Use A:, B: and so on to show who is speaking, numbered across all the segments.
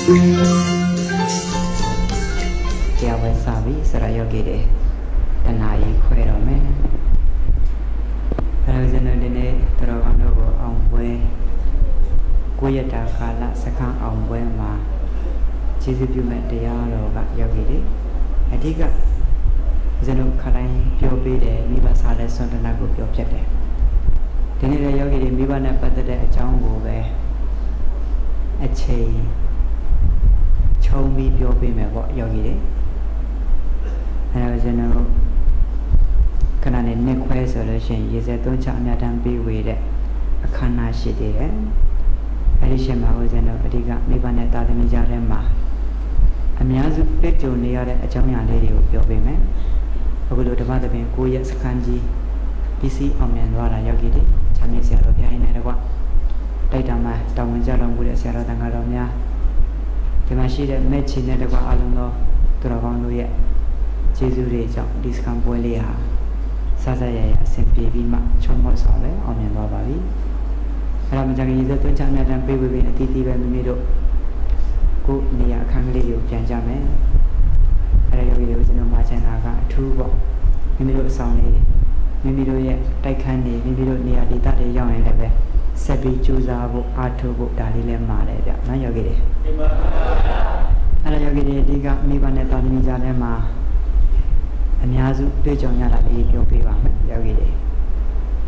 A: တရားဝဲစပြီဆရာယောဂီတွေတဏှာကြီးခွဲတော့မယ်အဲဒါဆိုရင်ဒီနေ့တော်အောင်တို့ကိုအောင်ပွဲကိုရတာကာလစခန်းအောင်ပွဲမှာခြေစပြုမဲ့တရားတော်ကယောဂီတွေအဓိကဇနုခတိုင်းပြောပေးတယ်မိဘစားတဲ့စွန့်တနာကိုပြောပြတယ်ဒီနေ့လည်းယောဂီတွေမိဘနဲ့ပတ်သက်တဲ့အကြောင်းကိုပဲအချိန်ခြုံပြီးပြောပေးမယ်ပေါ့ယောဂီတွေအဲဒါဆိုရင်ခဏနဲ့နှစ်ခွဲဆိုလို့ရှိရင်ရေစက်သွန်းချအများတန်းပေးဝေတဲ့အခမ်းအနားရှိသေးတယ်အဲဒီရှင်မှာဦးဇင်းတို့အဓိကမိဘနဲ့တာသမီကြားထဲမှာအများစုတွေ့ကြုံနေရတဲ့အကြောင်းအရာလေးတွေကိုပြောပေးမယ်အခုလိုဓမ္မသဘင်9ရက်စခန်းကြီးပြီးစီအောင်မြင်သွားတာယောဂီတွေချမ်းမြေ့ဆရာတော်ဘုရားရှင်နဲ့တကွတိုက်တာမှာတောင်းဝင်ကြတော်မူတဲ့ဆရာတော်တန်ခါတော်များဒီမှာရှိတဲ့မဲ့ချီနဲ့တကွအလုံးသောသူတော်ကောင်းတို့ရဲ့ကျေးဇူးတွေကြောင့်ဒီစခန်းပွဲလေးဟာဆဆရရအဆင်ပြေပြီးမှချုံမော့ဆောင်လဲအောင်မြင်သွားပါပြီအဲ့ဒါမှကြာကြီးရေသွန်းချများတန်းပေးဝေပြီးအတီးတီးပဲမိမိတို့ကိုနေရာအခန်းကလေးကိုပြန်ကြမယ်အဲ့ဒါယောဂီတွေကျွန်တော်မှာချင်တာကအထူးပေါ့မိမိတို့အဆောင်လေးမိမိတို့ရဲ့တိုက်ခန်းနေမိမိတို့နေရာဒေသတွေရောက်ရင်လည်းပဲဆက်ပြီးကြိုးစားဖို့အားထုတ်ဖို့ဒါလေးလည်းမှားတယ်ဗျနော်ယောဂီတွေအဲ့ဒါယောဂီတွေအဓိကမိဘနဲ့တာသမီကြားထဲမှာအများစုတွေ့ကြုံရတာလေးပြောပြပါမယ်ယောဂီတွေ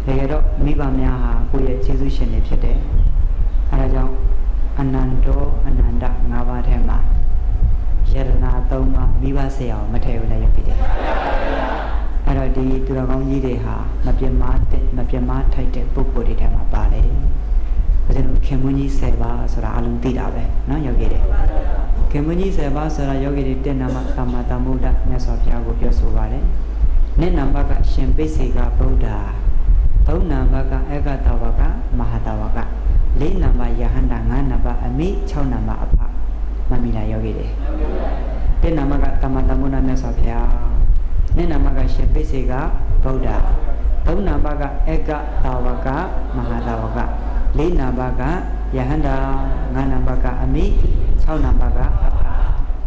A: တကယ်တော့မိဘများဟာကိုယ့်ရဲ့ကျေးဇူးရှင်တွေဖြစ်တယ်အဲဒါကြောင့်အနန္တောအနန္တ၅ပါးထဲမှာယရနာ၃ပါးမိဘဆရာကိုမထည့်ဘူးလည်းယောဂီတွေအဲ့တော့ဒီသူတော်ကောင်းကြီးတွေဟာမပြတ်မထိုက်တဲ့ပုဂ္ဂိုလ်တွေထဲမှာပါတယ်ဒါကြောင့်ခင်မွန်းကြီး10ပါးဆိုတာအလုံးသိတာပဲနော်ယောဂီတွေခင်မွန်းကြီး10ပါးဆိုတာယောဂီတွေတက်နာမသမ္မာသမ္ဗုဒ္ဓမြတ်စွာဘုရားကိုပြောဆိုပါတယ်နှစ်နံပါတ်ကရှင်ပိစေကဗုဒ္ဓသုံးနံပါတ်ကဧကတဝကမဟာတဝကလေးနံပါတ်ယဟန္တာ၅နံပါတ်အမိ6နံပါတ်အဖမမီလာယောဂီတွေတက်နာမကသမ္မာသမ္ဗုဒ္ဓမြတ်စွာဘုရားနှစ်နံပါတ်ကရှင်ပိစေကဗုဒ္ဓသုံးနံပါတ်ကဧကတဝကမဟာတဝကလေးနံပါတ်ကယဟန္တာ၅နံပါတ်ကအမိ6နံပါတ်ကအ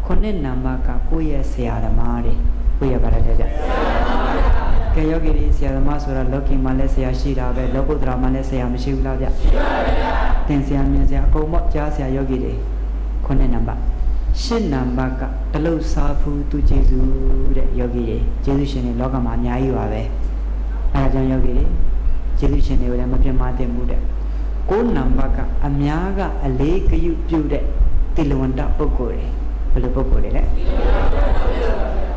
A: ဖ9နံပါတ်ကကိုယ့်ရဲ့ဆရာသမားတွေကိုယ့်ရဲ့ဗလာတဲ့ကြကဲယောဂီဆရာသမားဆိုတာလောကီမှာလည်းဆရာရှိတာပဲလောကုတ္တရာမှာလည်းဆရာမရှိဘူးလားဗျရှိပါဗျာသင်ဆရာမြင်ဆရာအကုန်ပေါ့ကြားဆရာယောဂီတွေ9နံပါတ်10နံပါတ်ကတလုတ်စားဖူးသူကျေးဇူးတဲ့ယောဂီတွေကျေးဇူးရှင်တွေလောကမှာအများကြီးပါပဲအဲဒါကြောင့်ယောဂီတွေကျေးဇူးရှင်တွေကိုလည်းမပြတ်မတင်ဘူးတဲ့9နံပါတ်ကအများကအလေးဂရုပြုတဲ့တိလဝန္တပုဂ္ဂိုလ်တွေဘယ်လိုပုဂ္ဂိုလ်တွေလဲ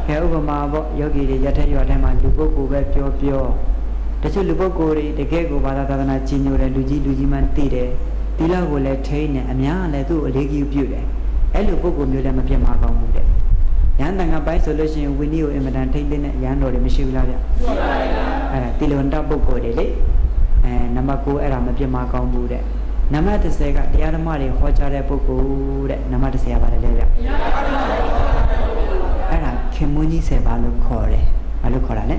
A: ကဲဥပမာပေါ့ယောဂီတွေရထရွာထဲမှာလူပုဂ္ဂိုလ်ပဲပြောတချို့လူပုဂ္ဂိုလ်တွေတကယ်ကိုဘာသာသာသနာကြီးညိုတယ်လူကြီးမှသိတယ်တိလကိုလည်းထိန်းတယ်အများလည်းသူ့အလေးဂရုပြုတယ်အဲ့လိုပုဂ္ဂိုလ်မျိုးလည်းမပြတ်မကောင်းဘူးတဲ့ရဟန်းတန်ခါပိုင်းဆိုလို့ရှိရင်ဝိနည်းကိုအင်မတန်ထိန်းသိမ်းတဲ့ရဟန်းတော်တွေမရှိဘူးလားဗျရှိပါပါအဲ့ဒါတိလဝန္တပုဂ္ဂိုလ်တွေလေနံပါတ်9အဲ့ဒါမပြတ်မကောင်းဘူးတဲ့နံပါတ်10ကတရားဓမ္မတွေဟောကြားတဲ့ပုဂ္ဂိုလ်တဲ့နံပါတ်10ပါတယ်လေဗျအဲ့ဒါခင်မွန်းကြီး10ပါးလို့ခေါ်တယ်ဘာလို့ခေါ်တာလဲ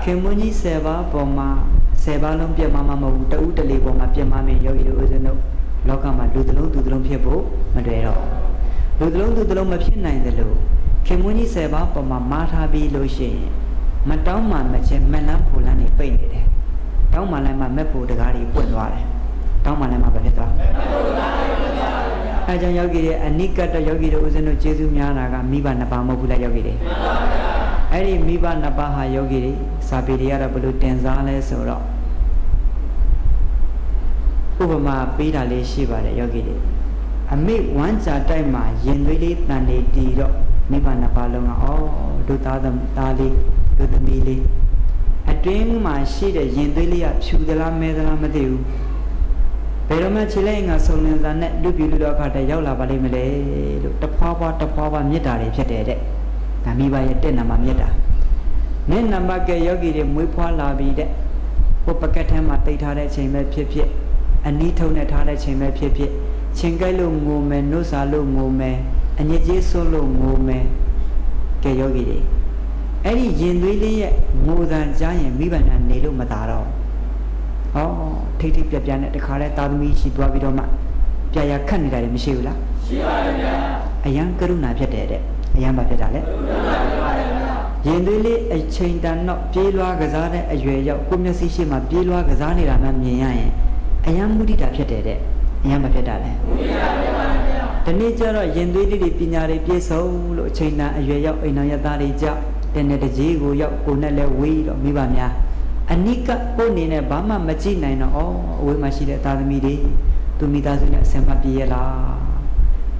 A: ခင်မွန်းကြီး10ပါးပေါ်မှာ10ပါးလုံးပြတ်မမဟုတ်ဘူးတဦးတလေပေါ်မှာပြတ်မမယ်ယောဂီတို့ဦးဇင်းတို့လောကမှာလူတစ်လုံးသူတစ်လုံးဖြစ်ဖို့မတွေ့တော့လူတစ်လုံးသူတစ်လုံးမဖြစ်နိုင်တယ်လို့ခင်မွန်းကြီး10ပါးပေါ်မှာမာထားပြီးလို့ရှိရင်မတောင်းမှမချင်းမလန်းဖူလန်းနေပိတ်နေတယ်တောင်းမှလည်းမက်ဖို့တကားတွေပွင့်သွားတယ်တောင်းမှလည်းမပဲဖြစ်သွားအဲကြောင့်ယောဂီတွေအနိကတယောဂီတို့ဦးဇင်းတို့ကျေးဇူးများတာကမိဘနှစ်ပါးမဟုတ်ဘူးလားယောဂီတွေအဲ့ဒီမိဘနှစ်ပါးဟာယောဂီတွေစာပေတွေကတော့ဘယ်လိုတင်စားလဲဆိုတော့ဥပမာပေးတာလေးရှိပါတယ်ယောဂီတွေအမိဝမ်းကြာတိုက်မှာရင်သွေးလေးတန်နေတီတော့မိဘနှစ်ပါးလုံးကတို့သားလေးတို့သမီးလေးအတွင်းမှာရှိတဲ့ရင်သွေးလေးကဖြူသလားမဲသလားမသိဘူးဘယ်တော့မှခြေလိုက်ငါစုံလင်စာနဲ့လူပြူလူတော့ခါတည်းရောက်လာပါလိမ့်မလဲလို့တဖွာဖွာမြစ်တာတွေဖြစ်တယ်တဲ့ဒါမိဘရဲ့တက်နာမှာမြစ်တာနဲ့နံပါတ်ကယောဂီတွေမွေးဖွားလာပြီးတဲ့ဟိုပကက်ထဲမှာတိတ်ထားတဲ့အချိန်ပဲဖြစ်အနီးထုံနဲ့ထားတဲ့အချိန်ပဲဖြစ်ချင်းကြိုက်လို့ငိုမယ်နှုတ်စာလို့ငိုမယ်အညစ်အကြေးဆွလို့ငိုမယ်ကဲယောဂီတွေအဲ့ဒီရင်သွေးလေးရဲ့ငိုသံကြားရင်မိဘနာနေလို့မသာတော့ထိတ်ထိတ်ပြက်ပြက်နဲ့တခါလဲသားသမီးရှိသွားပြီးတော့မှ ပြာရခတ်နေတာလည်းမရှိဘူးလားရှိပါတယ်ဗျာအယံကရုဏာဖြစ်တယ်တဲ့အယံဘာဖြစ်တာလဲရင်သွေးလေးအချိန်တန်တော့ပြေးလွားကစားတဲ့အရွယ်ရောက်ကိုမျက်စိရှိမှပြေးလွားကစားနေတာမှမြင်ရရင်အယံမုဒိတာဖြစ်တယ်တဲ့အယံဘာဖြစ်တာလဲမုဒိတာဖြစ်ပါဗျာဒီနေ့ကျတော့ရင်သွေးလေးတွေပညာတွေပြည့်စုံလို့အချိန်တန်အရွယ်ရောက်အိမ်တော်ရသားတွေကြောက်တဲ့နဲ့တကြီးကိုရောက်ကိုနဲ့လဲဝေးတော့မိဘများအနိကကိုနေနဲ့ဘာမှမကြည့်နိုင်တော့အဝေးမှာရှိတဲ့သားသမီးတွေသူမိသားစုနဲ့အဆင်မပြေရလား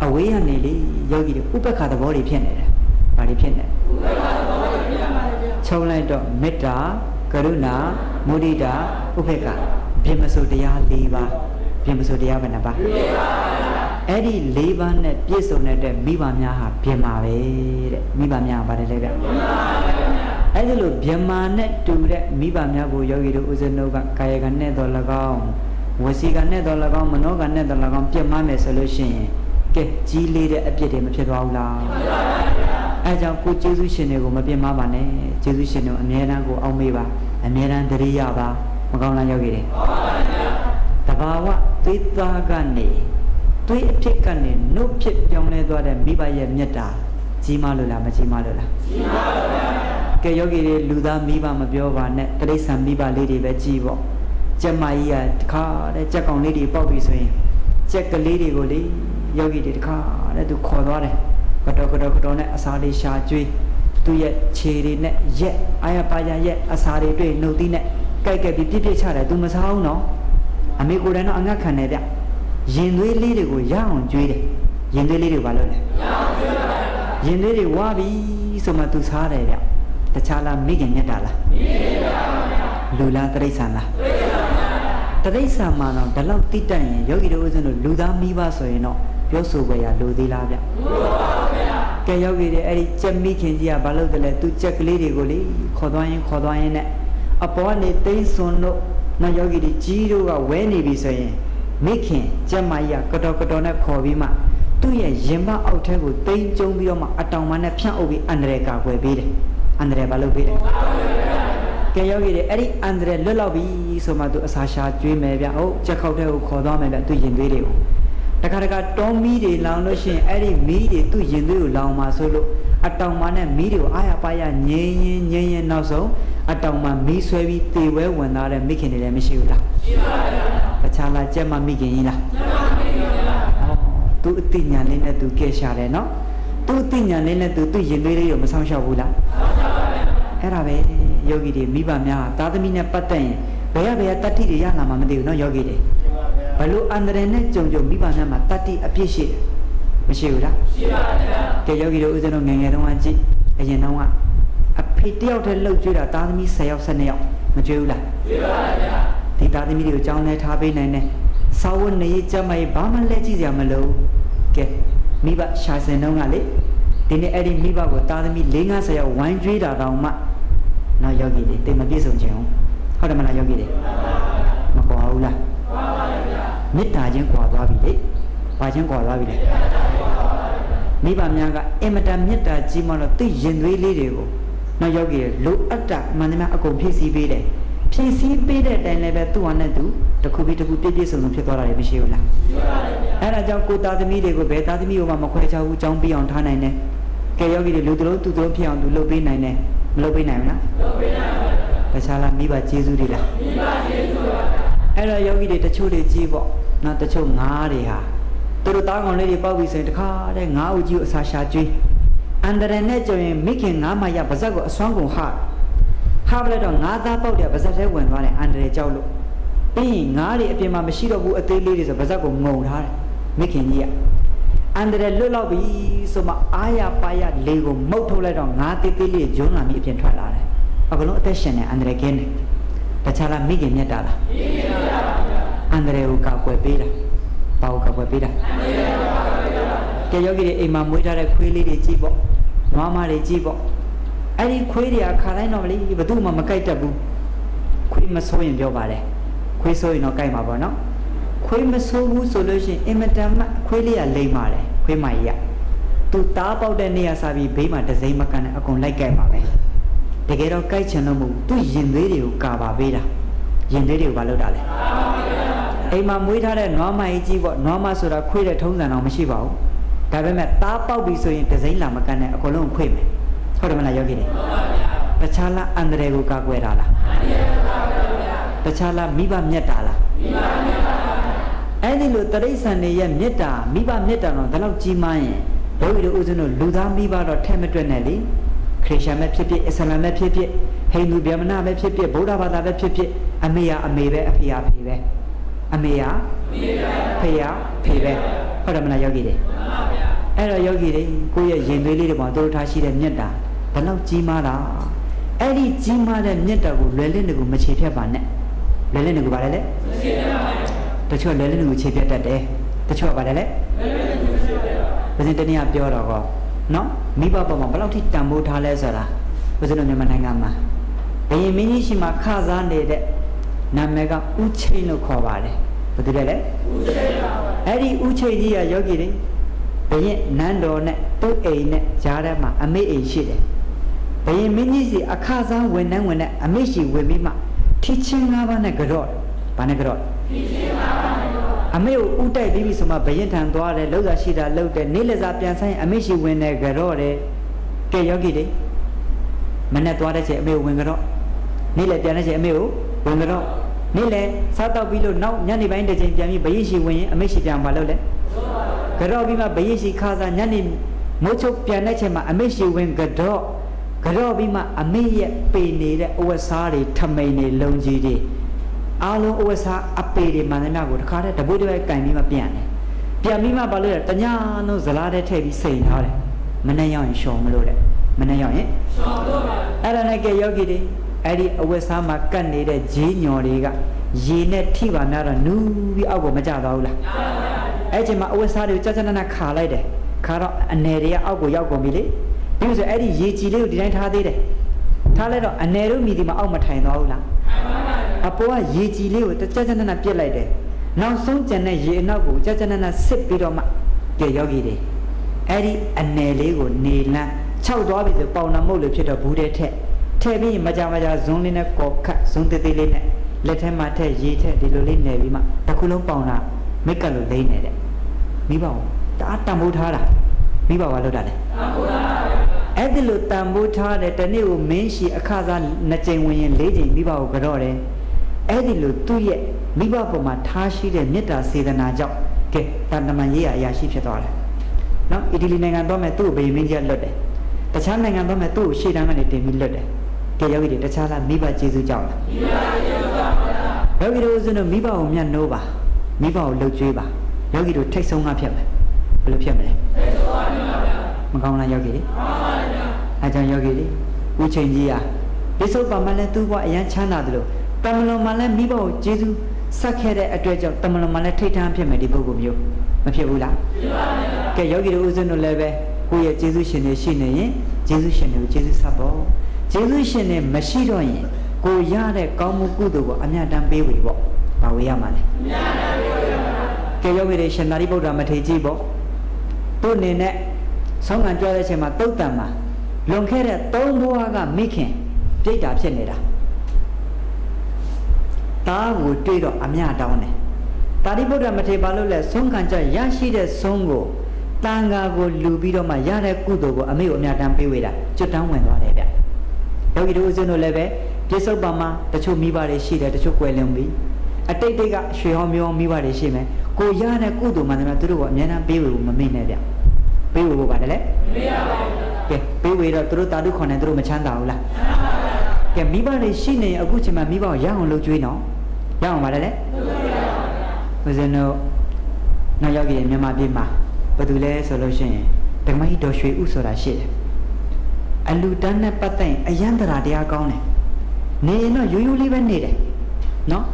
A: အဝေးရနေလေယောဂီတွေဥပ္ပခါသဘောတွေဖြစ်နေတယ်ဘာတွေဖြစ်နေဥပ္ပခါသဘောတွေဖြစ်ပါလေခြုံလိုက်တော့မေတ္တာကရုဏာမုဒိတာဥပေက္ခပြင်မစိုးတရား၄ပါးပြင်မစိုးတရားဘယ်နှပါး၄ပါးအဲ့ဒီ၄ပါးနဲ့ပြည့်စုံတဲ့မိဘများဟာပြင်ပါပဲတဲ့မိဘများပါတယ်လေဗျပြင်ပါပါဗျာအဲ့ဒီလိုဗျမာနဲ့တူတဲ့မိဘများကိုယောဂီတို့ဥစဉ်တို့ကကာယကနဲ့တော်၎င်းဝစီကနဲ့တော်၎င်းမနောကနဲ့တော်၎င်းပြတ်မှမယ်ဆိုလို့ရှိရင်ကဲကြီးလေးတဲ့အပြစ်တွေမဖြစ်သွားဘူးလားဖြစ်ပါပါဗျာအဲကြောင့်ကိုကျေးဇူးရှင်တွေကိုမပြတ်မှပါနဲ့ကျေးဇူးရှင်တို့အမြဲတမ်းကိုအောက်မေ့ပါအမြဲတမ်းတရိယာပါမကောင်းလားယောဂီတွေဟုတ်ပါပါဗျာတဘာဝသွေးသားကနေသွေးအဖြစ်ကနေနှုတ်ဖြစ်ပြောင်းလဲသွားတဲ့မိဘရဲ့မေတ္တာကြီးမလို့လားမကြီးမလို့လားကြီးမလို့ပါဗျာကဲယောဂီတွေလူသားမိဘမပြောပါနဲ့တိရစ္ဆာန်မိဘလေးတွေပဲကြည်ပေါ့ကျက်မကြီးကတခါတဲ့ကြက်ကောင်လေးတွေပေါက်ပြီဆိုရင်ကြက်ကလေးတွေကိုလေယောဂီတွေတခါတဲ့သူခေါ်သွားတယ်ကတော့နဲ့အစာလေးရှာကျွေးသူရဲ့ခြေတွေနဲ့ရက်အာရပါရရဲ့အစာတွေတွေ့နှုတ်သီးနဲ့ကြိုက်ပြီးပြစ်ချတယ်သူမစားဘူးနော်အမေကိုယ်တိုင်တော့အငတ်ခံတယ်ဗျရင်သွေးလေးတွေကိုရအောင်ကျွေးတယ်ရင်သွေးလေးတွေဘာလုပ်လဲရင်သွေးတွေဝါပြီဆိုမှသူစားတယ်ဗျတခြားလားမိခင်မြတ်တာလားမိခင်ပါဗျာလူလားတိရစ္ဆာန်လားတိရစ္ဆာန်မှာတော့ဒီလောက်တိတတ်ရင်ယောဂီတို့ဦးဇင်းတို့လူသားမိဘဆိုရင်တော့ပြောဆိုကြရလူသေးလားဗျလူပါဗျာကဲယောဂီတွေအဲ့ဒီကြက်မိခင်ကြီးကဘာလုပ်တယ်လဲသူကြက်ကလေးတွေကိုလေခေါ်သွားရင်နဲ့အပေါ်ကနေသိမ်းစွန်တို့နောက်ယောဂီတွေကြီးတို့ကဝဲနေပြီဆိုရင်မိခင်ကြက်မကြီးကကတော့နဲ့ခေါ်ပြီးမှသူ့ရဲ့ရင်မအောက်ထဲကိုသိမ်းကျုံပြီးတော့မှအတောင်မှနဲ့ဖြန့်အုပ်ပြီးအန္တရာယ်ကာကွယ်ပေးတယ်အန္တရာယ်ဘာလုပ်ပေးတယ်ကဲယောဂီတွေအဲ့ဒီအန္တရာယ်လွတ်လောက်ပြီဆိုမှသူအစာရှာကျွေးမယ်ဗျဟုတ်ကြက်ခောက်တဲ့ကိုခေါ်သွားမယ်ဗျသူရင်သွေးတွေကိုတခါတောမီးတွေလောင်လို့ရှိရင်အဲ့ဒီမီးတွေသူ့ရင်သွေးကိုလောင်မှာဆိုလို့အတောင်မှနဲ့မီးတွေကိုအာရပါရငြိမ်းရင်နောက်ဆုံးအတောင်မှမီးဆွဲပြီးတေဝဲဝင်သွားတဲ့မိခင်တွေလည်းမရှိဘူးလားရှိပါဗျာတခြားလားကြက်မမိခင်ကြီးလားကြက်မမိခင်ပါသူအသိဉာဏ်လေးနဲ့သူကဲရှာတယ်နော်သူအသိဉာဏ်လေးနဲ့သူရင်သွေးလေးကိုမဆောင်ရှောက်ဘူးလားဆောင်ရှောက်ပါဗျာအဲ့ဒါပဲယောဂီတွေမိဘများသားသမီးနဲ့ပတ်သက်ရင်ဘယ်တတ္တိတွေရလာမှမသိဘူးနော်ယောဂီတွေဘလို့အန္တရာယ်နဲ့ကြုံမိဘများမှာတတ္တိအပြည့်ရှိတယ်မရှိဘူးလားရှိပါဗျာကဲယောဂီတို့ဦးဇင်းတို့ငယ်တုန်းကကြည့်အရင်တုန်းကအဖေတယောက်တည်းလှုပ်ကြွတာသားသမီး10ယောက်12ယောက်မကြွဘူးလားကြွပါဗျာဒီသားသမီးတွေကိုကြောင်းလဲထားပေးနိုင်တယ်စာဝတ်နေကြမ်းမကြီးဘာမှလက်ကြည့်စရာမလိုကဲမိဘရှာစင်တုန်းကလေဒီနေ့အဲ့ဒီမိဘကိုသားသမီး4-50ယောက်ဝိုင်းကြွေးတာတောင်မှနောက်ယောဂီတွေတိတ်မပြည့်စုံချင်ဘူးဟုတ်တယ်မလားယောဂီတွေမကွာဘူးလားကွာပါဗျာမေတ္တာချင်းကွာသွားပြီလေဘာချင်းကွာသွားပြီလဲမိဘများကအင်မတန်မေတ္တာကြီးမှတော့သိရင်သွေးလေးတွေကိုနောက်ယောဂီတွေလိုအပ်တာမှန်တယ်များအကုန်ဖြည့်ဆည်းပေးတယ်ဖြည့်ဆည်းပေးတဲ့အတိုင်းလည်းပဲသူ့ဟာနဲ့သူတစ်ခုပြီးတစ်ခုပြည့်စုံဖြစ်သွားတာလည်းမရှိဘူးလားရှိပါတယ်ဗျာအဲ့ဒါကြောင့်ကိုသားသမီးတွေကိုဘယ်သားသမီးကိုမှမခွဲခြားဘူးကြောင်းပြအောင်ထားနိုင်တယ်ကဲယောဂီတွေလူတို့သူတို့ဖြစ်အောင်သူလုပ်ပေးနိုင်တယ်မလုပ်ပေးနိုင်ဘူးလားလုပ်ပေးနိုင်ပါဗျာတခြားလားမိဘကျေးဇူးတွေလားမိဘကျေးဇူးပါဗျာအဲ့တော့ယောဂီတွေတချို့တွေကြီးပေါ့နော်တချို့ငါးတွေဟာသူတို့သားကောင်လေးတွေပေါက်ပြီးဆိုရင်တခါတဲ့ငါးဦးကြီးကိုအစာရှာကျွေးအန္တရာယ်နဲ့ကြုံရင်မိခင်ငါးမရပါဇက်ကိုအစွမ်းကုန်ဟာပလိုက်တော့ငါးသားပေါက်တဲ့ပါဇက်ထဲဝင်သွားတယ်အန္တရာယ်ကြောက်လို့ပြီးရင်ငါးတွေအပြင်မှာမရှိတော့ဘူးအသေးလေးတွေဆိုပါဇက်ကိုငုံထားတယ်မိခင်ကြီးကအန္တရာယ်လွတ်လောက်ပြီဆိုမှအာရပါရလေကိုမုတ်ထုတ်လိုက်တော့ငါးသေးသေးလေးဂျွန်းလာပြီးအပြင်ထွက်လာတယ်အကလုံးအသက်ရှင်နေအန္တရာယ်ကင်းတယ်တခြားလားမိခင်မြတ်တာလားမိခင်မြတ်တာပါဗျာအန္တရာယ်ကိုကာကွယ်ပေးတာဘာကိုကာကွယ်ပေးတာအန္တရာယ်ကိုကာကွယ်ပေးတာကဲယောဂီတွေအိမ်မှာမွေးထားတဲ့ခွေးလေးတွေကြည့်ပေါ့နွားမတွေကြည့်ပေါ့အဲ့ဒီခွေးတွေကခါတိုင်းတော့မလေးဘယ်သူမှမကြိုက်တတ်ဘူးခွေးမဆိုးရင်ပြောပါလေခွေးဆိုးရင်တော့ကြိုက်မှာပေါ့နော်ခွေးမဆိုးဘူးဆိုလို့ရှိရင်အင်မတန်မှခွေးလေးကလိမ့်ပါတယ်ခွေးမကြီးကသူသားပေါက်တဲ့နေရာစားပြီးဘေးမှာတစိမ့်မကန်နဲ့အကုန်လိုက်ကြိုက်ပါပဲတကယ်တော့ကြိုက်ချင်လို့မဟုတ်သူရင်သွေးတွေကိုကာပါပေးတာရင်သွေးတွေကိုဘာလုပ်တာလဲ အိမ်မှာမွေးထားတဲ့နွားမကြီးပေါ့နွားမဆိုတာခွေးတဲ့ထုံးစံတော့မရှိပါဘူးဒါပေမဲ့သားပေါက်ပြီဆိုရင်ဒဇိမ့်လာမကန်နဲ့အကုန်လုံးခွေးမယ်ဟုတ်တယ်မလားယောဂီတွေတခြားလားအန္တရာယ်ကိုကာကွယ်တာလားတခြားလားမိဘမြတ်တာလားအဲ့ဒီလိုတရိษံတွေရဲ့မြတ်တာမိဘမြတ်တာတော့ဒီလောက်ကြီးမားရင်ယောဂီတို့ဦးဇင်းတို့လူသားမိဘတော့ထဲမတွက်နဲ့လေခရစ်ယာန်ပဲဖြစ်ဖြစ်အစ္စလာမ်ပဲဖြစ်ဖြစ်ဟိန္ဒူဗျမနပဲဖြစ်ဖြစ်ဗုဒ္ဓဘာသာပဲဖြစ်ဖြစ်အမေရအမေပဲအဖေရအဖေပဲအမေရဖေရဖေပဲဟုတ်တယ်မလားယောဂီတွေအဲ့တော့ယောဂီတွေကိုယ့်ရဲ့ရင်သွေးလေးတွေပေါ်တို့ထားရှိတဲ့မြတ်တာဘယ်လောက်ကြီးမားတာအဲ့ဒီကြီးမားတဲ့မြတ်တာကိုလွယ်လင့်တကူမချေဖြတ်ပါနဲ့လွယ်လင့်တကူပါလေလေမချေဖြတ်ပါဘူးတချို့လွယ်လင့်တကူချေဖြတ်တတ်တယ်တချို့ပါလေလေဘယ်စဉ်တနည်းပြောတော့ကောနော်မိဘပေါ်မှာဘယ်လောက်ထိတန်ဖိုးထားလဲဆိုတာဘယ်စဉ်မြန်မာနိုင်ငံမှာဘယင်မင်းကြီးရှိမှခစားနေတဲ့နာမည်ကဦးချိန်လို့ခေါ်ပါတယ်ဘယ်သူလဲလဲဦးချိန်ပါအဲ့ဒီဦးချိန်ကြီးကယောဂီတွေဘယင်နန်းတော်နဲ့သူ့အိမ်နဲ့ကြားထဲမှာအမေအိမ်ရှိတယ်ဘယင်မင်းကြီးစီအခစားဝင်နှန်းဝင်နဲ့အမေရှိဝင်ပြီးမှထီချင်း၅ပါးနဲ့ကြော့ဘာနဲ့ကြော့ထီချင်း၅ပါးနဲ့အမေကိုဥတိုက်ပြီးပြီဆိုမှဘယင်ထံသွားတယ်လောက်သာရှိတာလောက်တယ်နေ့လက်စားပြန်ဆိုင်အမေရှိဝင်နေကြော့တယ်ကဲယောဂီတွေမနဲ့သွားတဲ့ချိန်အမေကိုဝင်ကြော့နေ့လက်ပြန်တဲ့ချိန်အမေကိုဝင်ကြော့နေ့လက်စားတော့ပြီးလို့နောက်ညနေပိုင်းတစ်ချိန်ပြန်ပြီးဘယင်ရှိဝင်ရင်အမေရှိပြန်ပါလို့လေကြော့ပြီးမှဘယင်ရှိခါစားညနေမိုးချုပ်ပြန်တဲ့ချိန်မှာအမေရှိဝင်ကြော့ပြီးမှအမေရဲ့ပေနေတဲ့အဝတ်စားတွေထမိန်တွေလုံကြီးတွေအားလုံးအဝတ်စားအပေတွေမှန်သမျှကိုတခါတည်းတပွေးတပွေးကင်ပြီးမှပြန်ပြီးမှဘာလို့လဲတညာလုံးဇလားတဲ့ထည့်ပြီးစိန်ထားတယ်မနဲ့ရောက်ရင်ရှောင်မလို့တဲ့မနဲ့ရောက်ရင်ရှောင်လို့ပါအဲ့ဒါနဲ့ကဲယောဂီတွေအဲ့ဒီအဝတ်စားမှာကတ်နေတဲ့ဂျေးညော်တွေကရေနဲ့ထိပါများတော့နူးပြီးအောက်ကိုမကျသွားဘူးလားအဲ့ချိန်မှာအဝတ်စားတွေကိုကြကြနနခါလိုက်တယ်ခါတော့အနေတွေကအောက်ကိုရောက်ကုန်ပြီလေဒီလိုဆိုအဲ့ဒီရေကြည်လေးကိုဒီတိုင်းထားသေးတယ်ထားလိုက်တော့အနေတို့မိဒီမှာအောက်မထိုင်သွားဘူးလားအပေါ်ကရေကြည်လေးကိုကြကြနနပြစ်လိုက်တယ်နောက်ဆုံးကျန်တဲ့ရေအနောက်ကိုကြကြနနစစ်ပြီးတော့မှကြယောဂီတွေအဲ့ဒီအနေလေးကိုနေလန်း6သွားပြီဆိုပေါင်နာမုတ်လို့ဖြစ်တော့ဘူးတဲ့ထက်ပြီးမကြဇွန်းလေးနဲ့ကော်ခတ်ဇွန်းသေးသေးလေးနဲ့လက်ထဲမှာထက်ရေထက်ဒီလိုလေးနေပြီးမှတစ်ခုလုံးပေါင်နာမိတ်ကလို့လိမ့်နေတဲ့မိဘကိုတအားတန်ဖိုးထားတာမိဘကလောက်တာလေတန်ဖိုးထားပါအဲ့ဒီလိုတန်ဖိုးထားတဲ့တနေ့ကိုမင်းရှိအခစား2ကြိမ်ဝင်ရင်4ကြိမ်မိဘကိုကြော့တယ်အဲ့ဒီလိုသူ့ရဲ့မိဘပေါ်မှာထားရှိတဲ့မေတ္တာစေတနာကြောင့်ကဲတန်တမန်ရေးအရာရှိဖြစ်သွားတယ်နော်အီတလီနိုင်ငံတော့မဲ့သူ့ကိုဗေမင်းကြီးလွတ်တယ်တခြားနိုင်ငံတော့မဲ့သူ့ကိုရှေ့တန်းကနေတင်ပြီးလွတ်တယ်ကဲယောဂီတွေတခြားလားမိဘကျေးဇူးကြောင့်လားမိဘကျေးဇူးကြောင့်ပါယောဂီတို့ဆိုတော့မိဘကိုမြတ်နိုးပါမိဘကိုလှုပ်ကြွေးပါယောဂီတို့ထိတ်ဆုံးကဖြစ်မယ်ဘယ်လိုဖြစ်မလဲထိတ်ဆုံးပါဗျာမကောင်းလားယောဂီတွေမှန်ပါဗျာအဲကြောင့်ယောဂီတွေဦးချိန်ကြီးဟာပိဿုပံမှာလည်းသူ့ဘဝအရန်ချမ်းသာတယ်လို့တမလွန်မှာလည်းမိဘကိုကျေးဇူးဆက်ခဲ့တဲ့အတွက်ကြောင့်တမလွန်မှာလည်းထိတ်ထမ်းဖြစ်မယ်ဒီပုဂ္ဂိုလ်မျိုးမဖြစ်ဘူးလားဖြစ်ပါဗျာကဲယောဂီတို့ဦးဇင်းတို့လည်းပဲကိုယ့်ရဲ့ကျေးဇူးရှင်တွေရှိနေရင်ကျေးဇူးရှင်တွေကိုကျေးဇူးဆက်ဖို့ကျေးဇူးရှင်တွေမရှိတော့ရင်ကိုရတဲ့ကောင်းမှုကုသိုလ်ကိုအမြတ်တမ်းပေးဝေပေါ့ဘာဝေရမှာလဲအမြတ်တမ်းပေးဝေရမှာကဲယောဂီတွေရှင်သာရိပုတ္တရာမထေရကြီးပေါ့သူ့အနေနဲ့ဆောင်းခံကြွတဲ့အချိန်မှာတုတ်တံမှာလွန်ခဲ့တဲ့3ဘဝကမိခင်ပြိတ္တာဖြစ်နေတာတားကိုတွေ့တော့အမြတောင်းတယ်သာရိပုတ္တရာမထေရဘာလို့လဲဆုံးခံကြရရှိတဲ့ဆုံးကိုတန်ဃာကိုလူပြီးတော့မှရတဲ့ကုသိုလ်ကိုအမေကိုအမြတမ်းပေးဝေတာကျွတ်တန်းဝင်သွားတယ်ဗျယောဂီတို့ဦးဇင်းတို့လည်းပဲပြစ္ဆုတ်ပံမှာတချို့မိဘတွေရှိတယ်တချို့ကွယ်လွန်ပြီအတိတ်ကရွှေဟောမျိုးမိဘတွေရှိမယ်ကိုရတဲ့ကုသိုလ်မှန်တယ်သူတို့ကအမြဲတမ်းပေးဝေဖို့မမေ့နဲ့ဗျပေးဝေဖို့ပါတယ်လေမရပါဘူးကဲပေးဝေတော့သူတို့တာတုခွန်နဲ့သူတို့မချမ်းသာဘူးလားချမ်းသာပါဗျကဲမိဘတွေရှိနေအခုချိန်မှာမိဘကိုရအောင်လုပ်ကြွေးနော်ရအောင်ပါတယ်လေဦးဇင်းတို့နောက်ယောဂီတွေမြန်မာပြည်မှာဘယ်သူလဲဆိုလို့ရှိရင်ဓမ္မဟိတော်ရွှေဥဆိုတာရှိတယ်အလူတန်းနဲ့ပတ်သက်အယံတရာတရားကောင်းတယ်နေရင်တော့ရိုးရိုးလေးပဲနေတယ်နော်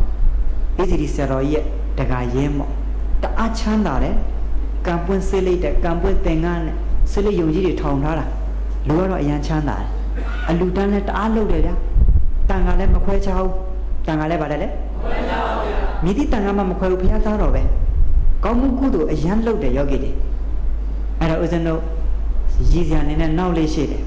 A: ဣဇိရိဆရာတော်ကြီးရဲ့တကာရဲမော့တအားချမ်းသာတယ်ကံပွင့်ဆေးလိုက်တဲ့ကံပွင့်သင်္ကန်းနဲ့ဆေးလိုက်ယုံကြီးတွေထောင်ထားတာလူကတော့အယံချမ်းသာတယ်အလူတန်းနဲ့တအားလုပ်တယ်ဗျာတန်ခါလည်းမခွဲချဘူးတန်ခါလည်းပါတယ်လေမခွဲချပါဘူးဗျာမိတိတန်ခါမှမခွဲဘူးဘုရားသားတော်ပဲကောင်းမှုကုသိုလ်အယံလုပ်တယ်ယောဂီတွေအဲ့တော့ဦးဇင်းတို့ရည်စရာနေနဲ့နောက်လေးရှိတယ်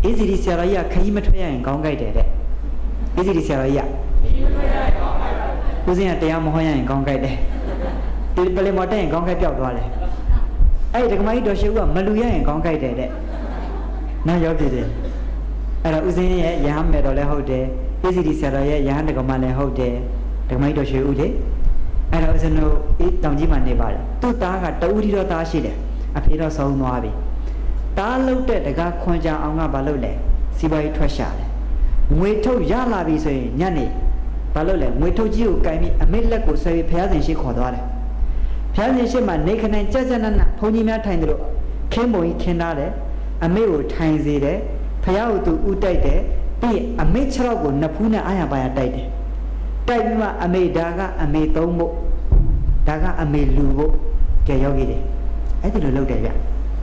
A: ဣဇိရိဆရာတော်ကြီးကခကြီးမထွက်ရရင်ကောင်းကြိုက်တယ်တဲ့ဣဇိရိဆရာတော်ကြီးကခကြီးမထွက်ရရင်ကောင်းကြိုက်တယ် ဦးစင်းကတရားမဟောရရင်ကောင်းကြိုက်တယ်ဒီပလင်မော်တက်ရင်ကောင်းကြိုက်ပြောက်သွားတယ်အဲ့ဒီဒကမကြီးတော်ရှိဦးကမလူရရင်ကောင်းကြိုက်တယ်တဲ့နောက်ရောက်ပြီတယ်အဲ့တော့ဦးစင်းရဲ့ရဟန်းမယ်တော်လည်းဟုတ်တယ်အေးစီဒီဆရာတော်ရဲ့ရဟန်းဒကမလည်းဟုတ်တယ်ဒကမကြီးတော်ရှိဦးလေအဲ့တော့ဦးစင်းတို့တောင်ကြီးမှာနေပါတယ်သူ့သားကတဦးဒီတော့သားရှိတယ်အဖေတော့ဆုံးသွားပြီတားလုတ်တဲ့တကားခွန်ကြအောင်ကဘာလုပ်လဲစီပွားရေးထွက်ရှာတယ်ငွေထုတ်ရလာပြီဆိုရင်ညနေဘာလုပ်လဲငွေထုတ်ကြီးကိုကင်ပြီးအမေလက်ကိုဆွဲပြီးဘုရားရှင်ရှိခေါ်သွားတယ်ဘုရားရှင်ရှိမှနေခနိုင်ကြက်ကြက်နက်နက်ဘုန်းကြီးများထိုင်တယ်လို့ခင်းပုံကြီးခင်းထားတယ်အမေကိုထိုင်စေတယ်ဘုရားကိုသူဥတိုက်တယ်ပြီးအမေ6ရောက်ကိုနှစ်ဖူးနဲ့အာရပါရတိုက်တယ်တိုက်ပြီးမှအမေဒါကအမေသုံးဖို့ဒါကအမေလူဖို့ကြရောက်ကြတယ်အဲ့ဒီလိုလုပ်တယ်ဗ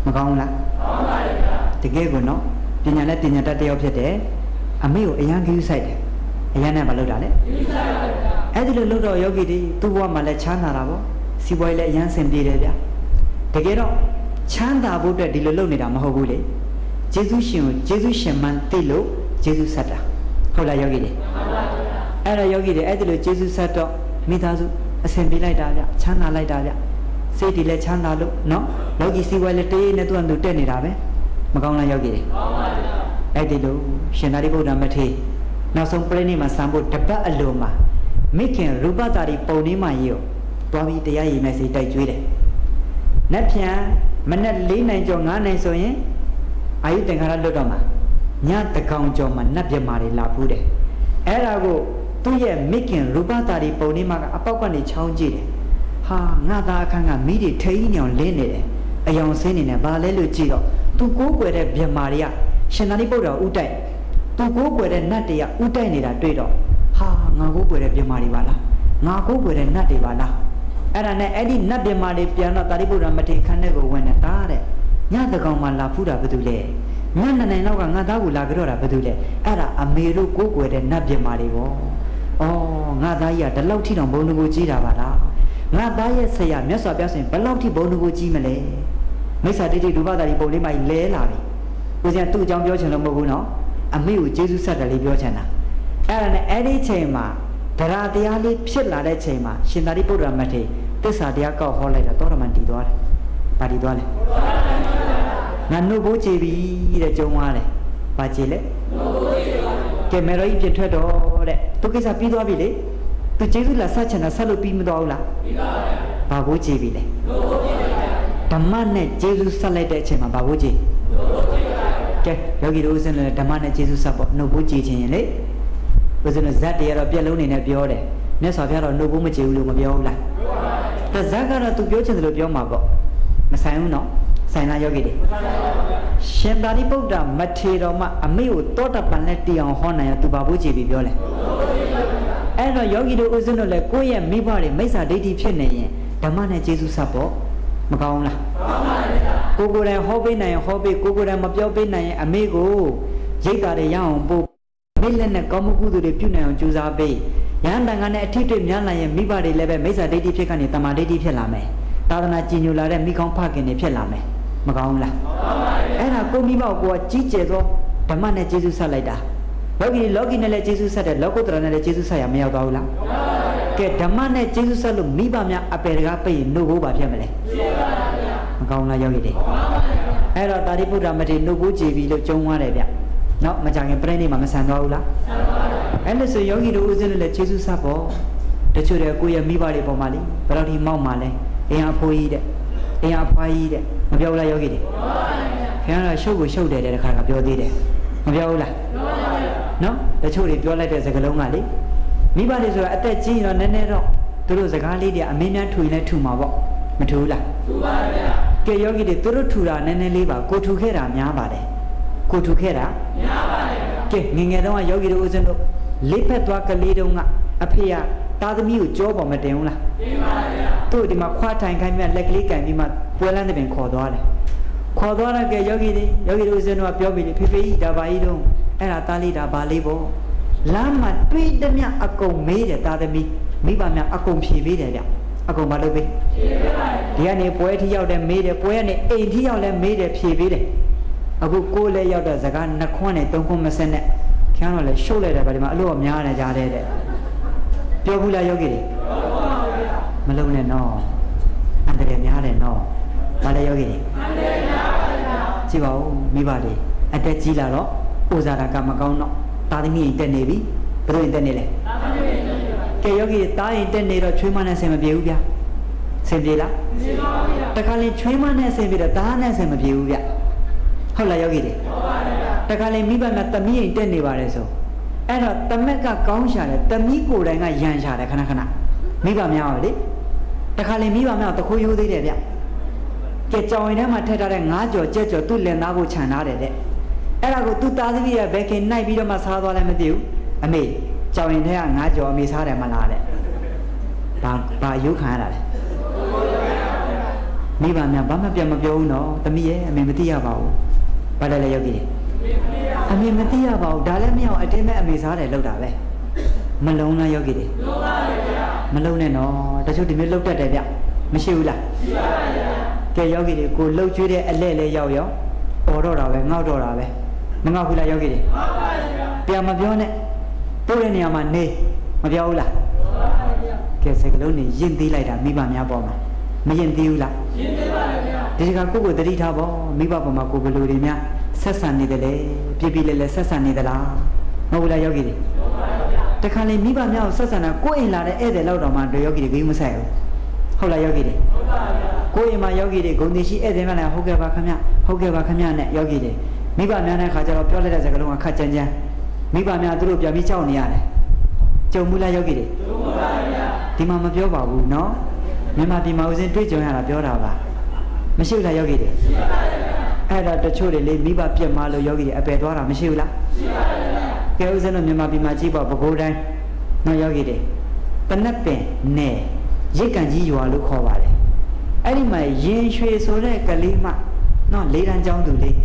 A: ျမကောင်းဘူးလားကောင်းပါရဲ့ဗျတကယ်ကိုနော်ပညာနဲ့ပညာတတ်တယောက်ဖြစ်တယ်အမေကိုအရန်ကြီးဆိုင်တယ်အရန်နဲ့မလုပ်တာလေကြီးဆိုင်ပါဗျအဲ့ဒီလိုလုပ်တော့ယောဂီတွေသူ့ဘဝမှာလည်းချမ်းသာတာပေါ့စီးပွားရေးလည်းအရန်ဆင်ပြေတယ်ဗျတကယ်တော့ချမ်းသာဖို့အတွက်ဒီလိုလုပ်နေတာမဟုတ်ဘူးလေယေရှုရှင်ကိုယေရှုရှင်မှန်သိလို့ယေရှုဆက်တာဟုတ်လားယောဂီတွေမှန်ပါဗျအဲ့ဒါယောဂီတွေအဲ့ဒီလိုယေရှုဆက်တော့မိသားစုအဆင်ပြေလိုက်တာဗျချမ်းသာလိုက်တာဗျစိတ်ဒီလည်းချမ်းသာလို့နော်လောကီစီးပွားရေးလည်းတေးနဲ့သူ့အတူတက်နေတာပဲမကောင်းလားယောဂီတွေကောင်းပါဗျအဲ့ဒီလိုရှင်သာရိပုတ္တရာမထေရနောက်ဆုံးပြိဋိနိဗ္ဗာန်စံဖို့တပတ်အလိုမှာမိခင်ရူပတာရီပုံလေးမှရေကိုတွားပြီးတရားရည်မဲ့စီတိုက်ကျွေးတယ်။နက်ဖြန်မနက်4နိုင်ကျော်9နိုင်ဆိုရင်အာယုသင်္ခါရလွတ်တော့မှာညတကောင်ကျော်မှာနတ်ပြမာတွေလာဖူးတယ်။အဲ့ဒါကိုသူ့ရဲ့မိခင်ရူပတာရီပုံလေးမှကအပေါက်ကနေချောင်းကြည့်တယ်။ဟာငါသားအခန်းကမိတွေထိန်းနေအောင်လင်းနေတယ်။အယောင်ဆင်းနေတယ်ဘာလဲလို့ကြည့်တော့သူကိုးကွယ်တဲ့ပြမာတွေကရှင်သာရိပုတ္တရာဥတိုက်သူကိုးကွယ်တဲ့နတ်တွေကဥတိုက်နေတာတွေ့တော့ဟာငါကိုးကွယ်တဲ့ပြမာတွေပါလားငါကိုးကွယ်တဲ့နတ်တွေပါလားအဲ့ဒါနဲ့အဲ့ဒီနတ်ပြမာတွေပြန်တော့သာရိပုတ္တရာမထေရခန်းထဲကိုဝင်နေတာတဲ့ညတကောင်မှလာဖူးတာဘာတူလဲညနေနိုင်လောက်ကငါသားကိုလာကြတော့တာဘာတူလဲအဲ့ဒါအမေတို့ကိုးကွယ်တဲ့နတ်ပြမာတွေပေါ့ဩငါသားကြီးကဒီလောက်ထိတောင်ဘုံတကူကြီးတာပါလားငါသားရဲ့ဆရာမြတ်စွာဘုရားရှင်ဘယ်လောက်ထိဘုံတကူကြီးမလဲမိစ္ဆာတိတိရူပတာရီပုံလေးမှလဲလာပြီကိုကျန်သူ့အကြောင်းပြောချင်လို့မဟုတ်ဘူးနော်အမေကိုကျေးဇူးဆက်တယ်လေးပြောချင်တာအဲ့ဒါနဲ့အဲ့ဒီချိန်မှာတရားတရားလေးဖြစ်လာတဲ့ချိန်မှာရှင်သာရိပုတ္တရာမထေရသစ္စာတရားကောက်ဟောလိုက်တာသောရမန်တည်သွားတယ်။ဘာတည်သွားလဲ။ငါနှုတ်ဖို့ကြည်ပြီတဲ့ကြုံသွားတယ်။ဘာကြည်လဲ။နှုတ်ဖို့ကြည်ပါကဲမေရောကြီးပြထွက်တော့တဲ့သူကိစ္စပြီးသွားပြီလေ။သူကျေးဇူးလာဆက်ချင်တာဆက်လို့ပြီးမသွားဘူးလား။ပြီးပါပါ။ဘာဖို့ကြည်ပြီလဲ။နှုတ်ဖို့ကြည်ပါဓမ္မနဲ့ကျေးဇူးဆက်လိုက်တဲ့အချိန်မှာဘာဖို့ကြည်။နှုတ်ဖို့ကြည်ပါကဲယောဂီတို့ဦးဇင်းလည်းဓမ္မနဲ့ကျေးဇူးဆက်ပေါ့နှုတ်ဖို့ကြည်ခြင်းရင်လေဦးဇင်းဇတ်တရားတော့ပြက်လုံးနေနဲ့ပြောတယ်မြတ်စွာဘုရားတော့နှုတ်ဖို့မကြည်ဘူးလို့မပြောဘူးလားပြောပါဘူးဇတ်ကတော့သူပြောချင်တယ်လို့ပြောမှာပေါ့မဆိုင်ဘူးနော်ဆိုင်လားယောဂီတွေရှင်သာရိပုတ္တရာမထေရတော်မှအမေကိုတောတပန်နဲ့တီအောင်ဟောနိုင်ရသူဘာဖို့ကြည်ပြီးပြောလဲအဲ့တော့ယောဂီတို့ဦးဇင်းတို့လည်းကိုယ့်ရဲ့မိဘတွေမိစ္ဆာဒိဋ္ဌိဖြစ်နေရင်ဓမ္မနဲ့ကျေးဇူးဆက်ပေါ့မကောင်းလားကောင်းပါဗျာကိုကိုယ်တိုင်ဟောပေးနိုင်ရင်ဟောပေးကိုကိုယ်တိုင်မပြောပေးနိုင်ရင်အမေကိုရိတ်တာတွေရအောင်ပို့မိလက်နဲ့ကောင်းမှုကုသိုလ်တွေပြုနိုင်အောင်ကြိုးစားပေးရဟန်းတန်ခါနဲ့အထိတွေ့များလာရင်မိဘတွေလည်းပဲမိစ္ဆာဒိဋ္ဌိဖြစ်ကနေတမာဒိဋ္ဌိဖြစ်လာမယ်သာသနာကြည်ညိုလာတဲ့မိကောင်းဖခင်တွေဖြစ်လာမယ်မကောင်းဘူးလားကောင်းပါဗျာအဲ့ဒါကိုမိဘကိုကကြီးကျယ်သောဓမ္မနဲ့ကျေးဇူးဆက်လိုက်တာလောကီနဲ့လည်းကျေးဇူးဆက်တယ်လောကုတ္တရာနဲ့လည်းကျေးဇူးဆက်ရမရောက်သွားဘူးလားကောင်းပါဗျာကဲဓမ္မနဲ့ကျေးဇူးဆက်လို့မိဘများအပေတကားပိတ်ရင်နှုတ်ဖို့ပါဖြစ်မလဲဖြစ်ပါဗျာမကောင်းလားယောဂီတွေကောင်းပါဗျာအဲ့တော့သာရိပုတ္တရာမထေရနှုတ်ဖို့ကြည်ပြီလို့ကြုံသွားတယ်ဗျနော်မကြခင်ပြိဋိနိဗ္ဗာန်မဆန်သွားဘူးလားဆန်ပါဗျာအဲ့လိုဆိုယောဂီတို့ဦးဇင်းလည်းကျေးဇူးဆက်ဖို့တချို့တွေကိုယ့်ရဲ့မိဘတွေပေါ်မှာလေဘယ်တော့ဒီမောက်မှာလဲအင်းအဖိုးကြီးတဲ့အင်းအဖွားကြီးတဲ့မပြောဘူးလားယောဂီတွေမှန်ပါဗျာခင်ဗျားကရှုပ်ကိုရှုပ်တယ်တဲ့ခါကပြောသေးတယ်မပြောဘူးလားမှန်ပါဗျာနော်တချို့တွေပြောလိုက်တဲ့စကားလုံးကလေမိဘတွေဆိုတာအသက်ကြီးရင်တော့နည်းနည်းတော့သူတို့စကားလေးတွေအမင်းများထူရင်လည်းထူမှာပေါ့မထူဘူးလားထူပါဗျာကဲယောဂီတွေသူတို့ထူတာနည်းနည်းလေးပါကိုထူခဲ့တာများပါတယ်ကိုထူခဲ့တာများပါတယ်ကဲငငယ်တုန်းကယောဂီတို့ဦးဇင်းတို့လေးဖက်သွားကလေးတုန်းကအဖေကသားသမီးကိုကြောပေါ်မတင်ဘူးလားတင်ပါဗျာသူ့ဒီမှာခွားထိုင်ခိုင်းမြလက်ကလေးကန်ပြီးမှပွဲလန်းတဲ့ပင်ခေါ်သွားတယ်ခေါ်သွားတဲ့ကဲယောဂီတို့ဦးဇင်းတို့ကပြောပြီးဖေဖေကြီးဒါပါကြီးတုန်းအဲ့ဒါသားလေးဒါပါလေးပေါ့လမ်းမှာတွေးသမျှအကုန်မေးတယ်သားသမီးမိဘများအကုန်ဖြေပေးတယ်ဗျအကုန်မလုပ်ပေးဖြေပေးပါဒီကနေပွဲထိရောက်တယ်မေးတယ်ပွဲကနေအိမ်ထိရောက်လဲမေးတယ်ဖြေပေးတယ်အခုကိုယ်လည်းရောက်တဲ့စကား2ခွန်းနဲ့3ခွန်းမဆက်နဲ့ခင်ဗျားတို့လည်းရှုပ်လိုက်တယ်ဗါဒီမှာအလို့များနေကြတဲ့ပြောဘူးလားယောဂီတွေ Malone no. And the Yare no. Malayogi. Chivo, Mibadi. At the Chilaro, Uzara Kamakono, Tadimi in the Navy, Pro in the Nile. Kayogi, Tai in the Nero, Chuman and Semabia. Sebila? Takali Chuman and Sebida, Dan and Semabia. Hola Yogi. Takali Miba Natami in the Nivareso. And the Mecca Kausha, the Miku and a Yansha, the Kanakana. Miba Miaudi. Takali Miba Mount, who you did. Get joined him at Teta and Najo, Jejo, to Lenago Chana. And I go 2,000 years back in night video Masado and Medu. I may join her and Najo, Miss Hada Malade. But you can't. Miba Bama Biamabio, no, the Mie, and Mimatia Bow. But I Yogi. I mean, Matia about Dalamio, I tell me a Mizare Loda. Malona Yogi. Malone, no, that's what we looked at it. Mishula. Yogi could look to the Lele Yo, Aurora, Naudora, Mangakula Yogi. Piamabione, Puraniama Ne, Maviola. Kesagloni, Yindi Lida, Miba Miaboma, Miyandiula. Did you go with the Ritabo, Miba Makubulimia? Sassani the day, Pibile Sassani the la, Nola Yogi. The Kali Miba now Sassana, go in la the Lodoman, the Yogi, Gimusel. Hola Yogi. Go in my Yogi, Gondishi, Edemana, Hogeva Kamia, Yogi. Miba Nana Kaja, Piola as a Galoma Kachanja. Miba Mia Drup Yamichoniane. Jomula Yogi. Timama Pioba, no? Mima Dimausin, Trijana Piorava. Mishula Yogi. Ada the children leave Miba Piamalo Yogi, a Pedora, Mishula. Girls and Mima Bimajiba, Bogodan, no Yogi. Panape, ne, Jikanji, you are look over. I my Yin Shui Sore Kalima, no late and John Dule.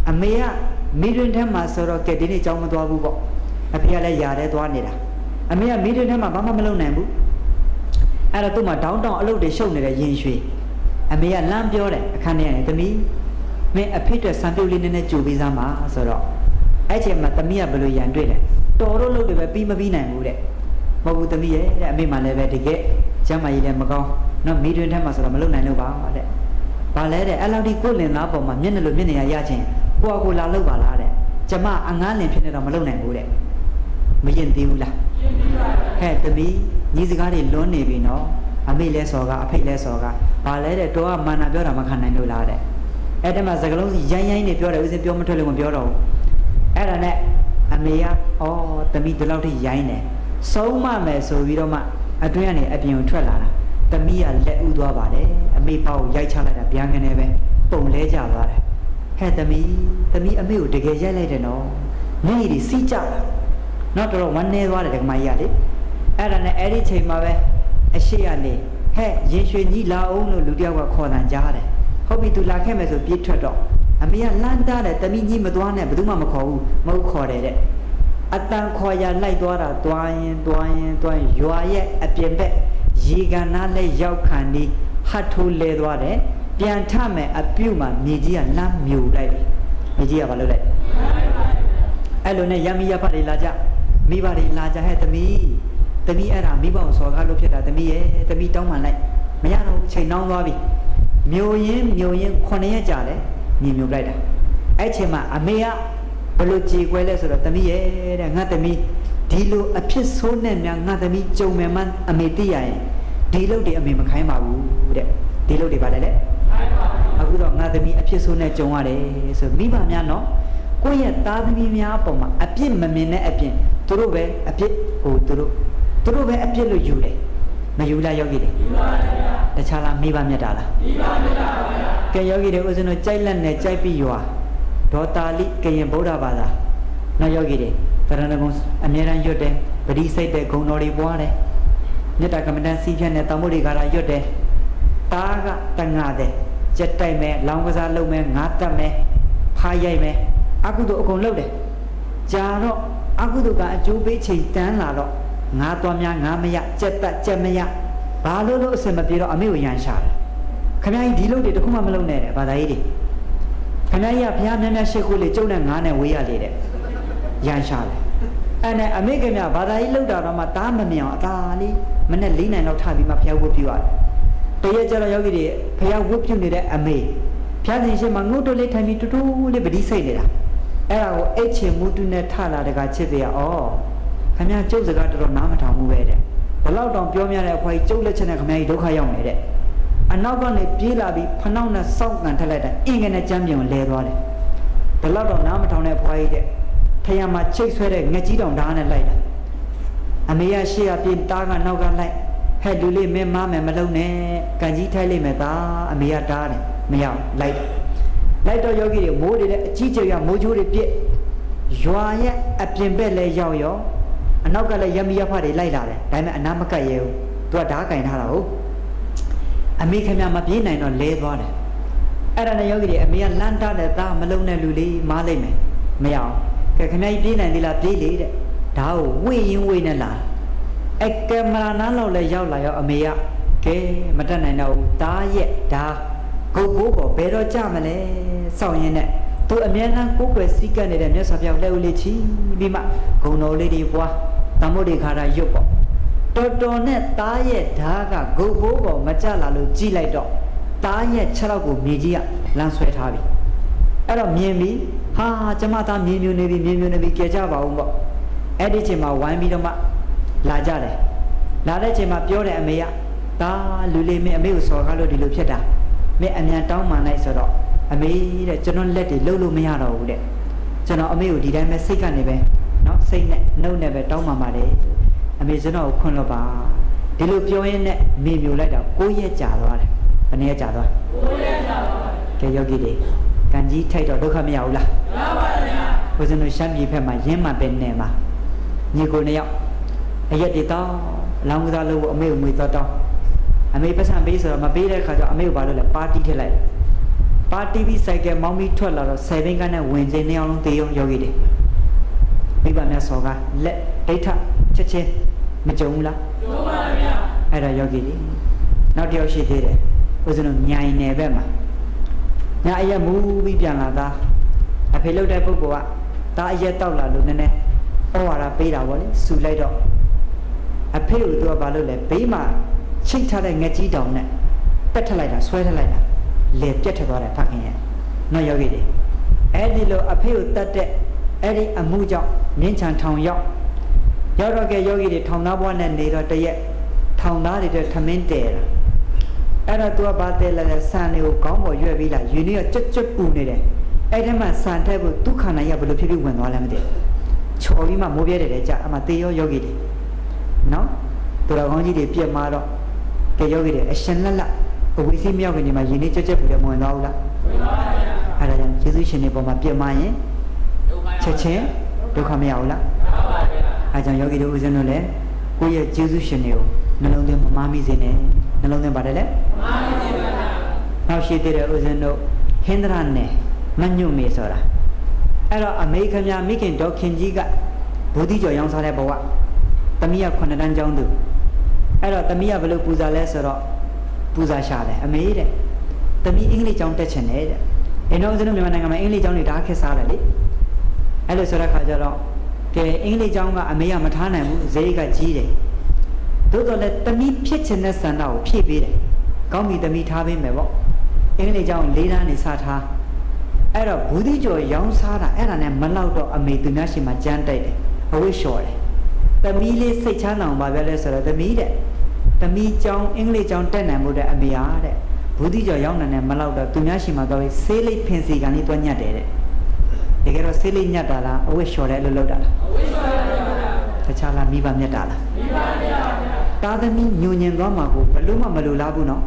A: A mea, medium time master of Kedini Jomaduabu, a Piala Yare Duanida. A mea medium time Abama Melonambu. Ada to my downtown alone they show me the Yin Shui. A mea lamb yore, a canyon to me. May a Peter Sandulin in a Jubizama, so I tell Matamia Blue and Driller. Toro load of a beam of Vina and Wood. Mobutamia, I made my level to get Jamai Mago, no medium time as a Malone and Nova. Palade, allowed equal in love of my Minalumina Yachin, Guagula Lovalade, Jama, Angan Pinna Malone and Wood. Million Dula. Had to be, Nizigari Lone Vino, a Mile Soga, a Pele Soga, Palade, Toa Manabera Macana Nulade. Adam as a glow, Yan if you're a Piomatolum Bureau. Adana, Amea, or the meat the Lottie Yane. So, mamma, so we don't ma, Adriani, Abion Trelana, the Mia let Udwabade, a me pow Yachala, Bianganeve, Pomleja. Had the me a meal to get later no. Lady, see Jala. Not all one day water my yadi. Adana, Eddie Chamave, a Shiani, Hey, Jeshu Nila Ono Ludiawa Cornan Jade. Hobby to like him as a big turtle. A mere land that the mini Madwana, Buduma Mako, Mo Corre. At Tan Koya Lightwater, Dwayne, you are yet a piembe, Giganale Yaukandi, Hatu Ledware, Piantame, a Puma, Media Lam Mule, Media Valore. Alone Yamia Parilaja, Mibari Laja had the me era, Mibo, so I looked at the me down my leg. Mayano, Chino Lobby. Million, Cornea Jale, Nimu Rider. Echema, Amea, Peluci, Welles or the me, and not me. Dilo, a piece so named not me, Joe Meman, Ametia. Dilo de Amimakaima, Dilo de Badale. I would not me a piece so named Joane, so Miba Miano. Quiet Tadmia Poma, a pin Mamina a pin, Turube, a pit, oh, Turube a pillow Jude. Mayula Yogi. The Chala Miba Medala. Kayogi was in a child and a Jaipi Yua. Totally Kayan Boda Bada. No Yogi. Taranagos, Amiran Yote, but he said the Gonori Ware. Neta Commandancy and Tamuri Gara Yote. Taga Tangade. Jetame, Langaza Lume, Natame, Payame, Akudo Okonlode. Jaro, Akuduga, Jubi Chitan Laro. Natomia, Namia, Jetta, Jamia, Balolo, Semapiro, Amilian Shar. Can I deload the Kuma Malone, but I did. Can I appear Nana Shekuli, Jonah, and we are later? Yan Shar. And I make him a but I load out on my Tamamia, Tali, မနဲ့၄နိုင်လောက်ထားပြီးမှဖျားဝတ်ပြရတယ်တရက်ကျတော့ယောဂီတွေဖျားဝတ်ပြနေတဲ့အမေဖျားရှင်ရှိမှငုတ်တိုးလေးထိုင်ပြီးတူတူလေးပတိစိတ်နေတာအဲ့ဒါကိုအိတ်ချင်မူတူနဲ့ထလာတကချစ်ပြရဩခင်ဗျာကျုပ်စကားတော်တော်နားမထောင်ဘူးပဲတဲ့ဘလောက်တောင်ပြောမြတဲ့အဖွားကြီးကျုပ်လက်ချက်နဲ့ခင်ဗျာကြီးဒုက္ခရောက်နေတဲ့အနောက်ကနေပြေးလာပြီးဖနှောက်နဲ့စောက်ကန်ထက်လိုက်တဲ့အင်္ဂနဲ့ကြမ်းပြုံလဲသွားတယ်ဘလောက်တောင်နားမထောင်တဲ့အဖွားကြီးတဲ့ထရံမှာချိတ်ဆွဲတဲ့ငကြီးတောင်ဓာတ်နဲ့လိုက်တာအမေရရှေ့ကပြေးတားကနောက်ကလိုက်ဟဲ့လူလေးမင်းမားမယ်မလုံးနဲ့ကန်ကြီးထိုက်လိုက်မယ်သားအမေရတားတယ်မရလိုက်တော့ယောဂီတွေမိုးတွေလည်းအကြီးကျယ်ရမိုးချိုးတွေပြစ်ရွာရဲ့အပြင်ဘက်လည်းရောက်ရောအနောက်ကလည်းရမီရဖတွေလိုက်လာတယ်ဒါပေမဲ့အနာမကတ်ရဲဘူးသူကဓာတ်ကင်ထားတာဟုတ်အမေခင်ဗျာမပြေးနိုင်တော့လဲသွားတယ်အဲ့ဒါနဲ့ယောဂီတွေအမေကလန့်တာတဲ့သားမလုံးတဲ့လူလေးမားလိုက်မယ်မရအောင်ကဲခင်ဗျာကြီးပြေးနိုင်သေးလားပြေးလေတဲ့ဒါကိုဝေ့ရင်ဝေ့နဲ့လာအဲ့ကင်မရာနားလောက်လည်းရောက်လာရောအမေကကဲမတက်နိုင်တော့ဘူးသားရဲ့ဒါဂုတ်ဘိုးပေါ်ဘယ်တော့ကြမလဲစောင့်ရင်နဲ့သူအမြဲတမ်းကိုယ်ွယ်စီးကပ်နေတဲ့မြတ်စွာဘုရားလက်ဦးလေးချီပြီးမှဂုံတော်လေးတွေပွားသမုဒ္ဒေခါရရွတ်ပေါ့တော်တော်နဲ့သားရဲ့ဓာကဂုတ်ဘိုးပေါ်မကြလာလို့ကြည်လိုက်တော့သားရဲ့ခြေထောက်ကိုမြေကြီးကလမ်းဆွဲထားပြီအဲ့တော့မြင်ပြီးဟာကျမသားမြင်မြူနေပြီကြဲကြပါဦးပေါ့အဲ့ဒီချိန်မှာဝိုင်းပြီးတော့မှလာကြတယ်လာတဲ့ချိန်မှာပြောတယ်အမေကသားလူလေးမင်းအမေကိုစော်ကားလို့ဒီလိုဖြစ်တာမင်းအမြန်တောင်းမှန်လိုက်ဆိုတော့အမေတဲ့ကျွန်တော်လက်တွေလှုပ်လို့မရတော့ဘူးတဲ့ကျွန်တော်အမေကိုဒီတိုင်းပဲစိတ်ကနေပဲเนาะစိတ်နဲ့နှုတ်နဲ့ပဲတောင်းမှန်ပါတယ်အမေကျွန်တော်ကိုခွင့်လို့ပါဒီလိုပြောရင်းနဲ့မေမြူလိုက်တော့9ရက်ကြာသွားတယ်ဘယ်နည်းကြာသွား9ရက်ကြာသွားကဲယောဂီတွေကံကြီးထိုက်တော့ဒုက္ခမရဘူးလားမရပါဘူးဗျာဘုရားတို့ရှမ်းပြည်ဘက်မှာရင်းမှပဲနေမှာညီကို2ယောက်အရက်တွေတောင်းအလောင်းကစားလို့အမေကိုငွေတော့တောင်းအမေပတ်စံပေးဆိုတော့မပေးတဲ့ခါကျအမေကိုဘာလို့လဲပါတီထည့်လိုက်ပါတီပြီးစိုက်ကမောင်းပြီးထွက်လာတော့7ကန်းနဲ့ဝင်ချင်း2ယောက်လုံးတေးရုံယောဂီတွေမိဘများစော်ကားလက်ဒိဋ္ဌချက်ချင်းမကြုံဘူးလားကြုံပါဗျာအဲ့ဒါယောဂီတွေနောက်တစ်ယောက်ရှိသေးတယ်ဥစဉ်တို့ညာရင်နယ်ဘက်မှာညာအရက်မူပြီးပြန်လာသားအဖေလောက်တဲ့ပုဂ္ဂိုလ်ကသားအရက်တောက်လာလို့နည်းနည်းဩဝါဒပေးတာပေါ့လေဆူလိုက်တော့အဖေကိုသူကဘာလို့လဲဘေးမှာချိတ်ထားတဲ့ငကြီးတောင်နဲ့ပက်ထလိုက်တာဆွဲထလိုက်တာလေပြက်ထသွားတယ်ဖခင်ရဲ့နော်ယောဂီတွေအဲ့ဒီလိုအဖေကိုတတ်တဲ့အဲ့ဒီအမှုကြောင့်မြင်းချံထောင်ရောက်တော့ကဲယောဂီတွေထောင်သားဘွားနဲ့နေတော့တရက်ထောင်သားတွေတဲ့ထမင်းတဲတာအဲ့တော့သူကဘာတဲလဲဆန်တွေကိုခေါင်းပေါ်ရွက်ပြီးလာယူနေတော့ကြွတ်ပူနေတယ်အဲ့ဒီမှာဆန်ထက်ဖို့ဒုက္ခနိုင်ရဘယ်လိုဖြစ်ဖြစ်ဝင်သွားလဲမသိဘူးချော်ပြီးမှမိုးပြဲတယ်ကြာအမှတေရောယောဂီတွေနော်သူတော်ကောင်းကြီးတွေပြက်မှာတော့ကဲယောဂီတွေအရှင်လက်လက်အဝိစီးမြောက်ကနေမှယင်းနေကြက်ပူတယ်မဝင်သွားဘူးလားဝင်ပါပါဗျာအဲ့ဒါကြောင့်ယေရှုရှင်တွေပေါ်မှာပြက်မှာရင်ချက်ချင်းဒုက္ခမရဘူးလားမှန်ပါဗျာအဲကြောင့်ယောဂီတို့ဦးဇင်းတို့လည်းကိုယ့်ရဲ့ယေရှုရှင်တွေကိုနှလုံးသွင်းမမားမိစေနဲ့နှလုံးသွင်းပါတယ်လေမမားမိစေပါဗျာနောက်ရှိသေးတဲ့ဦးဇင်းတို့ဟင်္ဒရာနယ်မညွတ်မေဆိုတာအဲ့တော့အမေခမမိခင်ဒေါခင်ကြီးကဘုဒ္ဓကျော်ရောင်းစားတဲ့ဘဝသမီးက9တန်းကျောင်းသူအဲ့တော့သမီးကဘယ်လိုပူဇာလဲဆိုတော့ပူဇာရှာတယ်အမေတဲ့သမီးအင်္ဂလိပ်ကျောင်းတက်ချင်တယ်တဲ့အင်းတို့ဦးဇင်းတို့မြန်မာနိုင်ငံမှာအင်္ဂလိပ်ကျောင်းတွေဒါခက်စားတယ်လေအဲ့လိုဆိုတဲ့ခါကျတော့ကဲအင်္ဂလိပ်ကျောင်းကအမေကမထားနိုင်ဘူးဈေးကကြီးတယ်သို့တော်လည်းသမီးဖြစ်ချင်တဲ့စံတော်ကိုဖြည့်ပေးတယ်ကောင်းပြီသမီးထားပေးမယ်ပေါ့အင်္ဂလိပ်ကျောင်း၄တန်းနေစထားအဲ့တော့ဘုဒ္ဓကျော်ရောင်းစားတာအဲ့ဒါနဲ့မလောက်တော့အမေသူများရှင်မှာကြမ်းတိုက်တယ်အဝိလျှော်တယ်သမီးလေးစိတ်ချမ်းသာအောင်ပါပဲလဲဆိုတော့သမီးကျောင်းအင်္ဂလိပ်ကျောင်းတက်နိုင်မှုတဲ့အမေအားတဲ့ဘုဒ္ဓကျော်ရောင်းနေတယ်မလောက်တော့သူများရှင်မှာတော့ဆေးလိပ်ဖင်စီကန်လေးတွက်ညတ်တယ်တဲ့တကယ်တော့ဆေးလိပ်ညတ်တာလားအဝိလျှော်တယ်လို့လုပ်တာလားအဝိလျှော်တယ်ပါဗျာတခြားလားမိဘမြတ်တာလားမိဘမြတ်ပါဗျာတာသမီးညဉ့်ညင်သွားမှာကိုဘလို့မှမလိုလားဘူးနော်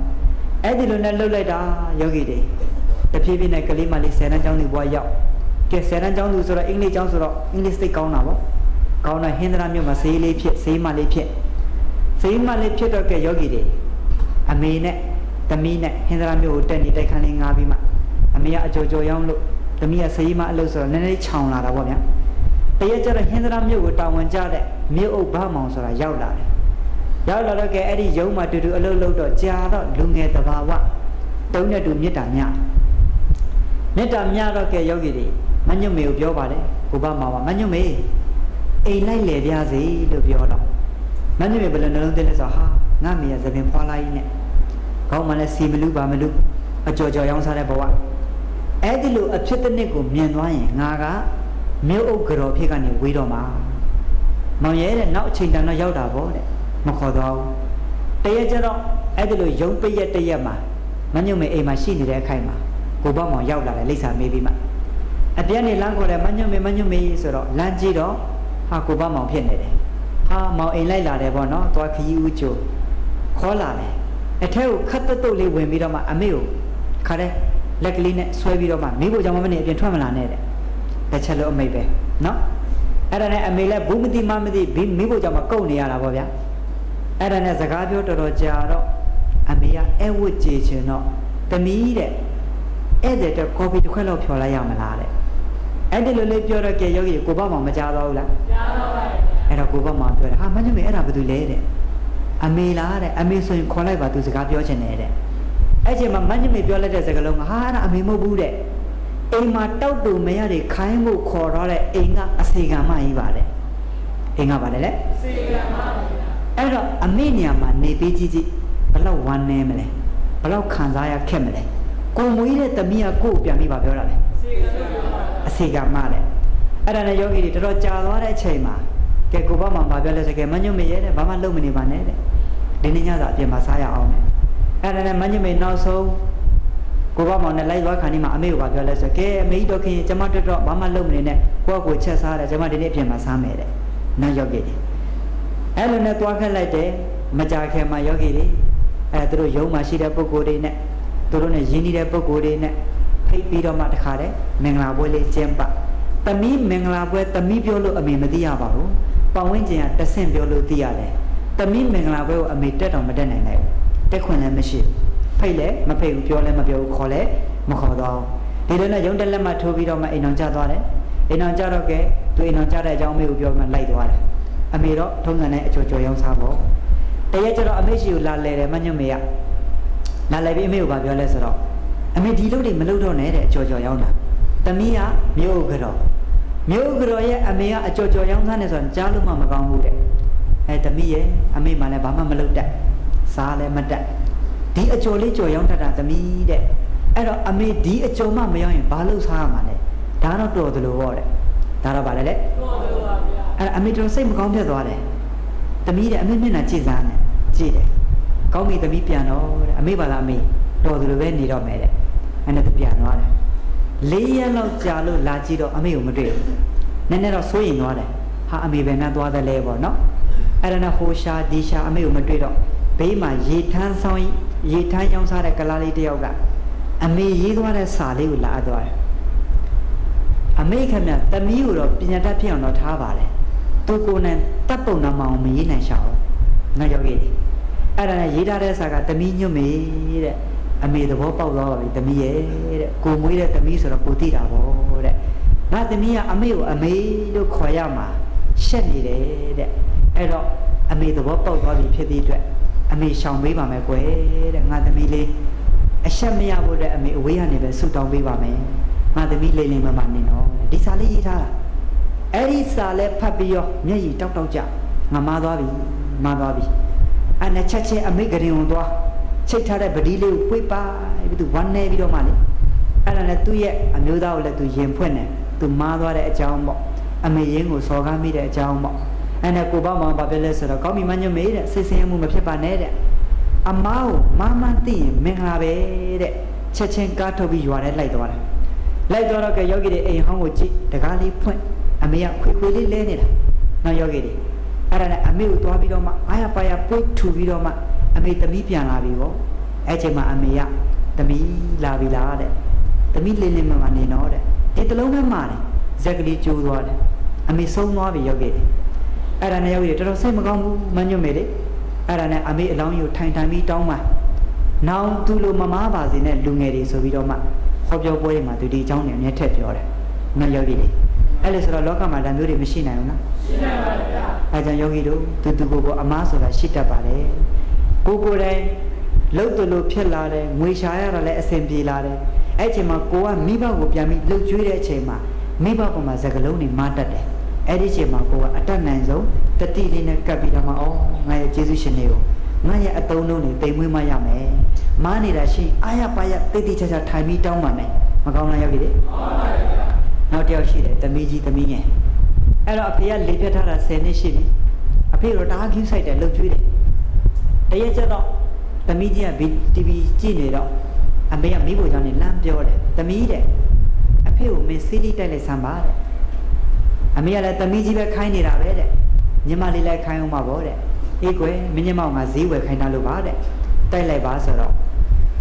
A: အဲ့ဒီလိုနဲ့လှုပ်လိုက်တာယောဂီတွေတဖြည်းဖြည်းနဲ့ကလေးမလေး10တန်းကျောင်းသူဘွားရောက်ကဲ10တန်းကျောင်းသူဆိုတော့အင်္ဂလိပ်ကျောင်းဆိုတော့အင်္ဂလိပ်စိတ်ကောင်းတာပေါ့ကောင်းတော့ဟင်္ဒရာမြို့မှာဈေးလေးဖြစ်ဈေးမလေးဖြစ်တော့ကဲယောဂီတွေအမေနဲ့သမီးနဲ့ဟင်္ဒရာမြို့ကိုတက်နေတိုက်ခန်းလေးငားပြီးမှအမေကအကြော်ရောင်းလို့သမီးကဈေးမအလုပ်ဆိုတော့နည်းနည်းချောင်လာတာပေါ့ဗျာတရက်ကျတော့ဟင်္ဒရာမြို့ကိုတာဝန်ကျတဲ့မြို့အုပ်ဘာမောင်ဆိုတာရောက်လာတယ်ရောက်လာတော့ကဲအဲ့ဒီရုံးမှာတူတူအလုပ်လုပ်တော့ကြာတော့လူငယ်တဘာဝတုံးနဲ့တူမေတ္တာမြတော့ကဲယောဂီတွေမညွတ်မေကိုပြောပါတယ်ကိုဘာမောင်ပါမညွတ်မေအိမ်လိုက်လေပြစေလို့ပြောတော့ မညွမေဘယ်လိုနှလုံးသွင်းလဲဆိုဟာငါမေရသပင်ဖွာလာကြီးနဲ့ကောင်းမှလည်းစီမလူပါမလူအကြော်ကြော်ရောင်းစားတဲ့ဘဝအဲ့ဒီလိုအဖြစ်တစ်နှစ်ကိုမြင်သွားရင်ငါကမြို့အုပ်ကြော်ဖြစ်ကနေဝေးတော့မှာမောင်ရဲတဲ့နောက်အချိန်တန်တော့ရောက်တာပေါ့တဲ့မခေါ်တော့တရက်ကျတော့အဲ့ဒီလိုရုံးပိရက်တရက်မှာမညွမေအိမ်မှာရှိနေတဲ့အခိုက်မှာကိုဘမောင်ရောက်လာတယ်လိပ်စာမေးပြီးမှအပြည့်နဲ့လမ်းခေါ်တယ်မညွမေဆိုတော့လမ်းကြည့်တော့ဟာကိုဘမောင်ဖြစ်နေတယ်ဟာမောင်အိမ်လိုက်လာတယ်ပေါ့နော်သွားခရီးဦးကျိုးခေါ်လာတယ်အထဲကိုခတ်တုတ်လေးဝင်ပြီးတော့မှအမေကိုခါတဲ့လက်ကလေးနဲ့ဆွဲပြီးတော့မှမိဖို့ကြောင့်မနေအပြင်ထွက်မလာနဲ့တဲ့တစ်ချက်လို့အမိပဲနော်အဲ့ဒါနဲ့အမေလည်းဘူးမသိမသိမိဖို့ကြောင့်မကုတ်နေရတာပေါ့ဗျာအဲ့ဒါနဲ့စကားပြောတော်ကြာတော့အမေကအဲဝတ်ကြည်ချင်တော့တမီးတဲ့အဲ့တဲ့ကော်ဖီတစ်ခွက်လောက်ဖြော်လိုက်ရမလားတဲ့အဲ့ဒီလိုလေးပြောတော့ကဲယောဂီကိုဘမောင်မကြားတော့ဘူးလားကြားတော့ပါရဲ့အဲ့တော့ကိုဘမောင်ပြောတယ်ဟာမညမေအဲ့ဒါဘာတူလဲတဲ့အမေလားတဲ့အမေဆိုရင်ခေါ်လိုက်ပါသူစကားပြောချင်တယ်တဲ့အဲ့ချိန်မှာမညမေပြောလိုက်တဲ့စကားလုံးကဟာအဲ့ဒါအမေမဟုတ်ဘူးတဲ့အိမ်မှာတောက်တူမရတွေခိုင်းဖို့ခေါ်တော့တဲ့အိမ်ကအစီကံမကြီးပါတဲ့အိမ်ကပါလေလေအစီကံမပါအဲ့တော့အမေနေရာမှာနေပေးကြည့်ဘယ်လောက်ဝမ်းနေမလဲဘယ်လောက်ခံစားရခက်မလဲကိုမွေးတဲ့သမီးကကို့ပြန်ပြီးပါပြောတာလေအစီကံမတဲ့အဲ့ဒါနဲ့ယောဂီတွေတော်တော်ကြာသွားတဲ့အချိန်မှာကဲကိုဘမောင်ပြောလဲဆိုကဲမညွမေရဲ့တဲ့ဘာမှလုပ်မနေပါနဲ့တဲ့ဒီနေ့ညစာအပြင်မှာစားရအောင်တဲ့အဲ့ဒါနဲ့မညွမေနောက်ဆုံးကိုဘမောင်နဲ့လိုက်သွားခါနေမှာအမေကပြောလဲဆိုကဲအမေကြီးတော်ခင်ကျမတော်တော်ဘာမှလုပ်မနေနဲ့ကိုချက်စားတယ်ကျမဒီနေ့အပြင်မှာစားမယ်တဲ့နောက်ယောဂီတွေအဲ့လိုနဲ့သွားခက်လိုက်တယ်မကြခင်မှာယောဂီတွေအဲ့သူတို့ယုံမှရှိတဲ့ပုဂ္ဂိုလ်တွေနဲ့သူတို့နဲ့ယဉ်နေတဲ့ပုဂ္ဂိုလ်တွေနဲ့ဖိတ်ပြီးတော့မှတခါတည်းမင်္ဂလာပွဲလေးကျင်းပသမီးမင်္ဂလာပွဲသမီးပြောလို့အမေမသိရပါဘူးပတ်ဝန်းကျင်ကတဆင့်ပြောလို့သိရတယ်သမီးမင်္ဂလာပွဲကိုအမေတက်တော့မတက်နိုင်လိုက်ဘူးတက်ခွင့်လည်းမရှိဘူးဖိတ်လည်းမဖိတ်ဘူးပြောလည်းမပြောဘူးခေါ်လည်းမခေါ်တော့ဒီလိုနဲ့ရုံးတက်လက်မှထိုးပြီးတော့မှအိမ်အောင်ကျသွားတယ်အိမ်အောင်ကျတော့ကဲသူအိမ်အောင်ကျတဲ့အကြောင်းအမေကိုပြောမှလိုက်သွားတယ်အမေတော့ထုံးစံနဲ့အချိုချိုရောင်းစားပေါ့တရက်ကျတော့အမေရှိကိုလာလဲတယ်မညွတ်မေကလာလဲပြီးအမေကိုပြောလဲဆိုတော့အမေဒီလုပ်တွေမလုပ်တော့နဲ့တဲ့အချိုချိုရောင်းတာသမီးကမြို့ကတော့ရဲ့အမေကအကြော်ကြော်ရောင်းစားနေဆိုတော့ကြားလို့မှမကောင်းဘူးတဲ့အဲသမီးရဲ့အမေမှလည်းဘာမှမလုပ်တတ်စားလည်းမတတ်ဒီအကြော်လေးကြော်ရောင်းတတ်တာသမီးတဲ့အဲ့တော့အမေဒီအကြော်မှမရောင်းရင်ဘာလို့စားရမှာလဲဒါတော့တော်တယ်လို့ဟောတဲ့ဒါတော့ဗါလဲလေတော်တယ်ပါဗျာအဲ့အမေတော်စိတ်မကောင်းဖြစ်သွားတယ်သမီးတဲ့အမေမျက်နှာကြည့်စားနေကြည့်တယ်ကောင်းပြီသမီးပြန်တော့တဲ့အမေပါလားအမေတော်တယ်လို့ပဲနေတော့မယ်တဲ့အဲ့နဲ့သူပြန်သွားတယ်4 ရက်လောက်ကြာလို့လာကြည့်တော့အမေကိုမတွေ့ဘူးနည်းနည်းတော့စိုးရင်သွားတယ်ဟာအမေပဲနဲ့သွားတယ်လေပေါ့နော်အဲ့ဒါနဲ့ဟိုရှာဒီရှာအမေကိုမတွေ့တော့ဘေးမှာရေထမ်းရောင်းစားတဲ့ကလားလေးတယောက်ကအမေရေးသွားတဲ့စာလေးကိုလာအပ်သွားတယ်အမေခင်ဗျသမီးကိုတော့ပညာတတ်ဖြစ်အောင်တော့ထားပါတယ်သူကိုယ်နဲ့တပ်ပုံနာမအောင်မရေးနိုင်ရှာဘူးငါရောက်ရည်အဲ့ဒါနဲ့ရေးထားတဲ့စာကသမီးညွတ်မေတဲ့အမေသဘောပေါက်သွားပါပြီသမီးရဲ့တဲ့ကိုမွေးတဲ့သမီးဆိုတော့ကိုသိတာပေါ့တဲ့ငါသမီးကအမေကိုအမေလို့ခေါ်ရမှာရှက်နေတယ်တဲ့အဲ့တော့အမေသဘောပေါက်သွားပြီဖြစ်တဲ့အတွက်အမေရှောင်ပေးပါမယ်ကွယ်တဲ့ငါသမီးလေးအရှက်မရဖို့တဲ့အမေအဝေးကနေပဲဆုတောင်းပေးပါမယ်ငါသမီးလေးလေးမမနေတော့ဒီစာလေးရေးထားတာအဲ့ဒီစာလေးဖတ်ပြီးရောမျက်ရည်တောက်ကြငါမားသွားပြီအဲ့နဲ့ချက်ချင်းအမေကရင်ဝင်သွားချိတ်ထားတဲ့ပတိလေးကိုပွေးပါပြီးသူဝမ်းနေပြီးတော့မှလေအဲ့ဒါနဲ့သူ့ရဲ့အမျိုးသားကိုလည်းသူရင်ဖွင့်တယ်သူမားသွားတဲ့အကြောင်းပေါ့အမေရင်းကိုစော်ကားမိတဲ့အကြောင်းပေါ့အဲ့နဲ့ကိုဘမောင်ဘာပြောလဲဆိုတော့ကောင်းပြီမညွတ်မေတဲ့စိတ်ဆင်းရဲမှုမဖြစ်ပါနဲ့တဲ့အမားကိုမမသိရင်မင်္ဂလာပဲတဲ့ချက်ချင်းကားထုတ်ပြီးရွာထဲလိုက်သွားတယ်လိုက်သွားတော့ကယောဂီတွေအိမ်ဟောင်းကိုကြည့်တကားလေးဖွင့်အမေကခွေလေးလဲနေတာနောက်ယောဂီတွေအဲ့ဒါနဲ့အမေကိုသွားပြီးတော့မှအားရပါရပွေးထူပြီးတော့မှအမေသမီးပြန်လာပြီပေါ့အဲ့ချိန်မှာအမေကသမီးလာပြီလားတဲ့သမီးလေးလေးမမနေတော့တဲ့ဒီတလုံးပဲမှာတယ်ဇက်ကလေးကျိုးသွားတယ်အမေဆုံးသွားပြီရောက်ခဲ့တယ်အဲ့ဒါနဲ့ရောက်ရတော်တော်စိတ်မကောင်းဘူးမညွတ်မေလေအဲ့ဒါနဲ့အမေအလောင်းကိုထိုင်ပြီးတောင်းမှနောင်သူ့လိုမမားပါစေနဲ့လူငယ်တွေဆိုပြီးတော့မှဟောပြောပွဲတွေမှာသူဒီအကြောင်းတွေအမြဲထည့်ပြောတယ်မယောဂီတွေအဲ့လေဆိုတော့လောကမှာဒါမျိုးတွေမရှိနိုင်ဘူးနော်ရှိနိုင်ပါဗျာအဲ့ကြောင့်ယောဂီတို့သူကိုအမားဆိုတာရှိတတ်ပါတယ်ကိုယ်တိုင်လှုပ်လို့ဖြစ်လာတယ်ငွေရှာရတာလည်းအဆင်ပြေလာတယ်အဲ့ချိန်မှာကိုကမိဘကိုပြန်ပြီးလှုပ်ကြွေးတဲ့အချိန်မှာမိဘပေါ်မှာစကလုံးတွေမားတတ်တယ် အဲ့ဒီချိန်မှာကိုကအတတ်နိုင်ဆုံးတတိလေးနဲ့ကပ်ပြီးတော့မှအော်ငါရဲ့ကျေးဇူးရှင်တွေကိုငါရဲ့အတုံးလုံးတွေတိမ်မွေးမရမယ်မားနေတာရှိအာရပါရတိတ်တိတ်ချာချာထိုင်ပြီးတောင်းပါမယ်မကောင်းလားယောဂီတွေနောက်တစ်ယောက်ရှိတယ်သမီးကြီးသမီးငယ်အဲ့တော့အဖေကလေပြတ်ထားတာ10နှစ်ရှိပြီအဖေတော့တအားကြီးဆိုင်တယ်လှုပ်ကြွေးတယ်တရက်ကျတော့သမီးကြီးက TV ကြည့်နေတော့အမေကမိဖို့ကြောင့်နေလမ်းပြောတယ်သမီးတဲ့အဖေကိုမင်းစီးလိတိုက်လိုက်စမ်းပါတဲ့အမေကလည်းသမီးကြီးပဲခိုင်းနေတာပဲတဲ့ညီမလေးလည်းခိုင်းအောင်ပါဗောတဲ့အေးကွယ်မင်းညီမကဈေးဝယ်ခိုင်းတာလို့ပါတဲ့တိုက်လိုက်ပါဆိုတော့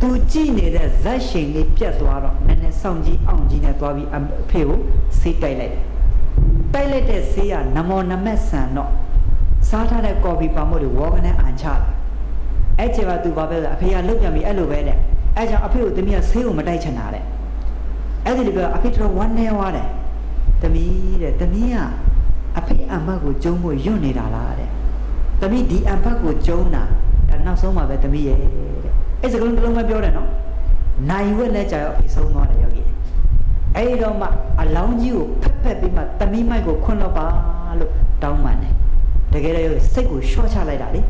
A: သူကြည့်နေတဲ့ဇက်ရှင်လေးပြတ်သွားတော့နည်းနည်းစောင့်ကြည့်အောင်ကြည့်နေသွားပြီးအဖေကိုစီးတိုက်လိုက်တဲ့ဆေးကနမောနမက်ဆန်တော့စားထားတဲ့ကော်ဖီပါမို့တွေဝေါကနေအန်ချတယ်အဲ့ချိန်မှာသူဘာပဲလဲအဖေကလုတ်ပြန်ပြီးအဲ့လိုပဲတဲ့အဲ့ကြောင့်အဖေကိုသမီးကဆေးကိုမတိုက်ချင်တာတဲ့အဲ့ဒီလိုပဲအဖေတော်ဝမ်းနေသွားတယ်သမီးကအဖေအမတ်ကိုကျုံဖို့ယွတ်နေတာလားတဲ့သမီးဒီအမတ်ကိုကျုံတာနောက်ဆုံးမှာပဲသမီးရဲ့တဲ့အဲ့စကားလုံးတစ်လုံးပဲပြောတယ်နော်နိုင်ဝက်လဲကြာရောအဖေဆုံးသွားတယ်ယောဂီအဲ့တော့မှအလောင်းကြီးကိုဖက်ပြီးမှသမီးမိုက်ကိုခွန်းတော့ပါလို့တောင်းပန်တယ်တကယ်တော့ယောဂီစိတ်ကိုရှော့ချလိုက်တာလေ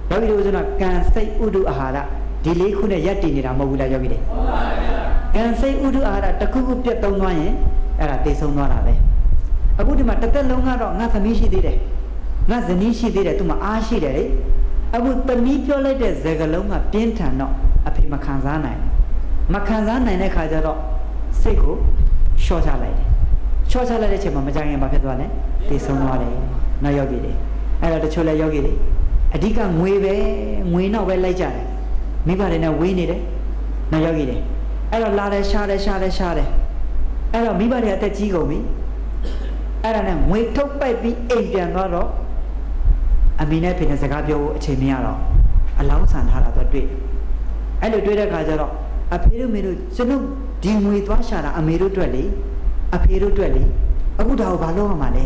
A: ယောဂီတို့ဆိုတော့ကံစိတ်ဥဒုအာဟာရဒီလေးခုနဲ့ရက်တည်နေတာမဟုတ်ဘူးလားယောဂီတွေဟုတ်ပါဗျာကံစိတ်ဥဒုအာဟာရတစ်ခုခုပြတ်သုံးသွားရင်အဲ့ဒါသိဆုံးသွားတာပဲအခုဒီမှာတစ်သက်လုံးကတော့ငါသမီးရှိသေးတယ်ငါဇနီးရှိသေးတယ်သူမှအားရှိတယ်လေအခုသမီးပြောလိုက်တဲ့စကားလုံးကပြင်းထန်တော့အဖေမခံစားနိုင်တဲ့ခါကျတော့စိတ်ကိုရှော့ချလိုက်တယ်ရှော့ချလိုက်တဲ့ချိန်မှာမကြခင်ဘာဖြစ်သွားလဲသိဆုံးသွားတယ်နောက်ယောဂီတွေအဲ့တော့တချို့လဲယောဂီတွေအဓိကငွေနောက်ပဲလိုက်ကြတယ်မိဘတွေနဲ့ဝေးနေတယ်နောက်ယောဂီတွေအဲ့တော့လာတယ်ရှားတယ်အဲ့တော့မိဘတွေအသက်ကြီးကုန်ပြီအဲ့ဒါနဲ့ငွေထုတ်ပိုက်ပြီးအိမ်ပြန်သွားတော့အမေနဲ့ဖေနဲ့စကားပြောဖို့အချိန်မရတော့အလောင်းဆန်ထားတာတော့တွေ့အဲ့လိုတွေ့တဲ့ခါကျတော့အဖေတို့မေတို့ကျွန်တော်ဒီငွေသွားရှာတာအမေတို့တွေ့လေအဖေတို့တွေ့လေအခုဒါကိုဘာလုပ်ရမှာလဲ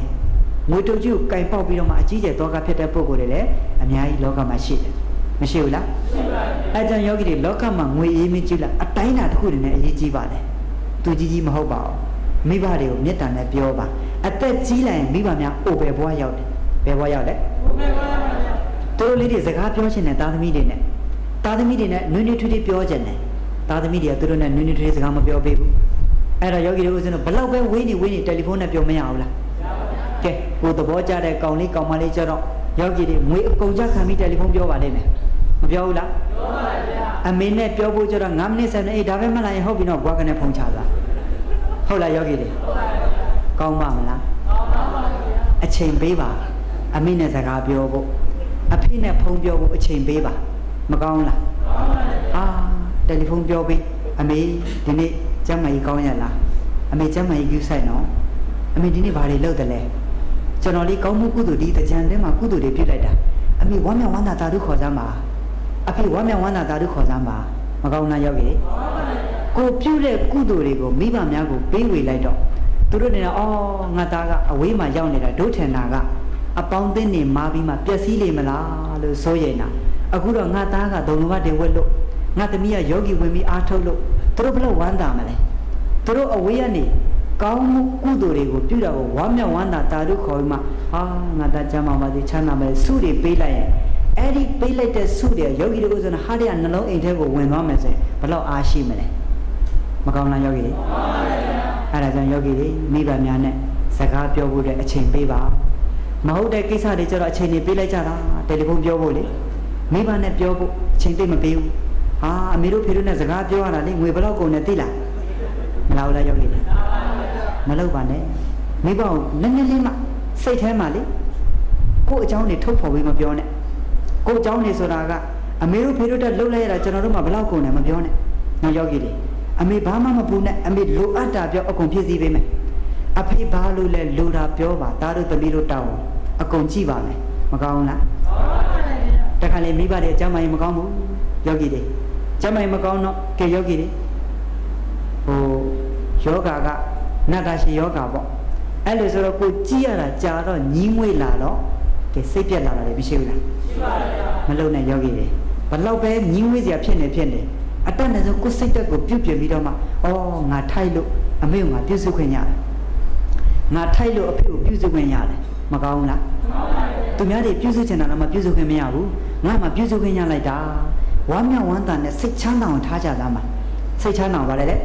A: ငွေတုပ်ကြီးကိုကင်ပေါက်ပြီးတော့မှအကြီးကျယ်တော့ကဖြစ်တဲ့ပုံကိုယ်တွေလည်းအများကြီးလောကမှာရှိတယ်မရှိဘူးလားရှိပါဘူးအဲ့ကြောင့်ယောဂီတွေလောကမှာငွေအေးမကြီးလားအတိုင်းတာတစ်ခုတည်းနဲ့အရေးကြီးပါတယ်သူကြီးမဟုတ်ပါဘူးမိဘတွေကိုမေတ္တာနဲ့ပြောပါအသက်ကြီးလာရင်မိဘများအိုပဲဘွားရောက်တယ်ဘယ်ဘွားရောက်လဲအိုပဲဘွားပါဗျာသူတို့လေးတွေစကားပြောချင်တယ်သားသမီးတွေနဲ့နွေးနွေးထွေးထွေးပြောချင်တယ်သားသမီးတွေကသူတို့နဲ့နွေးနွေးထွေးထွေးစကားမပြောပေးဘူးအဲ့တော့ယောဂီတို့ဦးဇင်းတို့ဘလောက်ပဲဝေးနေတယ်လီဖုန်းနဲ့ပြောမရဘူးလားကဲကိုသဘောကျတဲ့ကောင်လေးကောင်မလေးကျတော့ယောဂီတွေငွေအကုန်ကြခံပြီးတယ်လီဖုန်းပြောပါလိမ့်မယ်မပြောဘူးလားပြောပါဗျာအမေနဲ့ပြောဖို့ကျတော့9မိနစ်10မိနစ်ဒါပဲမလာရင်ဟုတ်ပြီတော့ဘွားကနေဖုန်းချသွားဟုတ်လားယောဂီတွေဟုတ်ပါဗျာကောင်းပါမလားကောင်းပါဗျာအချိန်ပေးပါအမေနဲ့စကားပြောဖို့အဖေနဲ့ဖုန်းပြောဖို့အချိန်ပေးပါမကောင်းလားကောင်းပါဗျာတယ်လီဖုန်းပြောပြီးအမေဒီနေ့ကျမ်းမာရေးကောင်းရလားအမေကျမ်းမာရေးယူဆိုင်နော်အမေဒီနေ့ဘာတွေလုပ်တယ်လဲကျွန်တော်လေးကောင်းမှုကုသိုလ်ဒီတကြံထဲမှာကုသိုလ်တွေပြုလိုက်တာအမေဝမ်းမြောက်ဝမ်းသာတာတို့ခေါ်ကြမှာအဖေဝမ်းမြောက်ဝမ်းသာတာတို့ခေါ်ကြမှာမကောင်းလားယောဂီကိုပြုတဲ့ကုသိုလ်တွေကိုမိဘများကိုပေးဝေလိုက်တော့သူတို့တွေကအော်ငါသားကအဝေးမှာရောက်နေတာဒုထင်တာကအပေါင်းအသင်းနေမာပြီးမှပျက်စီးလိမ့်မလားလို့စိုးရိမ်တာအခုတော့ငါသားကဒုံလုံးဝတွေဝက်လို့ငါသမီးကယောဂီဝင်ပြီးအားထုတ်လို့သူတို့ဘလို့ဝမ်းသာမလဲသူတို့အဝေးကနေကောင်းမှုကုသိုလ်တွေကိုပြုတာကိုဝမ်းမြောက်ဝမ်းသာတာတို့ခေါ်ပြီးမှငါသားကျမ်းမာပါစေချမ်းသာပါစေဆုတွေပေးလိုက်ရင်အဲ့ဒီပေးလိုက်တဲ့ဆုတွေယောဂီတို့ဆိုရင်ဟာတဲ့နှလုံးအိမ်ထဲကိုဝင်သွားမယ်ဆိုရင်ဘလို့အားရှိမလဲမကောင်းလားယောဂီတွေမှန်ပါဗျာအဲ့ဒါကြောင့်ယောဂီတွေမိဘများနဲ့စကားပြောဖို့တဲ့အချိန်ပေးပါမဟုတ်တဲ့ကိစ္စတွေကျတော့အချိန်တွေပေးလိုက်ကြတာတယ်လီဖုန်းပြောဖို့လေမိဘနဲ့ပြောဖို့အချိန်သိမပေးဘူးအမေတို့ဖေတို့နဲ့စကားပြောရတာလေငွေဘယ်လောက်ကုန်နေသိလားမလားလားယောဂီတွေမလုပ်ပါနဲ့မိဘကိုနည်းနည်းလေးမှစိတ်ထဲမှာလေကို့အကြောင်းတွေထုတ်ဖော်ပြီးမပြောနဲ့ကို့အကြောင်းတွေဆိုတာကအမေတို့ဖေတို့တက်လှုပ်လိုက်ရတာကျွန်တော်တို့မှဘယ်လောက်ကုန်နေမပြောနဲ့နောက်ယောဂီတွေအမေဘာမှမပူနဲ့အမေလိုအပ်တာပြောအကုန်ဖြည့်ဆည်းပေးမယ်အဖေဘာလို့လဲလိုတာပြောပါသားတို့သမီးတို့တောင်းအကုန်ကြည့်ပါမယ်မကောင်းလားတခါလေမိဘတွေအကျမ်းမာရင်မကောင်းဘူးယောဂီတွေကျမ်းမာရင်မကောင်းတော့ကဲယောဂီတွေယောဂကနတ်တာရှိယောဂပေါ့အဲ့လိုဆိုတော့ကိုကြည့်ရတာကြာတော့ညီးငွေ့လာတော့ကဲစိတ်ပြက်လာတာလေမရှိဘူးလားရှိပါဗျာမလုံနဲ့ယောဂီတွေဘလောက်ပဲညီးငွေ့စရာဖြစ်နေအတတ်နဲ့ဆိုကိုစိတ်တက်ကိုပြုတ်ပြပြီးတော့မှငါထိုက်လို့အမေကငါပြုစုခွင့်ရတယ် ငါထိုက်လို့အဖေကိုပြုစုခွင့်ရတယ်မကောင်းဘူးလားသူများတွေပြုစုချင်တာတော့မပြုစုခွင့်မရဘူးငါမှပြုစုခွင့်ရလိုက်တာဝမ်းမြောက်ဝမ်းသာနဲ့စိတ်ချမ်းသာအောင်ထားကြသားမှာစိတ်ချမ်းသာပါလေတဲ့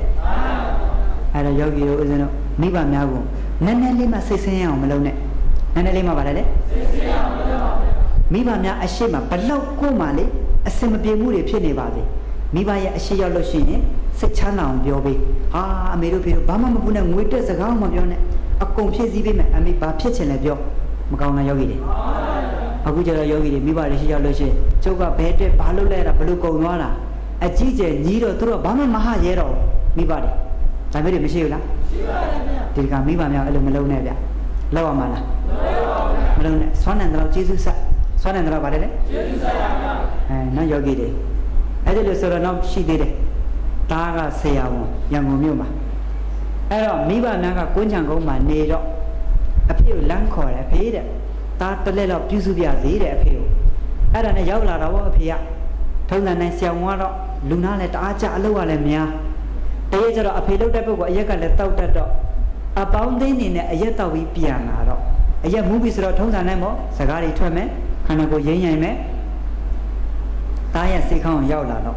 A: အဲ့တော့ယောဂီတို့ဦးဇင်းတို့မိဘများကိုနည်းနည်းလေးမှစိတ်ဆင်းရအောင်မလုပ်နဲ့နည်းနည်းလေးမှပါလေတဲ့စိတ်ဆင်းရအောင်မလုပ်ပါဘူးမိဘများအရှိမဘလောက်ကိုမှလေအစင်မပြေမှုတွေဖြစ်နေပါသေးမိဘရဲ့အရှိရောက်လို့ရှိရင်စိတ်ချမ်းသာအောင်ပြောပေးဟာအမေတို့ဖေတို့ဘာမှမพูดနဲ့ငွေတက်စကားမှမပြောနဲ့အကုန်ဖြည့်ဆည်းပေးမယ်အမေဘာဖြစ်ချင်လဲပြောမကောင်းလားယောဂီတွေအခုကျတော့ယောဂီတွေမိဘတွေရှိရောက်လို့ရှိရင်ကျုပ်ကဘဲတက်ဘာလို့လဲတာဘလို့ကုံသွားတာအကြီးကျယ်ညီးတော့သူတို့ဘာမှမဟရဲတော့မိဘတွေဒါမျိုးတွေမရှိဘူးလားရှိပါတယ်ဗျာဒီကမိဘများအဲ့လိုမလုံးနဲ့ဗျလောက်ရမှာလားမလုံးနဲ့ဆွမ်းနံတော့ကျေးဇူးဆက်ဆွမ်းနံတော့ဗါတယ်လေကျေးဇူးဆက်ပါဗျာနော်ယောဂီတွေအဲ့ဒီလိုဆိုတော့နောက်ရှိသေးတယ်တားကဆရာဝန်ရန်ကုန်မြို့မှာအဲ့တော့မိဘများကကွန်းချံကုန်းမှာနေတော့အဖေကိုလမ်းခေါ်တယ်အဖေတဲ့တားတလက်တော့ပြုစုပြစေတဲ့အဖေကိုအဲ့ဒါနဲ့ရောက်လာတော့အဖေကထုံးစံတိုင်းဆရာဝန်ကတော့လူနာလည်းတအားကြအလုပ်ကလည်းများတရေကျတော့အဖေလုပ်တဲ့ပုဂ္ဂိုလ်အရက်ကလည်းတောက်တတ်တော့အပေါင်းသိနေနဲ့အရက်တောက်ပြီးပြန်လာတော့အရက်မူးပြီးဆိုတော့ထုံးစံတိုင်းပေါ့စကားတွေထွက်မယ်ခန္ဓာကိုယ်ရင်းရင်မယ်တားရဲ့စိတ်ကောင်းရောက်လာတော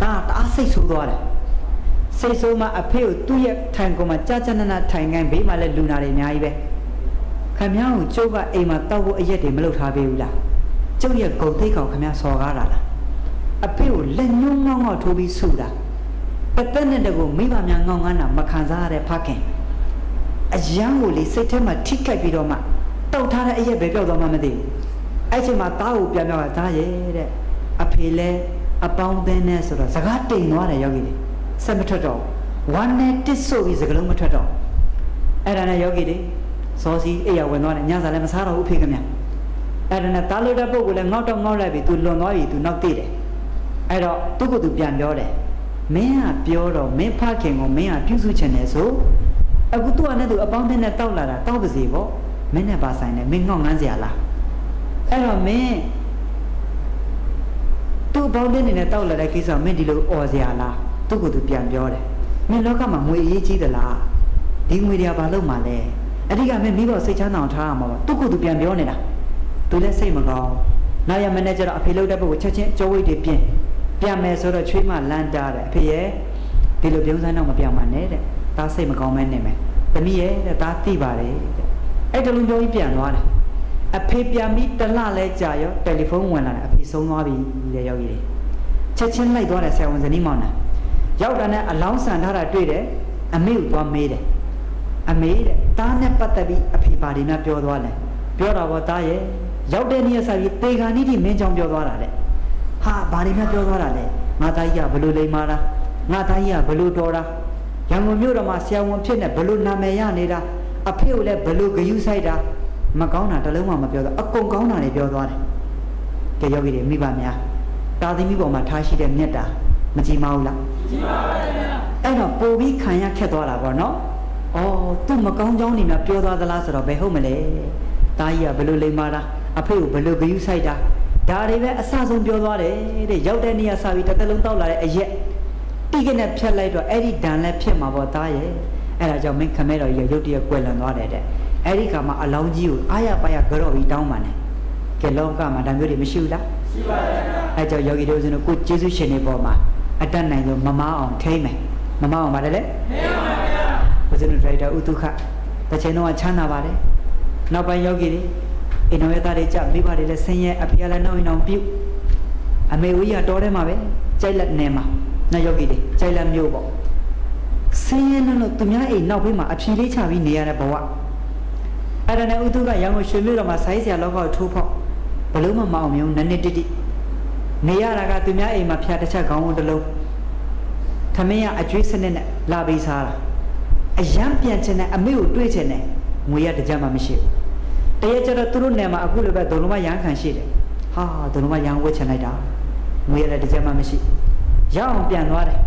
A: ့တားတအားစိတ်ဆိုးသွားတယ်စိတ်ဆိုးမှအဖေကိုသူ့ရဲ့ထိုင်ကုန်မှာကြာကြာနာနာထိုင်ခိုင်းဘေးမှာလည်းလူနာတွေအများကြီးပဲခင်ဗျားကိုကျုပ်ကအိမ်မှာတောက်ဖို့အရက်တွေမလုပ်ထားပေးဘူးလားကျုပ်ရဲ့ဂုံသိက္ခာခင်ဗျားစော်ကားတာလားအဖေကိုလက်ညှိုးငေါငေါထိုးပြီးဆူတာတသက်နဲ့တကူမိဘများငေါငန်းတာမခံစားရတဲ့ဖခင်အယံကိုလေစိတ်ထဲမှာထိခိုက်ပြီးတော့မှတောက်ထားတဲ့အရက်ပဲပြောက်သွားမှမသိဘူးအဲ့ချိန်မှာတားကိုပြန်ပြောတာသားရဲ့တဲ့အဖေလဲအပေါင်းအသင်းနဲ့ဆိုတော့စကားတိမ်သွားတယ်ယောဂီတွေဆက်မထွက်တော့ဝမ်းနဲ့တစ်ဆိုပြီးစကလုံးမထွက်တော့အဲ့ဒါနဲ့ယောဂီတွေစောစီအိယာဝင်သွားတယ်ညစာလည်းမစားတော့ဘူးဖေခင်ဗျအဲ့ဒါနဲ့တားလို့တဲ့ပုဂ္ဂိုလ်လည်းငေါက်တော့ငေါက်လိုက်ပြီသူလွန်သွားပြီသူနောက်သိတယ်အဲ့တော့သူ့ကိုယ်သူပြန်ပြောတယ်မင်းကပြောတော့မင်းဖခင်ကိုမင်းကပြုစုချင်တယ်ဆိုအခုသူကနဲ့သူအပေါင်းအသင်းနဲ့တောက်လာတာတောက်ပါစေပေါ့မင်းနဲ့ပါဆိုင်တယ်မင်းငေါက်ငန်းစရာလားအဲ့တော့မင်းသူ့အပေါင်းအသင်းနဲ့တောက်လာတဲ့ကိစ္စမင်းဒီလိုអော်စရာလားသူ့ကိုယ်သူပြန်ပြောတယ်မင်းလောကမှာငွေအရေးကြီးသလားဒီငွေတွေကဘာလို့မှလဲအဓိကမင်းမိဘစိတ်ချမ်းသာအောင်ထားရမှာပေါ့သူ့ကိုယ်သူပြန်ပြောနေတာသူလည်းစိတ်မကောင်းနောက်ရမနေ့ကျတော့အဖေလုပ်တဲ့ပုဂ္ဂိုလ်ချက်ချင်းအကျိုးဝိတ်တွေပြန်မယ်ဆိုတော့ချွေးမလန်းတာတဲ့အဖေရဲ့ဒီလိုပြုံးစမ်းတော့မပြောင်းပါနဲ့တဲ့ဒါစိတ်မကောင်းမဲနေမယ်သမီးရဲ့တဲ့ဒါသိပါတယ်တဲ့အဲ့တလုံးပြောပြီးပြန်သွားတယ်အဖေပြန်ပြီးတလလဲကြာရောတယ်လီဖုန်းဝင်လာတယ်အဖေဆုံးသွားပြီတဲ့ယောဂီတွေချက်ချင်းလိုက်သွားတယ်ဆရာဝန်ဇနီးမောင်နှံရောက်တာနဲ့အလောင်းဆန်ထားတာတွေ့တယ်အမေကိုသွားမေးတယ်အမေတဲ့တားနဲ့ပတ်သက်ပြီးအဖေပါဒီနာပြောသွားတယ်ပြောတာပေါ့တားရဲ့ရောက်တဲ့နေ့ဆက်ပြီးတေခါနီးတိမင်းချောင်းပြောသွားတာတဲ့ဟာဘာဒီနာပြောသွားတာလဲငါသားကြီးကဘလို့လိမ္မာတာငါသားကြီးကဘလို့တော်တာရန်ကုန်မြို့တော်မှာဆရာဝန်ဖြစ်နေဘလို့နာမည်ရနေတာအဖေကိုလည်းဘလို့ဂယုဆိုင်တာမကောင်းတာတလုံးမှမပြောတော့အကုန်ကောင်းတာတွေပြောသွားတယ်ကဲယောဂီတွေမိဘများတာသမီးပေါ်မှာထားရှိတဲ့မေတ္တာမကြည်မအောင်လားကြည်ပါပါဗျာအဲ့တော့ပို့ပြီးခံရခက်သွားတာပေါ့နော်အော်သူ့မကောင်းကြောင်းနေမှာပြောသွားသလားဆိုတော့ဘယ်ဟုတ်မလဲတာကြီးကဘလို့လိမ္မာတာအဖေကိုဘလို့ဂယုဆိုင်တာဒါတွေပဲအဆဆုံးပြောသွားတယ်တဲ့ရောက်တဲ့နေ့ကစပြီးတစ်သက်လုံးတောက်လာတဲ့အရက်တိကနဲ့ဖြတ်လိုက်တော့အဲ့ဒီဒဏ်လည်းဖြစ်မှာပေါ့သားရဲ့အဲ့ဒါကြောင့်မင်းခမဲတော်ကြီးရုတ်တရက်ကွယ်လွန်သွားတယ်တဲ့အဲ့ဒီခါမှာအလောင်းကြီးကိုအားရပါရကြော့ပြီးတောင်းပါနဲ့ကဲလောကမှာဒါမျိုးတွေမရှိဘူးလားရှိပါတယ်ဗျာအဲ့ကြောင့်ယောဂီတို့ဆိုတော့ကိုကျေးဇူးရှင်တွေပေါ်မှာအတတ်နိုင်ဆုံးမမအောင်ထိမ့်မယ်မမအောင်ပါတယ်လေထိမ့်ပါဗျာဘုဇင်းတို့ဒရိုက်တာဥတုခတစ်ချိန်တော့ချမ်းသာပါတယ်နောက်ပိုင်းယောဂီတွေအိမ်တော်ရဲ့သားတွေကြမိဘတွေလည်းဆင်းရဲအဖေကလည်းနှောင်းနှောင်းပြုတ်အမေဝီးကတော်ထဲမှာပဲကြိုက်လက်နေမှာနောက်ယောဂီတွေကြိုက်လက်မျိုးပေါ့ဆင်းရဲလို့သူများအိမ်နောက်ဘေးမှာအဖြေလေးချပြီးနေရတဲ့ဘဝအဲ့ဒါနဲ့ဥတုကရောင်ကိုရွှေမြို့တော်မှာဆိုင်းစရာလောကကိုထိုးဖောက်ဘလို့မမအောင်မျိုးနည်းနည်းတိတိနေရတာကသူများအိမ်မှာဖျားတစ်ချက်ခေါင်းဝန်းတစ်လုံးထမင်းကအကျွေးစနစ်နဲ့လာပြီးစားတာအရန်ပြန်ချင်တဲ့အမေကိုတွေးချင်တယ်ငွေရတစ်ကြမ်းမှမရှိဘူးတရက်ကျတော့သူတို့နယ်မှာအခုလိုပဲဒုံလုံးမရန်ခံရှိတယ်ဟာဒုံလုံးမရန်ဝှက်ချင်လိုက်တာငွေရတစ်ကြမ်းမှမရှိရအောင်ပြန်သွားတယ်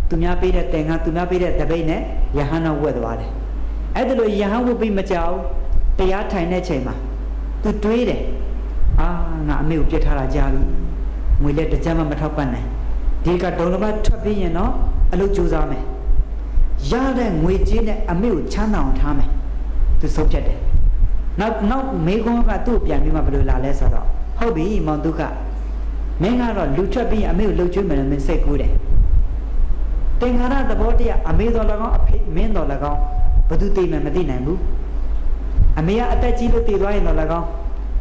A: သူများပေးတဲ့တင်ကသူများပေးတဲ့တပိတ်နဲ့ယဟန်တော့ဝှက်သွားတယ်အဲ့ဒါလိုယဟန်ဝှက်ပြီးမကြောက်တရားထိုင်တဲ့ချိန်မှာသူတွေးတယ်အာငါအမေကိုပြစ်ထားတာကြားပြီငွေလက်တစ်ကြမ်းမှမထောက်ပံ့နိုင်ဒီကဒုံလုံးမထွက်ပြီးရင်တော့အလုပ်ကြိုးစားမယ်ရတဲ့ငွေကြေးနဲ့အမေကိုချမ်းသာအောင်ထားမယ် သူဆုံးဖြတ်တယ်နောက်မေကွန်းကသူ့ပြန်ပြီးမှဘယ်လိုလာလဲဆိုတော့ဟုတ်ပြီမောင်သူကမင်းကတော့လူထွက်ပြီးအမေကိုလှုပ်ကျွေးမယ်လို့မင်းစိတ်ကူးတယ်တင်္ဂါရသဘောတရားအမေတော်၎င်းအဖေမင်းတော်၎င်းဘသူသိမယ်မသိနိုင်ဘူးအမေကအသက်ကြီးလို့တည်သွားရင်တော်၎င်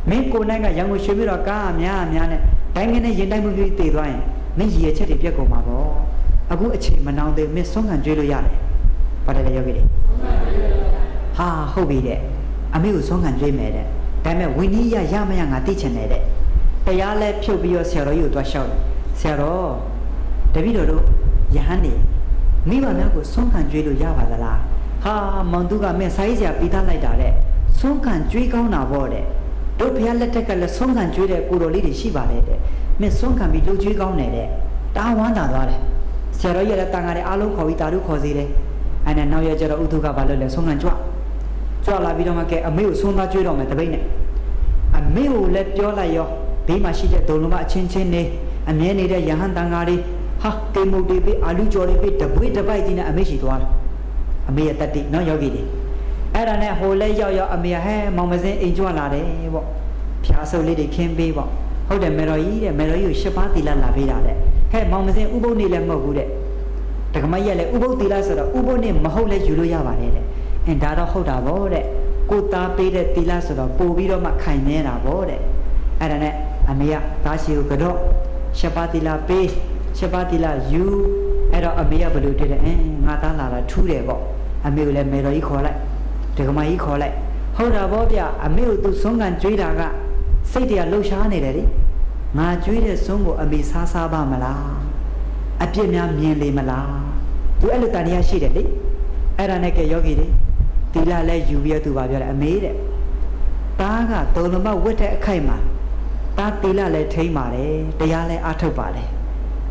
A: းမင်းကိုယ်နိုင်ကရန်ကုန်ရွှေပြီးတော့ကားအများနဲ့တိုင်းကနေရင်တိုင်းမှုပြီးတည်သွားရင်မင်းရည်ရချက်တွေပြက်ကုန်မှာပေါ့အခုအချိန်မနှောင်းသေးမင်းဆုံးခံကြွေးလို့ရတယ်ဘာတယ်လဲယောဂီတွေဟာဟုတ်ပြီတဲ့အမေကိုဆုံးခံကြွေးမယ်တဲ့ဒါပေမဲ့ဝိနည်းရမရငါသိချင်တယ်တဲ့တရားလဲဖြုတ်ပြီးတော့ဆရာတော်ကြီးကိုသွားလျှောက်တယ်ဆရာတော်တပည့်တော်တို့ယဟန်နေမိဘများကိုဆုံးခံကြွေးလို့ရပါသလားဟာမောင်သူကမင်းစာရေးဆရာပြီးသားလိုက်တာတဲ့ဆုံးခံကြွေးကောင်းတာပေါ့တဲ့တို့ဘုရားလက်ထက်ကလည်းဆုံးခံကြွေးတဲ့ကိုတော်လေးတွေရှိပါတယ်တဲ့မင်းဆုံးခံပြီးလှုပ်ကြွေးကောင်းတယ်တဲ့တာဝမ်းသာသွားတယ်ဆရာတော်ကြီးလည်းတန်ခါတွေအားလုံးခေါ်ပြီးတာတို့ခေါ်စေတယ်အဲ့နဲ့နောက်ရကျတော့ဥထုကဘာလို့လဲဆုံးခံကြွလာပြီးတော့မှကဲအမေကိုဆုံးသားကြွေးတော့မယ်တပိတ်နဲ့အမေကိုလည်းပြောလိုက်ရောဘေးမှာရှိတဲ့ဒုံလုံးမအချင်းချင်းနေအမြဲနေတဲ့ယဟန်တန်ခါတွေဟာတေမုတ်တွေပြီးအာလူကျော်တွေပြီးတပွေးတပိုက်ကြီးနဲ့အမေရှိသွားတယ်အမေရဲ့တတိနော်ယောဂီတွေအဲ့ဒါနဲ့ဟိုလဲရောက်အမေဟဲမောင်မစင်းအိမ်ကြွလာတယ်ပေါ့ဖြားစုပ်လေးတွေခင်းပေးပေါ့ဟုတ်တယ်မေတော်ကြီးတဲ့မေတော်ကြီးကို၈ပါးသီလလာပေးတာတဲ့ဟဲမောင်မစင်းဥပုပ်နေလည်းမဟုတ်ဘူးတဲ့တက္ကမကြီးလည်းဥပုပ်သီလဆိုတော့ဥပုပ်နေမဟုတ်လဲယူလို့ရပါတယ်တဲ့အင်းဒါတော့ဟုတ်တာပေါ့တဲ့ကိုသားပေးတဲ့သီလဆိုတော့ပို့ပြီးတော့မှခိုင်နေတာပေါ့တဲ့အဲ့ဒါနဲ့အမေကသားရှိကိုကတော့၈ပါးသီလပေး၈ပါးသီလယူအဲ့တော့အမေကဘယ်လိုတည်လဲငါသားလာတာထူးတယ်ပေါ့အမေကိုလည်းမေတော်ကြီးခေါ်လိုက်ဒကမကြီးခေါ်လိုက်ဟုတ်တာပေါ့ဗျအမေကိုသူဆုံးခံကြွေးတာကစိတ်တရားလှုပ်ရှားနေတယ်လေငါကြွေးတဲ့ဆုံးကိုအမေစားပါမလားအပြစ်များမြင်လေမလားသူအဲ့လိုတန်တရားရှိတယ်လေအဲ့ဒါနဲ့ကယောဂီတွေသီလလည်းယူပြီးသူပါပြောတယ်အမေတဲ့တားကသုံးလုံးမဝတ်တဲ့အခိုက်မှာတားသီလလည်းထိမ့်ပါတယ်တရားလည်းအားထုတ်ပါတယ်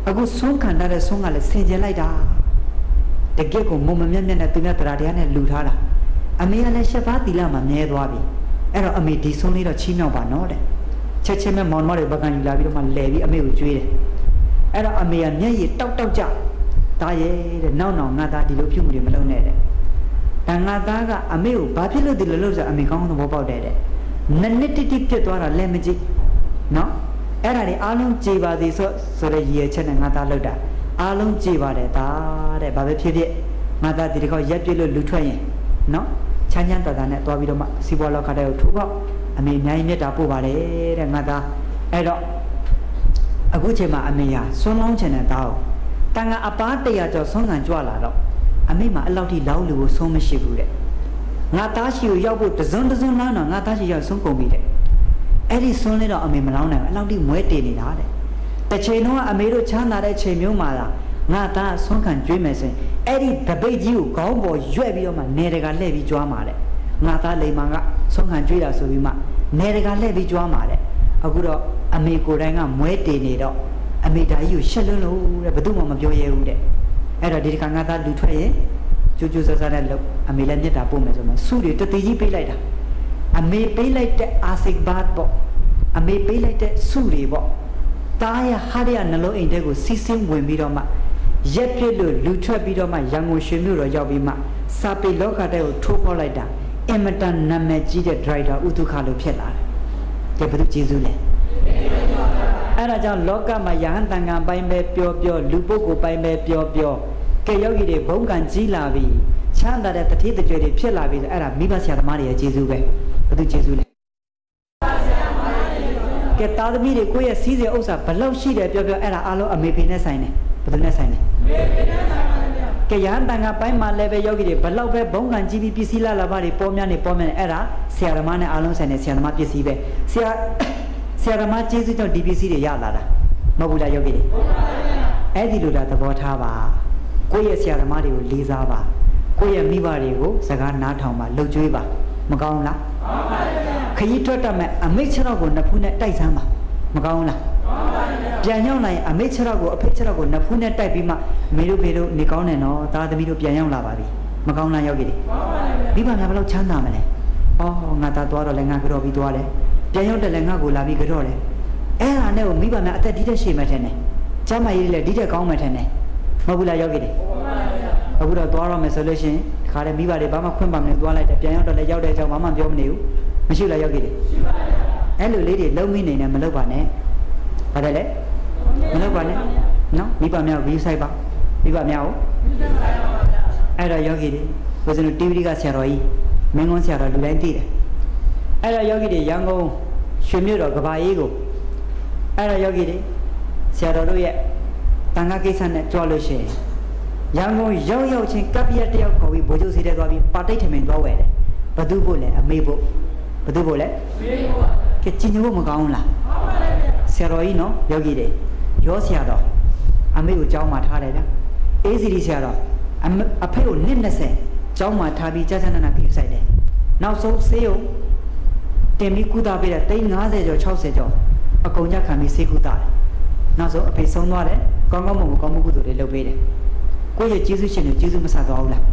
A: အခုဆုံးခံတတ်တဲ့ဆုံးကလည်းဆင်ကျင်လိုက်တာတကယ့်ကိုမုံမမြတ်မြတ်နဲ့သူများတရားတရားနဲ့လူထားတာအမေကလည်း၈ပါးသီလမှာမြဲသွားပြီအဲ့တော့အမေဒီဆုံးလေးတော့ချီးမြှောက်ပါနော်တဲ့ချက်ချင်းမဲ့မောင်မတွေဘက်ကယူလာပြီးတော့မှလဲပြီးအမေကိုကြွေးတယ်အဲ့တော့အမေကမျက်ရည်တောက်ကြဒါရဲ့တဲ့နောက်ငါသားဒီလိုပြုမှုတွေမလုပ်နဲ့တဲ့ဒါငါသားကအမေကိုဘာဖြစ်လို့ဒီလိုလုပ်ဆိုအမေကောင်းသဘောပေါက်တယ်တဲ့နှစ်တိဖြစ်သွားတာလည်းမကြည့်နော်အဲ့ဒါတွေအားလုံးကြည်ပါသည်ဆိုတဲ့ရည်ရချက်နဲ့ငါသားလောက်တာအားလုံးကြည်ပါတယ်ဒါတဲ့ဘာပဲဖြစ်ငါသားဒီတစ်ခေါက်ရက်ပြည့်လို့လူထွက်ရင်နော်ချမ်းချမ်းသာသာနဲ့သွားပြီးတော့မှစီးပွားလောကတဲ့ကိုထိုးပေါက်အမေအများကြီးမြတ်တာပို့ပါတယ်တဲ့ငါသားအဲ့တော့အခုချိန်မှာအမေဟာဆွန်းလောင်းချင်တဲ့သားကိုတန်ခါအပား100ကျော်ဆွန်းခံကြွလာတော့အမေမှာအဲ့လောက်ထိလောင်းလူကိုဆုံးမရှိဘူးတဲ့ငါသားရှိကိုရောက်ဖို့တစုံလောင်းတော့ငါသားရှိရောက်ဆုံးကုန်ပြီတဲ့အဲ့ဒီဆွန်းလေးတော့အမေမလောင်းနိုင်ဘူးအဲ့လောက်ထိမွဲတည်နေတာတဲ့တစ်ချိန်တော့အမေတို့ချမ်းသာတဲ့ချိန်မျိုးမှာလားငါသားဆွန်းခံကြွေးမယ်ဆိုရင်အဲ့ဒီတပိတ်ကြီးကိုခေါင်းပေါ်ရွက်ပြီးတော့မှနေတကာလှည့်ပြီးကြွားမှာတဲ့ငါသားလိမ္မာကဆွန်းခံကြွေးတာဆိုပြီးမှနေတကာလှည့်ပြီးကြွားမှာတဲ့အခုတော့အမေကိုယ်တိုင်ကမွဲတည်နေတော့အမေဒါကြီးကိုရှက်လွန်းလို့တဲ့ဘယ်သူမှမပြောရဲဘူးတဲ့အဲ့တော့ဒီတစ်ခါငါသားလူထွက်ရင်ကျူးဆဆနဲ့လို့အမေလည်းမြတ်တာပို့မယ်ဆိုမှစုတွေတတိကြီးပေးလိုက်တာအမေပေးလိုက်တဲ့အာစိတ်ဘတ်ပေါ့အမေပေးလိုက်တဲ့စုတွေပေါ့တားရဟာရနှလုံးအိမ်ထဲကိုစီးစင်းဝင်ပြီးတော့မှရက်ပြစ်လို့လူထွက်ပြီးတော့မှရန်ကုန်ရွှေမြို့တော်ရောက်ပြီးမှစာပေလောကတဲ့ကိုထိုးပေါက်လိုက်တာအင်မတန်နာမည်ကြီးတဲ့ဒရိုက်တာဥတုခလို့ဖြစ်လာတယ်။ဒါဘယ်သူကျေးဇူးလဲ။အဲ့ဒါကြောင့်လောကမှာယဟန်တန်ခံပိုင်းပဲပြောလူပုဂ္ဂိုလ်ပိုင်းပဲပြောကဲယောဂီတွေဘုံကံကြီးလာပြီချမ်းသာတဲ့တတိတကြွတွေဖြစ်လာပြီဆိုအဲ့ဒါမိဘဆရာသမားတွေရဲ့ကျေးဇူးပဲဘယ်သူကျေးဇူးလဲကဲသားသမီးတွေကိုယ့်ရဲ့စီးစိမ်ဥစ္စာဘလောက်ရှိတယ်ပြောအဲ့ဒါအားလုံးအမေဖေနဲ့ဆိုင်တယ်ဘယ်သူနဲ့ဆိုင်လဲကဲယဟန်တန်ခါပိုင်းမှာလည်းပဲယောဂီတွေဘလောက်ပဲဘုံကံကြီးပြီးပစ္စည်းလာပါတွေပေါ်များနေအဲ့ဒါဆရာသမားနဲ့အားလုံးဆိုင်တဲ့ဆရာသမားပစ္စည်းပဲဆရာသမားကျေးဇူးကြောင့်ဒီပစ္စည်းတွေရလာတာမဟုတ်ဘူးလားယောဂီတွေအဲ့ဒီလိုတာသဘောထားပါကိုယ့်ရဲ့ဆရာသမားတွေကိုလေးစားပါကိုယ့်ရဲ့မိဘတွေကိုစကားနားထောင်ပါလှုပ်ကြွေးပါမကောင်းလားခရီးထွက်တတ်မဲ့အမိတ်6တော့ကိုနှစ်ဖူးနဲ့တိုက်စမ်းပါမကောင်းလားပြန်ရောက်လာရင်အမိတ်6တော့ကိုအဖေ6တော့ကိုနှစ်ဖူးနဲ့တိုက်ပြီးမှမေတို့ဖေတို့နေကောင်းတယ်နော်သားသမီးတို့ပြန်ရောက်လာပါပြီမကောင်းလားယောဂီတွေမိဘများဘယ်လောက်ချမ်းသာမလဲအော်ငါသားသွားတော့လည်းငါကြော်ပြီးသွားတယ်ပြန်ရောက်တယ်လည်းငါကိုလာပြီးကြော်တယ်အဲ့ဒါနဲ့ကိုမိဘများအသက်ဒီတက်ရှည်မှထင်တယ်ကျမ်းမာရေးလည်းဒီတက်ကောင်းမှထင်တယ်မဟုတ်ဘူးလားယောဂီတွေ အခုတော့သွားရမယ်ဆိုလို့ရှိရင်ခါတယ်မိဘတွေဘာမှခွင့်ပါမနဲ့သွားလိုက်တယ်ပြန်ရောက်တော့လည်းရောက်တဲ့အကြောင်းဘာမှပြောမနေဘူးမရှိလားရောက်ကြည့်တယ်ရှိပါရဲ့အဲ့လိုလေးတွေလုံးမိနေနဲ့မလုပ်ပါနဲ့ဘာလဲမလုပ်ပါနဲ့နော်မိဘများကို view site ပါမိဘများကိုအဲ့တော့ယောဂီတွေကိုစနု TV ကဆရာတော်ကြီးမင်းကုန်းဆရာတော်လူတိုင်းသိတယ်အဲ့တော့ယောဂီတွေရန်ကုန်ရွှေမြို့တော်ကဘာအေးကိုအဲ့တော့ယောဂီတွေဆရာတော်တို့ရဲ့တန်ခါကိစ္စနဲ့ကြွလို့ရှိရင်ရန်ကုန်ရောက်ချင်းကပ်ပြက်တယောက်ခေါ်ပြီးဘိုးချုပ်စီတဲ့သွားပြီးပါတိတ်ထမင်းသွားဝယ်တယ်ဘသူဖို့လဲအမေဖို့ဘသူဖို့လဲအမေဖို့ကဲကျင်ညို့မကောင်းလားဟုတ်ပါရဲ့ဆရာတော်ကြီးနော်ယောဂီတွေရောဆရာတော်အမေကိုကြောင်းမှာထားတယ်ဗျအေးစီဒီဆရာတော်အဖေကိုနှစ်20ကျောင်းမှာထားပြီးကြာကြာနာနာပြီးဆိုင်တယ်နောက်ဆုံးဆေးရုံတင်ပြီးကုသပေးတဲ့350ကျော်60ကျော်အကုန်ကြခံပြီးဆေးကုသတယ်နောက်ဆုံးအဖေဆုံးသွားတယ်ကောင်းကောင်းမွန်မွန်ကောင်းမှုကုသိုလ်တွေလုပ်ပေးတယ်ကိုယ့်ရဲ့ကျေးဇူးရှင်တွေကျေးဇူးမဆပ်သွားဘူးလာ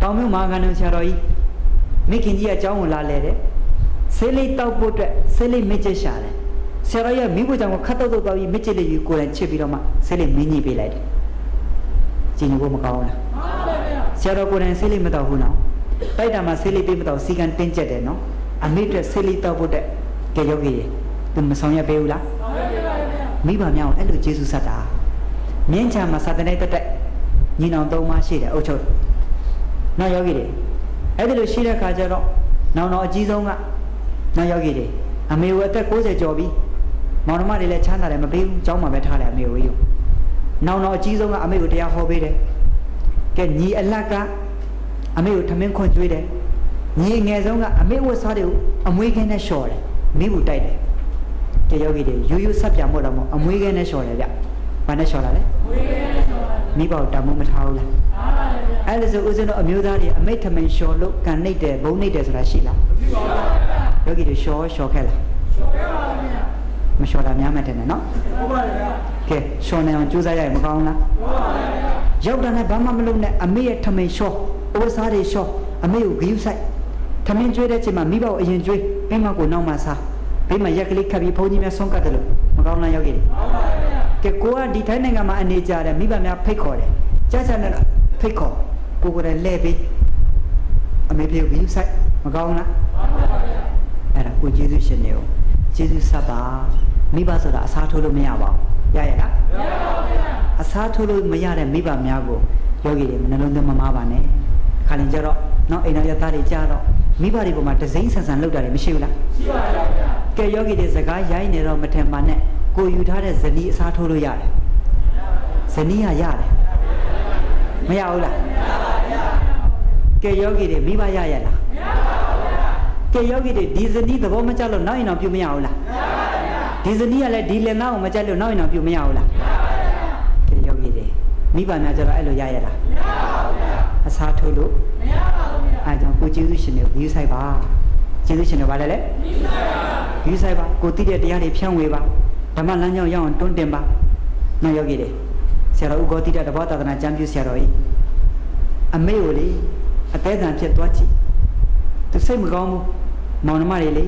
A: းတောင်မြို့မဟာကန္တဆရာတော်ကြီးမိခင်ကြီးအကြောင်းကိုလာလဲတယ်ဆေးလိပ်တောက်ဖို့အတွက်ဆေးလိပ်မစ်ကျစ်ရှာတယ်ဆရာတော်ရဲ့မိဖို့ကြောင့်ခတ်တော့တော့ပြီးမစ်ကျစ်လေးယူကိုယ်တိုင်ချစ်ပြီးတော့မှဆေးလိပ်မင်းကြီးပေးလိုက်တယ်ကျင်ဖို့မကောင်းလားဆရာတော်ကိုယ်တိုင်ဆေးလိပ်မတောက်ဘူးနော်တိုက်တာမှာဆေးလိပ်ပေးမတောက်စီကံတင်းကျက်တယ်နော်အမိအတွက်ဆေးလိပ်တောက်ဖို့အတွက်ကြယောဂီတွေသူမဆောင်ရပေးဘူးလားဆောင်ရပေးပါဗျာမိဘများကိုအဲ့လိုကျေးဇူးဆက်တာမြင်းချာမှာစာတနေတက်တက်ညီနောင်3ပါးရှိတယ်အုတ်ချုပ်နောက်ယောဂီတွေအဲ့ဒီလိုရှိတဲ့ခါကျတော့နောင်တော်အကြီးဆုံးကနောက်ယောဂီတွေအမေကအသက်60ကျော်ပြီမောင်နှမတွေလည်းချမ်းသာတယ်မပေးဘူးကျောင်းမှာပဲထားတယ်အမေကိုယူနောင်တော်အကြီးဆုံးကအမေကိုတရားဟောပေးတယ်ကဲညီအလတ်ကအမေကိုထမင်းခွန်ကျွေးတယ်ညီငယ်ဆုံးကအမေဝတ်စားတွေကိုအမွေးခင်းနဲ့လျှော်တယ်မိဘူးတိုက်တယ်ကဲယောဂီတွေရိုးရိုးဆက်ပြမို့တော့အမွေးခင်းနဲ့လျှော်တယ်ဗျဘာနဲ့လျှော်တာလဲအမွေးခင်းနဲ့လျှော်တာမိဘကိုတမိုးမထားဘူးလားထားပါရဲ့ဗျအဲ့ဒါဆိုဦးဇင်းတို့အမျိုးသားတွေအမိတ်ထမင်းလျှော်လို့ကန်နှိပ်တယ်ဘုံနှိပ်တယ်ဆိုတာရှိလားမရှိပါဘူးဗျယောဂီတွေလျှော်ခဲ့လားလျှော်ခဲ့ပါဗျမလျှော်တာများမှတယ်နော်ဟုတ်ပါရဲ့ဗျကဲလျှော်နေအောင်ကြိုးစားရရင်မကောင်းလားဟုတ်ပါရဲ့ဗျရောက်တယ်နဲ့ဘာမှမလုပ်နဲ့အမေရဲ့ထမင်းလျှော်အိုးစားတွေလျှော်အမေကိုဂရုစိုက်ထမင်းကျွေးတဲ့ချိန်မှာမိဘကိုအရင်ကျွေးအိမ်မကိုနောက်မှစားဘေးမှာရက်ကလေးခတ်ပြီးဘုန်းကြီးများဆုံးကတ်တယ်လို့မကောင်းလားယောဂီတွေဟုတ်ပါရဲ့ကဲကိုကဒီထိုင်းနိုင်ငံမှာအနေကြတယ်မိဘများဖိတ်ခေါ်တယ်ကြာကြာနဲ့ဖိတ်ခေါ်ကိုကိုယ်တိုင်လဲပြီးအမေဖေကိုဂရုစိုက်မကောင်းလားဟုတ်ပါရဲ့အဲ့ဒါကိုကျေးဇူးရှင်တွေကိုကျေးဇူးဆက်ပါမိဘဆိုတာအစားထိုးလို့မရပါဘူးရရလားမရပါဘူးဗျာအစားထိုးလို့မရတဲ့မိဘများကိုယောဂီတွေနှလုံးသွင်းမမားပါနဲ့ခါရင်ကြတော့နောက်အိမ်တော်ရသားတွေကြားတော့မိဘတွေပေါ်မှာဒစိမ့်ဆန်ဆန်လောက်တာတွေမရှိဘူးလားရှိပါရဲ့ဗျာကဲယောဂီတွေစကားရိုင်းနေတော့မထင်ပါနဲ့ကိုယူထားတဲ့ဇနီးအစားထိုးလို့ရတယ်ဇနီးကရတယ်မရဘူးလားမရပါဗျာကဲယောဂီတွေမိဘရရလားမရပါဘူးဗျာကဲယောဂီတွေဒီဇနီးသဘောမကျလို့နောက်ရင်တော့ပြုမရဘူးလားမရပါဗျာဒီဇနီးကလည်းဒီလက်နောက်ကိုမကျလို့နောက်ရင်တော့ပြုမရဘူးလားမရပါဗျာကဲယောဂီတွေမိဘများကျတော့အဲ့လိုရရလားမရပါဘူးဗျာအစားထိုးလို့မရပါဘူးဗျာအဲကြောင့်ကိုကျေးဇူးရှင်တွေကိုယူဆိုင်ပါကျေးဇူးရှင်တွေပါလေယူဆိုင်ပါကိုသိတဲ့တရားတွေဖြန့်ဝေပါဓမ္မလမ်းကြောင်းရောက်အောင်တွန်းတင်ပါနောက်ယောဂီတွေဆရာတော်ဥက္ကောတိတတဘောသာသနာကျမ်းပြုဆရာတော်ကြီးအမေကိုလေအသေးခံဖြစ်သွားကြည့်သူစိတ်မကောင်းဘူးမောင်နှမတွေလေ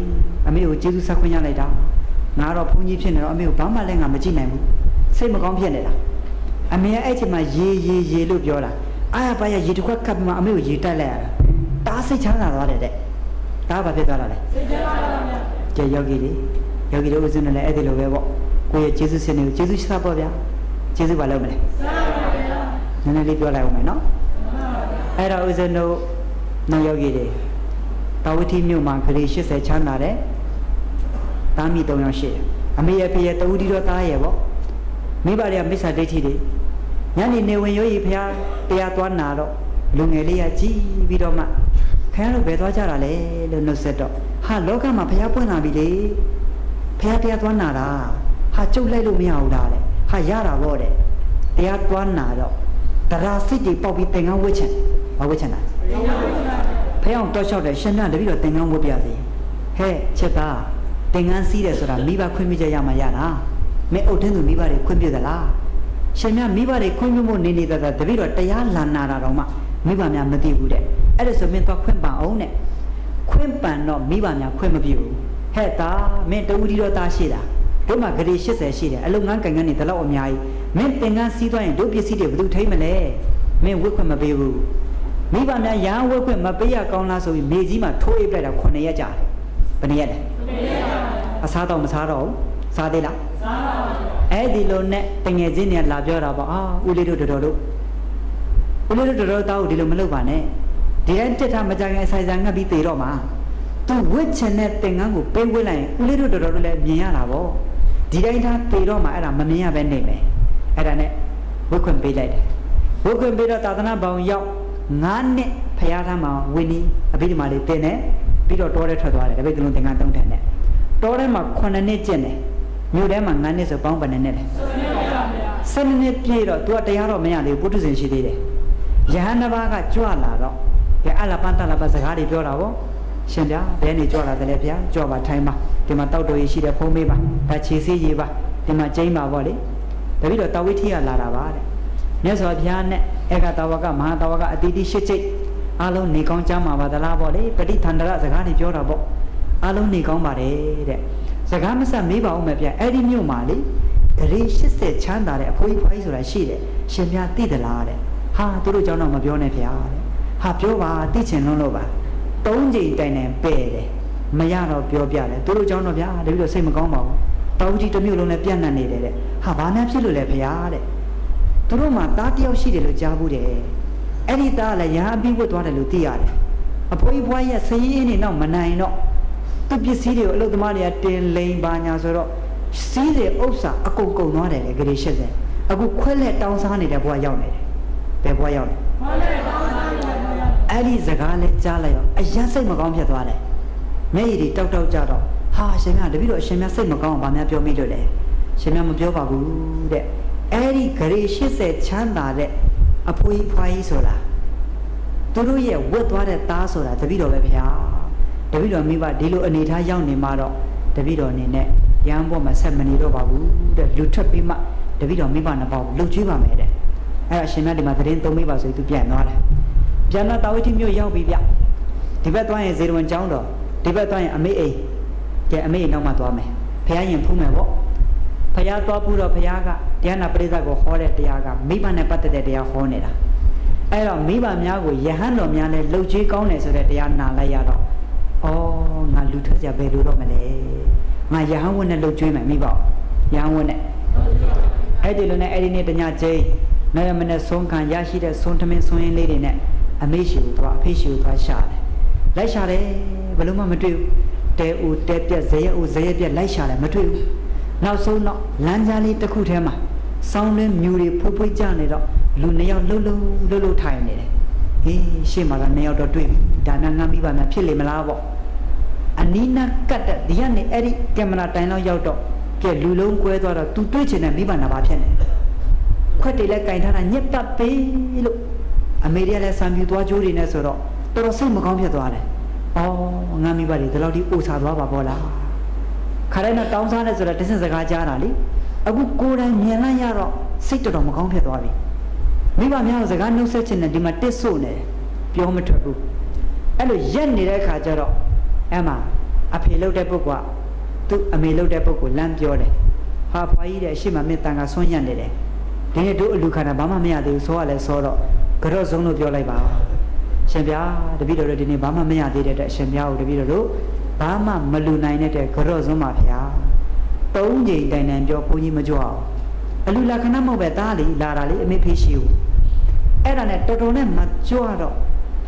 A: အမေကိုကျေးဇူးဆက်ခွင့်ရလိုက်တာငါတော့ဘုန်းကြီးဖြစ်နေတော့အမေကိုဘာမှလည်းငါမကြည့်နိုင်ဘူးစိတ်မကောင်းဖြစ်နေတာအမေအဲ့ချိန်မှာရေလို့ပြောတာအားရပါရရေတစ်ခွက်ခတ်ပြီးမှအမေကိုရေတက်လိုက်ရတာတားစိတ်ချမ်းသာသွားတယ်တဲ့ဒါဘာဖြစ်သွားတာလဲစိတ်ချမ်းသာတာဗျာကျေယောဂီတွေဥစဉ်နဲ့လည်းအဲ့ဒီလိုပဲပေါ့ကိုယ့်ရဲ့ကျေးဇူးရှင်တွေကိုကျေးဇူးဆက်ပါဗျာကျေးဇူးပါလို့မလဲဆက်ပါဗျာနည်းနည်းလေးပြောလိုက်အောင်မယ်နော်အဲ့တော့ဥစဉ်တို့နောက်ယောဂီတွေတာဝတိမြို့မှာခရီး80ချမ်းသာတယ်တားမိ3ယောက်ရှိတယ်အမေရဲ့ဖေရဲ့တဝတိတော်သားရဲ့ပေါ့မိဘတွေကမိစ္ဆာဒိဋ္ဌိတွေညနေနေဝင်ရောကြီးဖះတရားသွားနာတော့လူငယ်လေးကကြည်ပြီးတော့မှဖះတို့ဘယ်သွားကြတာလဲလို့နှုတ်ဆက်တော့ဟာလောကမှာဖះပွင့်လာပြီလေဖះတရားသွားနာတာဟာကျုပ်လိုက်လို့မရဘူးလားတဲ့ဟာရတာပေါ့တဲ့တရားသွားနာတော့တရားစိတ်တွေပေါက်ပြီးသင်္ကန်းဝှက်ချင်ဘာဝှက်ချင်တာဖះအောင်တောက်လျှောက်တယ်ရှင်မြတ်တပည့်တော်သင်္ကန်းဝှက်ပြစေဟဲ့ချက်သားသင်္ကန်းစီးတယ်ဆိုတာမိဘခွင့်ပြုချက်ရမှရတာမင်းအုတ်ထင်းသူမိဘတွေခွင့်ပြုသလားရှင်မြတ်မိဘတွေခွင့်ပြုဖို့နေနေတာတပည့်တော်တရားလာနာတာတော့မှမိဘများမသိဘူးတဲ့အဲ့ဒါဆိုမင်းတော့ခွင့်ပန်အောင်တဲ့ခွင့်ပန်တော့မိဘများခွင့်မပြုဘူးဟဲ့သားမင်းတဝူဒီတော့သားရှိတာတို့မှာဂရေ80ရှိတယ်အလုံငန်းကန်ကန်နေတလောက်အများကြီးမင်းသင်္ကန်းစီးသွားရင်တို့ပစ္စည်းတွေဘယ်သူထိမလဲ မင်းဝက်ခွင့်မပေးဘူးမိဘများရဟန်းဝက်ခွင့်မပေးရကောင်းလားဆိုပြီးမြေကြီးမှာထိုးအိပ်လိုက်တာ9 ရက်ကြာတယ်ဘယ်နှစ်ရက်လဲအစားတော့မစားတော့ဘူးစားသေးလားစားပါဘူးအဲ့ဒီလိုနဲ့တငယ်ချင်းတွေကလာပြောတာပေါ့ဦးလေးတို့တော်တို့ဦးလေးတို့တော်တော်တောက်ဒီလိုမလုပ်ပါနဲ့ဒီတိုင်းတက်ထားမကြခင်အဆိုင်ဆိုင်ငတ်ပြီးသေတော့မှာသူဝစ်ချင်တဲ့သင်္ကန်းကိုပေးဝစ်လိုက်ရင်ဦးလေးတို့တော်တို့လည်းမြင်ရတာပေါ့ဒီတိုင်းထားသေတော့မှာအဲ့ဒါမမြင်ရပဲနေမယ်အဲ့ဒါနဲ့ဝစ်ခွင့်ပေးလိုက်တယ်ဝစ်ခွင့်ပေးတော့သာသနာပေါင်းရောက်9 နှစ်ဖရာထားမှာဝင်းနီးအဘိဓမ္မာလေးတင်တယ်ပြီးတော့တောထဲထွက်သွားတယ်တပည့်သလုံးသင်္ကန်း3 ထန်နဲ့တောထဲမှာ9 နှစ်ကျင့်တယ်မြို့ထဲမှာ9 နှစ်ဆိုပေါင်းဘယ်နှစ်လဲ12 နှစ်ပြည့်တော့ तू တရားတော့မရသေးဘူးပုထုဇဉ်ရှိသေးတယ်ယဟန်တစ်ပါးကကြွလာတော့ကဲအလပန်းတလပစကားတွေပြောတာဗောရှင်ဗျာဘယ်နေကြွလာတယ်လဲဗျာကြွပါထိုင်းပါဒီမှာတောက်တော်ကြီးရှိတယ်ဖုံးမေးပါဒါခြေစည်းကြီးပါဒီမှာကျိန်းပါဗောလေတပည့်တော့တာဝိထိကလာတာပါတဲ့မြတ်စွာဘုရားနဲ့ဧကတာဝကမဟာတာဝကအတိတိ၈ ကျိတ်အားလုံးနေကောင်းကြမှာပါသလားဗောလေပဋိသန္ဓရစကားတွေပြောတာဗောအားလုံးနေကောင်းပါတယ်တဲ့စကားမဆက်မေးပါဦးမယ်ဗျအဲ့ဒီမြို့မှာလေဂရေ80ချမ်းသာတဲ့အဖိုးကြီးဖွားကြီးဆိုတာရှိတယ်ရှင်များသိသလားတဲ့ဟာသူတို့เจ้าတော့မပြောနဲ့ဗျာတဲ့ဟာပြောပါသိချင်လို့ပါ3 ကြိမ်တိုင်တိုင်ပဲ့တယ်မရတော့ပြောပြတယ်သူတို့เจ้าတော့ဗျာတပည့်တော့စိတ်မကောင်းပါဘူးတောင်းကြီးတစ်မျိုးလုံးနဲ့ပြန့်နှံ့နေတယ်တဲ့ဟာဘာနဲ့ဖြစ်လို့လဲဗျာတဲ့သူတို့မှာသားတယောက်ရှိတယ်လို့ကြားဘူးတယ်အဲ့ဒီသားလည်းရဟန်းပြီးဝတ်သွားတယ်လို့သိရတယ်အဖိုးကြီးဖွားကြီးဆင်းရဲနေတော့မနိုင်တော့သူပစ္စည်းတွေကိုအလုသမားတွေကတင်လိန်ပါညာဆိုတော့စီးတဲ့ဥစ္စာအကုန်ကုန်သွားတယ်လေဂရေ80အခုခွဲလက်တောင်းစားနေတဲ့ဘဝရောက်နေတယ်ဘယ်ဘဝရောက်လဲခွဲလက်တောင်းစားနေတဲ့ဘဝရောက်အဲ့ဒီစကားလေးကြားလိုက်တော့အရင်စိတ်မကောင်းဖြစ်သွားတယ်မျက်ရည်တွေတောက်တောက်ကြတော့ဟာရှင်များတပည့်တော်အရှင်များစိတ်မကောင်းဘာများပြောမိလို့လဲရှင်များမပြောပါဘူးတဲ့အဲ့ဒီဂရေ80ချမ်းသာတဲ့အဖိုးကြီးဖွားကြီးဆိုတာသူတို့ရဲ့ဝတ်သွားတဲ့သားဆိုတာတပည့်တော်ပဲဗျာတပည့်တော်မိဘဒီလိုအနေထားရောက်နေမှတော့တပည့်တော်အနေနဲ့ရဟန်းဘောမှာဆက်မနေတော့ပါဘူးတဲ့လူထွက်ပြီးမှတပည့်တော်မိဘနှစ်ပေါင်းလှုပ်ကြွေးပါမယ်တဲ့အဲ့အရှင်မြတ်ဒီမှာသတင်းသုံးမိပါဆိုသူပြန်သွားတယ်ပြန်တော့တာဝတိမြို့ရောက်ပြီဗျဒီဘက်သွားရင်ဇေရဝန်ကျောင်းတော်ဒီဘက်သွားရင်အမေအိမ်ကဲအမေအိမ်နောက်မှသွားမယ်ဖះရင်ဖူးမယ်ပေါ့ဖះသွားပြီးတော့ဖះကတရားနာပရိသတ်ကိုဟောတဲ့တရားကမိဘနဲ့ပတ်သက်တဲ့တရားဟောနေတာအဲ့တော့မိဘများကိုယဟန်တော်များနဲ့လှုပ်ကြွေးကောင်းတယ်ဆိုတဲ့တရားနာလိုက်ရတော့ငါလူထွက်ကြဘယ်လိုတော့မလဲငါယဟန်ဝတ်နဲ့လှုပ်ကြွေးမယ်မိဘယဟန်ဝတ်နဲ့အဲ့ဒီလိုနဲ့အဲ့ဒီနေ့တညကျိန်းနိုင်မနဲ့ဆုံးခံရရှိတဲ့ဆုံးထမင်းဆုံးရင်းလေးတွေနဲ့အမေရှိကိုသွားအဖေရှိကိုသွားရှာတယ်လိုက်ရှာတယ်ဘယ်လို့မှမတွေ့ဘူးတဲဦးတဲပြက်ဇရေဦးဇရေပြက်လိုက်ရှာတယ်မတွေ့ဘူးနောက်ဆုံးတော့လမ်းကြားလေးတစ်ခုထဲမှာစောင်းလင်းမြူတွေဖွေးဖွေးကြနေတော့လူ2 ယောက်လှုပ်လှုပ်ထိုင်နေတယ်ဟေးရှေ့မှာက2 ယောက်တော့တွေ့ပြီဒါမှငမ်းပြီးပါမှဖြစ်လေမလားပေါ့အနီးနားကတ်တဲ့ဒီကနေအဲ့ဒီကင်မရာတိုင်လောက်ရောက်တော့ကဲလူလုံးကွဲသွားတော့ तू တွေ့ချင်တဲ့မိဘနာပါဖြစ်နေခွက်တွေလည်းကင်ထားတာညက်တပ်ပေးလို့အမေတွေကလည်းစံပြူသွားကြိုးတွေနဲ့ဆိုတော့တော်တော်စိတ်မကောင်းဖြစ်သွားတယ်ငါမိဘတွေဒီလောက်ထိအိုချသွားပါပေါ့လားခါတိုင်းတော့တောင်းစားတယ်ဆိုတော့တဆင့်စကားကြားတာလေအခုကိုယ်တိုင်မြင်လိုက်ရတော့စိတ်တော်မကောင်းဖြစ်သွားပြီမိဘများကိုစကားနှုတ်ဆက်ခြင်းနဲ့ဒီမှာတစ်ဆို့နေတယ်ပြောမထွက်ဘူးအဲ့လိုရက်နေတဲ့ခါကျတော့အဲ့မှာအဖေလှုပ်တဲ့ပုဂ္ဂိုလ်ကသူ့အမေလှုပ်တဲ့ပုဂ္ဂိုလ်လမ်းပြောတယ်ဟာဖွားကြီးတဲ့အရှိမမင်းတန်ကဆွန့်ညံ့နေတယ်ဒီနေ့တို့အလူခန္ဓာဘာမှမရသေးဘူးဆိုရလဲဆိုတော့ကြော့စုံလို့ပြောလိုက်ပါရှင်ဗျာတပည့်တော်တို့ဒီနေ့ဘာမှမရသေးတဲ့အရှင်ဗျာကိုတပည့်တော်တို့ဘာမှမလူနိုင်တဲ့ကြော့စုံပါဗျာ3 ကြိမ်တိုင်တိုင်ပြောဘုန်းကြီးမကြွအောင်အလူလက္ခဏာမဟုတ်ပဲသားလေလာတာလေအမေဖေးရှိဘူးအဲ့ဒါနဲ့တော်တော်နဲ့မကြွတော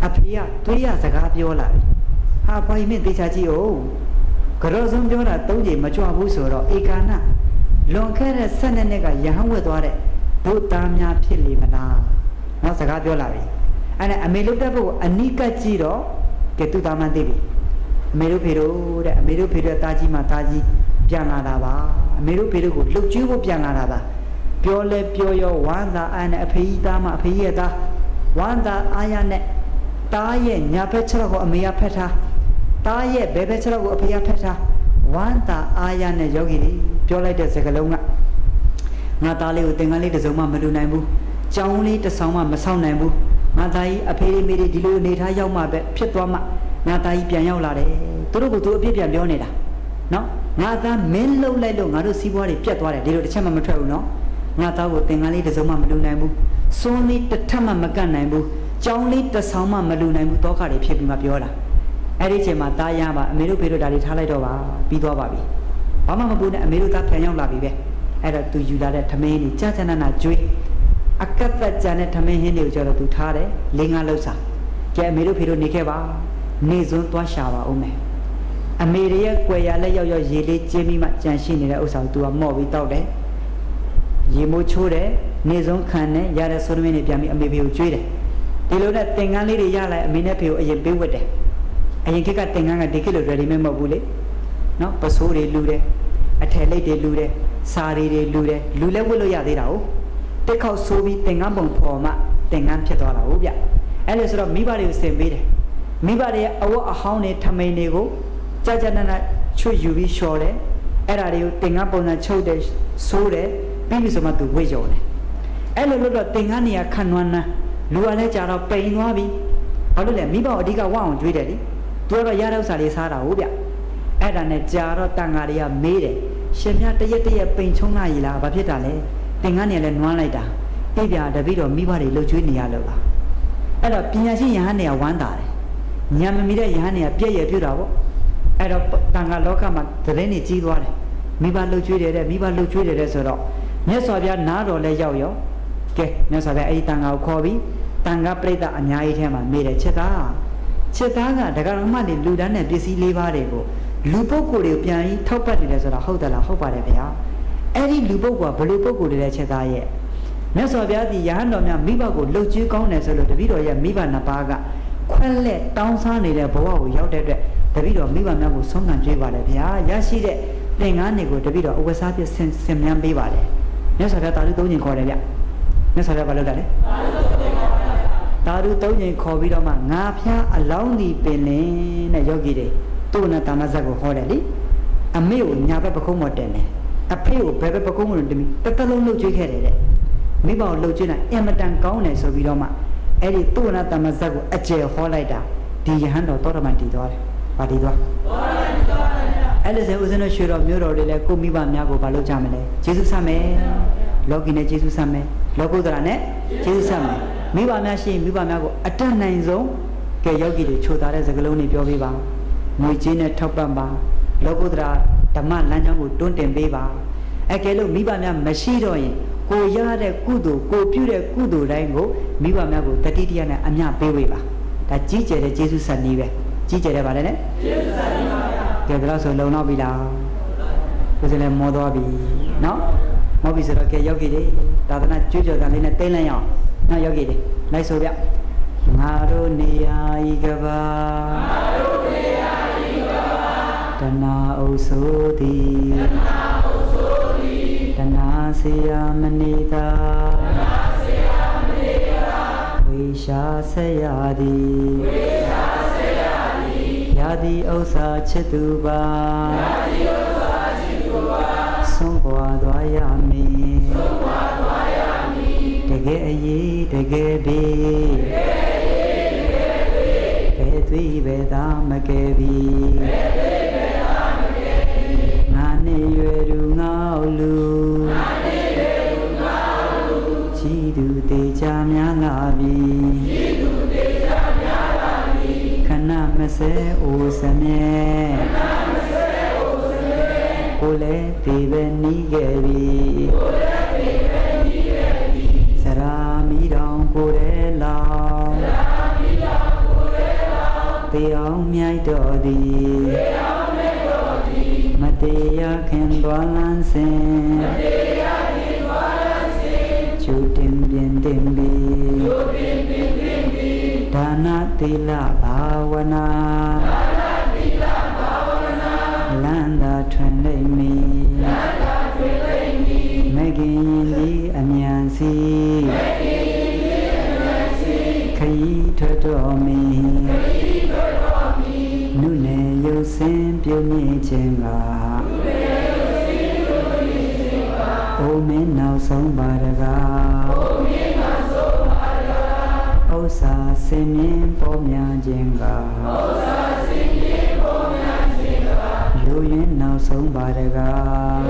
A: ့အဖေကသွေးရစကားပြောလာပြီဟာဘွားကြီးမင်းတေချာကြည့်အောင်ကြော့စုံပြောတာ3 ကြိမ်မကြွဘူးဆိုတော့ဧကာနလွန်ခဲ့တဲ့12 နှစ်ကယဟန်ဝတ်သွားတဲ့ဘုသားများဖြစ်လေမလားနော်စကားပြောလာပြီအဲ့ဒါအမေလုပ်တဲ့ပုဂ္ဂိုလ်အနိကကြည့်တော့ကဲသူသားမှန်းသိပြီအမေတို့ဖေတို့တဲ့အမေတို့ဖေတို့တာကြီးမှတာကြီးပြန်လာတာပါအမေတို့ဖေတို့ကိုလှုပ်ကြွေးဖို့ပြန်လာတာပါပြောလဲပြောရောဝမ်းသာအားနဲ့အဖေကြီးသားမှအဖေကြီးရဲ့သားဝမ်းသာအားရနဲ့သားရဲ့ညာဘက်ခြေထောက်ကိုအမေကဖက်ထားသားရဲ့ဘယ်ဘက်ခြေထောက်ကိုအဖေကဖက်ထားဝမ်းသာအားရနဲ့ယောဂီတွေပြောလိုက်တဲ့စကားလုံးကငါသားလေးကိုသင်္ကန်းလေးတစ်စုံမှမလူနိုင်ဘူးကြောင်းလေးတစ်ဆောင်မှမဆောက်နိုင်ဘူးငါသားကြီးအဖေလေးမေလေးဒီလိုအနေထားရောက်မှပဲဖြစ်သွားမှငါသားကြီးပြန်ရောက်လာတယ်သူတို့ကသူအပြစ်ပြန်ပြောနေတာနော်ငါသားမင်းလှုပ်လိုက်လို့ငါတို့စီးပွားတွေပြတ်သွားတယ်ဒီလိုတစ်ချက်မှမထွက်ဘူးနော်ငါသားကိုသင်္ကန်းလေးတစ်စုံမှမလူနိုင်ဘူး စွန်းလေးတစ်ထပ်မှမကန့်နိုင်ဘူးကြောင်းလေးတစ်ဆောင်မှမလူနိုင်ဘူးတောခတွေဖြစ်ပြီးမှပြောတာအဲ့ဒီချိန်မှာတားရပါအမေတို့ဖေတို့ဒါတွေထားလိုက်တော့ပါပြီးသွားပါပြီဘာမှမပူနဲ့အမေတို့သားပြန်ရောက်လာပြီပဲအဲ့တော့သူယူလာတဲ့ထမင်းကြီးကြာကြာနာနာကျွေးအကတ်သက်ကြတဲ့ထမင်းဟင်းတွေကိုကျတော့သူထားတယ်၄၅လောက်စာကျဲအမေတို့ဖေတို့နေခဲ့ပါနေစွန်းသွားရှာပါဦးမယ်အမေရဲ့ကွယ်ရလက်ရောက်ရောက်ရေလေးကျင်းပြီးမှကြံရှိနေတဲ့ဥစ္စာကိုသူကမော့ပြီးတောက်တယ်ရေမိုးချိုးတယ်နေစွန်းခံတယ်ရတဲ့ဆိုးသမင်းတွေပြန်ပြီးအမေဖေကိုကျွေးတယ်ဒီလိုနဲ့တင်ကန်းလေးတွေရလိုက်အမေနဲ့ဖေကိုအရင်ပေးဝတ်တယ်အရင်ခေတ်ကတင်ကန်းကဒီခေတ်လို ready made မဟုတ်ဘူးလေနော်ပစိုးတွေလူတယ်အထည်လိပ်တွေလူတယ်စာရီတွေလူတယ်လူလဲဝတ်လို့ရသေးတာဟုတ်တစ်ခေါက်ဆိုးပြီးတင်ကန်းပုံဖော်မှတင်ကန်းဖြစ်သွားတာဟုတ်ဗျအဲ့လိုဆိုတော့မိဘတွေကိုဆင်ပေးတယ်မိဘတွေရဲ့အဝတ်အဟောင်းတွေထမိန်တွေကိုကြာကြာနာနာချွတ်ယူပြီးလျှော်တယ်အဲ့ဒါတွေကိုတင်ကန်းပုံစံချုပ်တယ်ဆိုးတယ်ပြီးပြီဆိုမှသူဝတ်ရုံတယ်အဲ့လိုလို့တော့တင်ကန်းနေရာခန့်နွမ်းနန်းလူကလည်းကြာတော့ပိန်သွားပြီဘာလို့လဲမိဘအဓိကဝအောင်ကျွေးတယ်လေသူကတော့ရတဲ့ဥစ္စာလေးစားတာဟုတ်ဗျအဲ့ဒါနဲ့ကြာတော့တန်ဃာတွေကမေးတယ်ရှင်မြတ်တရက်ပိန်ချုံးလာရည်လားဘာဖြစ်တာလဲတင်ကန်းနေလည်းနွမ်းလိုက်တာပြပြတပည့်တော်မိဘတွေလှုပ်ကျွေးနေရလို့ပါအဲ့တော့ပညာရှိယဟန်နေကဝမ်းတာတယ်ညံမမီတဲ့ယဟန်နေကပြည့်ရပြူတာပေါ့အဲ့တော့တန်ဃာလောကမှာသတင်းတွေကြီးသွားတယ်မိဘလှုပ်ကျွေးတယ်တဲ့မိဘလှုပ်ကျွေးတယ်တဲ့ဆိုတော့မြတ်စွာဘုရားနားတော်လဲရောက်ရောကဲမြတ်စွာဘုရားအဲ့ဒီတန်ဃာကိုခေါ်ပြီးတန်ဃာပြိဿအများကြီးထဲမှာမေးတယ်ချက်သားကဒကာရမတွေလူတန်းတဲ့ပစ္စည်း၄ပါးတွေကိုလူပုဂ္ဂိုလ်တွေကိုပြန်ပြီးထောက်ပတ်နေတယ်ဆိုတာဟုတ်တယ်လားဟုတ်ပါတယ်ဗျာအဲ့ဒီလူပုဂ္ဂိုလ်ကဘယ်လိုပုဂ္ဂိုလ်တွေလဲချက်သားရဲ့မြတ်စွာဘုရားဒီယဟန်တော်များမိဘကိုလှုပ်ကျွေးကောင်းတယ်ဆိုလို့တပည့်တော်ရဲ့မိဘနှစ်ပါးကခွက်လက်တောင်းစားနေတဲ့ဘဝကိုရောက်တဲ့အတွက်တပည့်တော်မိဘများကိုဆုံးခံကြွေးပါတယ်ဗျာရရှိတဲ့သင်္ကန်းတွေကိုတပည့်တော်အဝတ်စားပြဆင်မြန်းပေးပါတယ်မြတ်စွာဘုရားတာလူ၃ချိန်ခေါ်တယ်ဗျမြတ်စွာဘုရားဘာလုပ်တာလဲတာလူ၃ချိန်ခေါ်ပြီးတော့မှငါဖျားအလောင်းဒီပင်လင်းတဲ့ယောဂီတွေသူ့နဲ့တာမဇတ်ကိုဟောတယ်လေအမေကိုညာဘက်ပကုံးမော်တင်တယ်အဖေကိုဘယ်ဘက်ပကုံးမော်တင်ပြီးတစ်လုံးလှုပ်ကြွေးခဲ့တယ်တဲ့မိဘကိုလှုပ်ကြွေးတာအင်မတန်ကောင်းတယ်ဆိုပြီးတော့မှအဲ့ဒီသူ့နဲ့တာမဇတ်ကိုအကျယ်ဟောလိုက်တာဒီယဟန်တော်သောတမန်တည်သွားတယ်ဗာတည်သွားအဲ့လိုဆိုဦးဇင်းတို့ရွှေတော်မျိုးတော်တွေလည်းကိုမိဘများကိုဘာလုပ်ကြမလဲကျေးဇူးဆက်မယ်လောကီနဲ့ကျေးဇူးဆက်မယ်လောကုတ္တရာနဲ့ကျေးဇူးဆက်မယ်မိဘများရှိရင်မိဘများကိုအတတ်နိုင်ဆုံးကဲယောဂီတွေချိုသားတဲ့စကားလုံးတွေပြောပေးပါငွေကြေးနဲ့ထောက်ပံ့ပါလောကုတ္တရာဓမ္မလမ်းကြောင်းကိုတွန်းတင်ပေးပါအကယ်လို့မိဘများမရှိတော့ရင်ကိုရတဲ့ကုသိုလ်ကိုပြုတဲ့ကုသိုလ်တိုင်းကိုမိဘများကိုတတိတရားနဲ့အမျှပေးဝေပါဒါကြီးကျယ်တဲ့ကျေးဇူးဆက်နည်းပဲကြီးကျယ်တဲ့ဗါတယ်နဲ့ကျေးဇူးဆက်နည်းပါဗျာကဲဒါလို့ဆိုလုံတော့ပြီလားကိုယ်စလည်းမောသွားပြီနော်မောပြီဆိုတော့ကဲယောဂီတွေသာသနာကျွေးကြော်တာလေးနဲ့တိမ့်လိုက်အောင်နော်ယောဂီတွေလိုက်ဆိုဗျငါတို့နေရာဤကဘာတဏှာအုပ်ဆိုးသည်တဏှာစေယမနေတာဝိရှာဆက်ရသည်ယာတိဥစ္စာချစ်သူပါဆုံးပွားသွားရမည်တကယ်အရေးတကယ်ဘေးဘယ်သွေးဘယ်သားမကယ်ပြီငါနေရွယ်သူငါ့လူချီသူတေချာများလာပြီခဏမစဲအိုစမြဲကိုလည်းဒီပဲနီးခဲ့ပြီစရာမီတောင်ကိုရဲလောင်တေအောင်မြိုက်တော်သည်မတရားခင်သွားလန်းစဉ်ကျူတင်ပြင်းတင်ပြီးဒါနသီလဘာဝနာလန္တာထွင်လိမ့်မည်မဂင်ရင်ဒီအမြန်စီခရီးထွက်တော်မီနုနယ်ရုပ်စင်ပြုံးမြင့်ခြင်းကအိုမင်းနောက်ဆုံးပါတကားဥစ္စာစင်မြင်ပေါ်များခြင်းကယိုရင်းနောက်ဆုံးပါတကား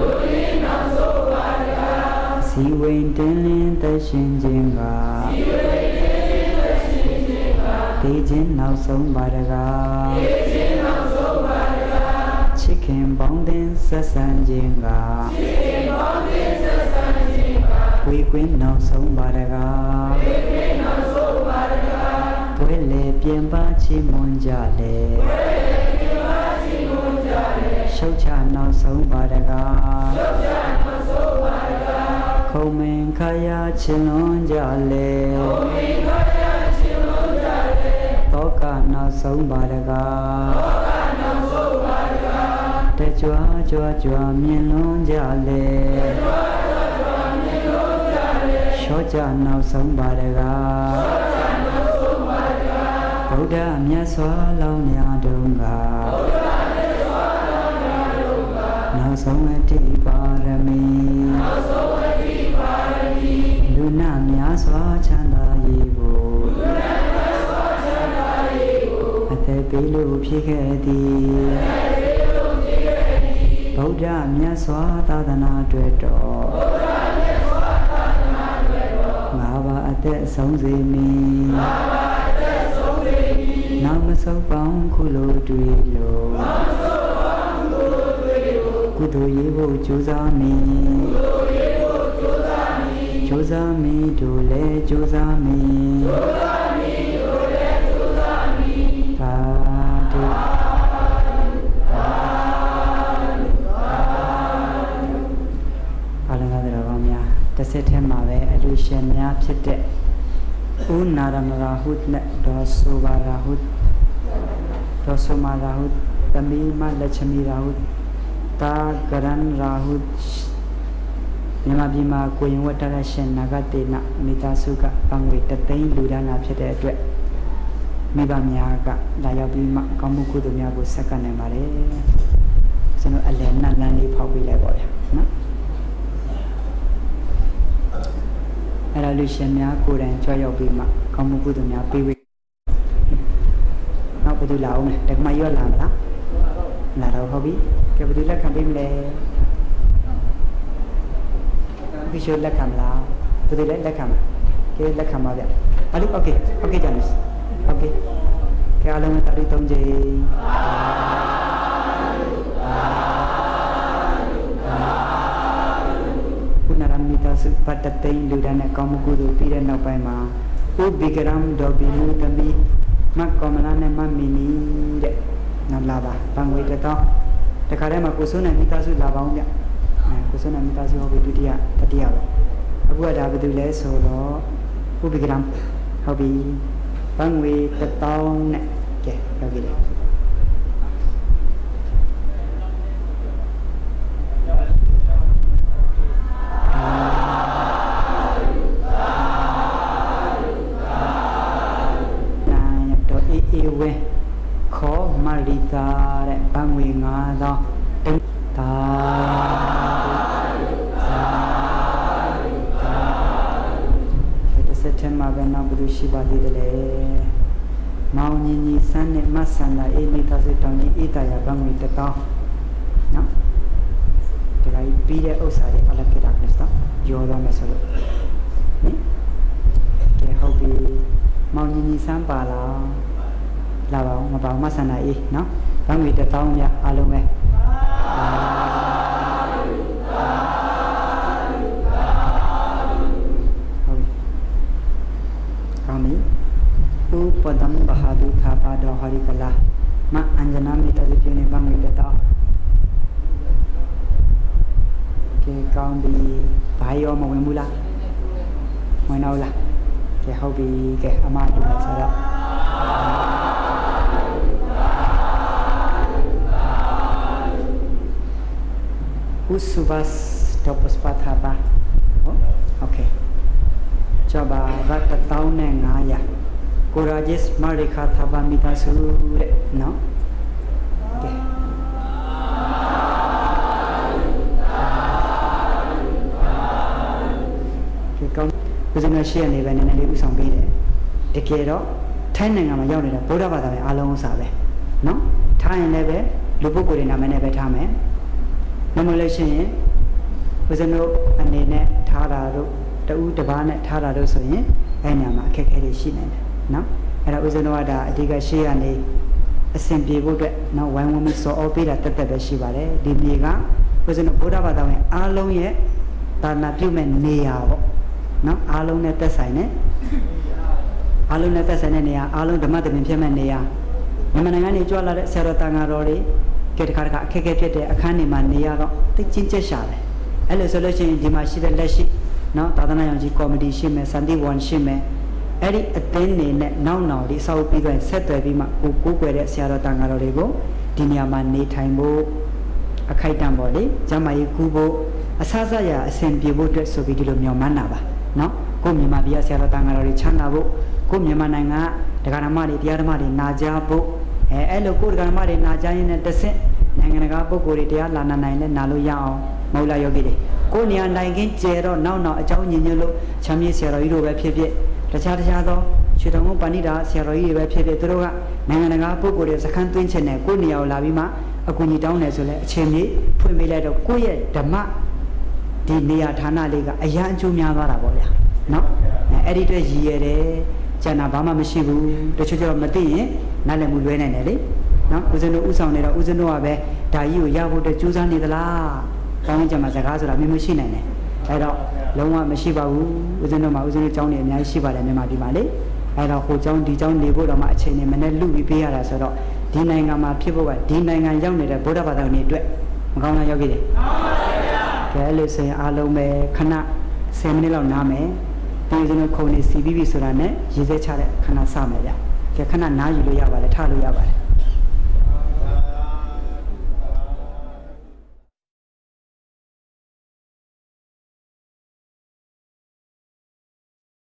A: စီ စီဝင်တင်းလင်းသက်ရှင်ခြင်းကဒေခြင်းနောက်ဆုံးပါတကားချစ်ခင်ပေါင်းတင်ဆက်ဆံခြင်းကဝေကွင်းနောက်ဆုံးပါတကားဘွဲလေပြင်ပါချီးမွမ်းကြလေရှုတ်ချနောက်ဆုံးပါတကားခုံမင်ခါရချင်လွန်ကြလေတောကနောက်ဆုံးပါတကားတကြွကြွကြွမြင်လွန်ကြလေရှော့ကြနောက်ဆုံးပါတကားဗုဒ္ဓမြတ်စွာလောင်းများတုံးကနောက်ဆုံးအတိပါရမီလူနာများစွာချမ်းသာရေးဖို့အသက်ပေးလို့ဖြစ်ခဲ့သည်ဗုဒ္ဓမြတ်စွာသာသနာအတွက်တော်ငါပါအသက်ဆုံးစေမည်နောက်မဆုံးပေါင်းခုလိုတွေ့လို့ကုသိုလ်ရေးဖို့ကြိုးစားမည်ကြိုးစားမည်တို့လည်းကြိုးစားမည်သာဓုအားလုံးကတော်ကောင်းများတစ်ဆက်ထဲမှာပဲအလူရှင်များဖြစ်တဲ့ဥနာရမရာဟုနဲ့ဒေါ်ဆိုဘာရာဟုဒေါ်ဆိုမာရာဟုသမီးမလက်ချမီရာဟုတာကရန်ရာဟုမြန်မာပြည်မှာကိုရင်ဝတ္တရရှင်နာဂတေနမိသားစုကပန်းငွေတသိန်းလူဒါနာဖြစ်တဲ့အတွက်မိဘများကလာရောက်ပြီးမှကောင်းမှုကုသိုလ်များကိုဆက်ကပ်နိုင်ပါတယ်ကျွန်တော်အလယ်နတ်လန်းလေးဖောက်ပေးလိုက်ပါဗျာနော်အဲ့ဒါလူရှင်များကိုယ်တိုင်ကြွရောက်ပြီးမှကောင်းမှုကုသိုလ်များပေးဝေနောက်ဘယ်သူလာအောင်လဲတက္ကမရောလာမလားလာတော့ဟုတ်ပြီကဲဘယ်သူလက်ခံပေးမလဲဒီရှိုးလက်ခံမလားဘယ်သူလက်ခံမှာကဲလက်ခံပါဗျအဲ့လိုโอเคโอเคကြတယ်โอเคကဲအားလုံးတာရီ3ကြိမ်ခုနရမိသားစုပတ်တသိန်းလူတန်းနဲ့ကောင်းမှုကုသိုလ်ပြီးတဲ့နောက်ပိုင်းမှာဥဘိကရမ်ဒေါ်ဘီလူသမီးမတ်ကောမလာနဲ့မမီနီတဲ့နောက်လာပါဘန်ငွေတစ်သောင်းတခါတည်းမှာကိုစိုးနဲ့မိသားစုလာပါအောင်ဗျကိုစိုးနဲ့မိသားစုဟုတ်ပြီဒုတိယတတိယပဲအခုကဒါဘယ်သူလဲဆိုတော့ဥပ္ပကရံဟုတ်ပြီဘန်ငွေတစ်သောင်းနဲ့ကဲရောက်ပြီလေအေဝဲခေါ်မလီတာတဲ့ဘန်ငွေ9000တာတစ်ဆက်ထဲမှာပဲနောက်ဘယ်လိုရှိပါသေးတယ်လဲမောင်ညီညီစန်းနဲ့မဆန်လာအေးမိသားစုတောင်ကြီးအေးတာရဘန်ငွေ1000နော်ဒီကပြီးတဲ့ဥစ္စာတွေအလကတာနဲ့တော့ရောတော့မယ်ဆိုလို့ဟင်ကဲဟုတ်ပြီမောင်ညီညီစန်းပါလားလာပါဦးမပါဘူးမဆန္ဒအေးနော်ဘန်ငွေ1000များအားလုံးပဲဟုတ်ပြီဥပဒံဘဟာဒုသာပါတော်ဟရိကလာမအញ្ញနာမိတ္တပြင်းနေဘန်ငွေ1000ကဲကောင်းပြီဘာရောမဝင်ဘူးလားဝင်တော့လားကဲဟုတ်ပြီကဲအမတူဆိုတော့Usubas topos pathapa. Okay. Coba rat tahun yang ngaya. Kurajis marika thapa mita sure, no? Okay. Okay, kau kucing share ni benda ni usang beda. Dekero, Thai nengah macam ni dah. Bodoh pada me alam usaha, no? Thai ni be lupa kuri nama ni be thame. နမလို့ရှိရင်ဦးဇင်းတို့အနေနဲ့ထာ ထားတာတို့တူတပားနဲ့ထားတာတို့ဆိုရင်အဲ့ညမှာအခက်အခဲတွေရှိနေတယ်နော်အဲ့တော့ဦးဇင်းတို့ကဒါအဓိကရှေ့ကနေအစဉ်ပြေဖို့အတွက်နော်ဝိုင်းဝန်းပြီးစော်ဩပေးတာတက်တက်ပဲရှိပါတယ်ဒီမြေကဦးဇင်းတို့ဗုဒ္ဓဘာသာဝင်အားလုံးရဲ့ဒါနပြုမဲ့နေရာပေါ့နော်အားလုံးနဲ့သက်ဆိုင်တဲ့အားလုံးနဲ့သက်ဆိုင်တဲ့နေရာအားလုံးဓမ္မတပင်ဖြစ်မဲ့နေရာမြန်မာနိုင်ငံနေကြွလာတဲ့ဆရာတော်တန်ဃာတော်တွေကတခါတခါအခက်အခဲဖြစ်တဲ့အခန်းတွေမှာနေရတော့သိချင်းချက်ရှာတယ်အဲ့လိုဆိုလို့ရှိရင်ဒီမှာရှိတဲ့လက်ရှိနော်သာသနာ့ရောင်ကြီးကော်မတီရှိမယ်စန္တိဝန်ရှိမယ်အဲ့ဒီအသင်းနေနဲ့နောက်ဒီစောက်ပြီးတော့ဆက်သွယ်ပြီးမှကိုးကွယ်တဲ့ဆရာတော်တန်ဃာတော်တွေကိုဒီနေရာမှာနေထိုင်ဖို့အခိုက်အတန့်ပေါ့လေကျမ်းမာရေးကူးဖို့အဆအရအစဉ်ပြေဖို့အတွက်ဆိုပြီးဒီလိုမျှော်မှန်းတာပါနော်ကိုမြန်မာပြည်ဆရာတော်တန်ဃာတော်တွေချမ်းသာဖို့ကိုမြန်မာနိုင်ငံကဒကာဓမ္မတွေတရားဓမ္မတွေနာကြားဖို့အဲ့လိုကိုဒကာဓမ္မတွေနာကြားရင်းနဲ့တစ်ဆင့်နိုင်ငံတကာပုဂ္ဂိုလ်တွေတရားလာနိုင်လဲနာလို့ရအောင်မဟုတ်လားယောဂီတွေကိုနေရာနိုင်ခင်းကျဲတော့နောက်အကြောင်းညင်ညွတ်လို့ချမ်းမြေဆရာတော်ကြီးတို့ပဲဖြစ်ဖြစ်တခြားသောခြေတော်ကုန်းပဏိတာဆရာတော်ကြီးတွေပဲဖြစ်ဖြစ်သူတို့ကနိုင်ငံတကာပုဂ္ဂိုလ်တွေစခန်းသွင်းချင်တယ်ကိုနေရာကိုလာပြီးမှအကူအညီတောင်းတယ်ဆိုလဲအချိန်ကြီးဖွင့်ပေးလိုက်တော့ကိုယ့်ရဲ့ဓမ္မဒီနေရာဌာနလေးကအရန်အကျိုးများသွားတာပေါ့ဗျာနော်အဲ့ဒီအတွက်ရည်ရတယ်ကျန်တာဘာမှမရှိဘူးတချို့ကျတော့မသိရင်နားလည်မှုလွဲနိုင်တယ်လေနော်ဦးဇင်းတို့ဥဆောင်နေတော့ဦးဇင်းတို့ကပဲဒါကြီးကိုရဖို့အတွက်ကြိုးစားနေသလားကောင်းကြမှာစကားဆိုတာမျိုးမရှိနိုင်တယ်အဲ့တော့လုံးဝမရှိပါဘူးဦးဇင်းတို့မှာဦးဇင်းတို့ကျောင်းနေအများကြီးရှိပါတယ်မြန်မာပြည်မှာလေအဲ့တော့ဟိုကျောင်းဒီကျောင်းနေဖို့တော့မှအချိန်နဲ့မနဲ့လူပြီးပေးရတာဆိုတော့ဒီနိုင်ငံမှာဖြစ်ဖို့ကဒီနိုင်ငံရောက်နေတဲ့ဗုဒ္ဓဘာသာဝင်တွေအတွက်မကောင်းလားယောဂီတွေမှန်ပါဗျာကဲလို့ဆိုရင်အားလုံးပဲခဏ10မိနစ်လောက်နားမယ်ပြီးဦးဇင်းတို့ခုံနေစီပြီးပြီဆိုတာနဲ့ရေးစဲချတဲ့ခဏစမယ်ဗျာကဲခဏနားယူလို့ရပါတယ်ထားလို့ရပါတယ်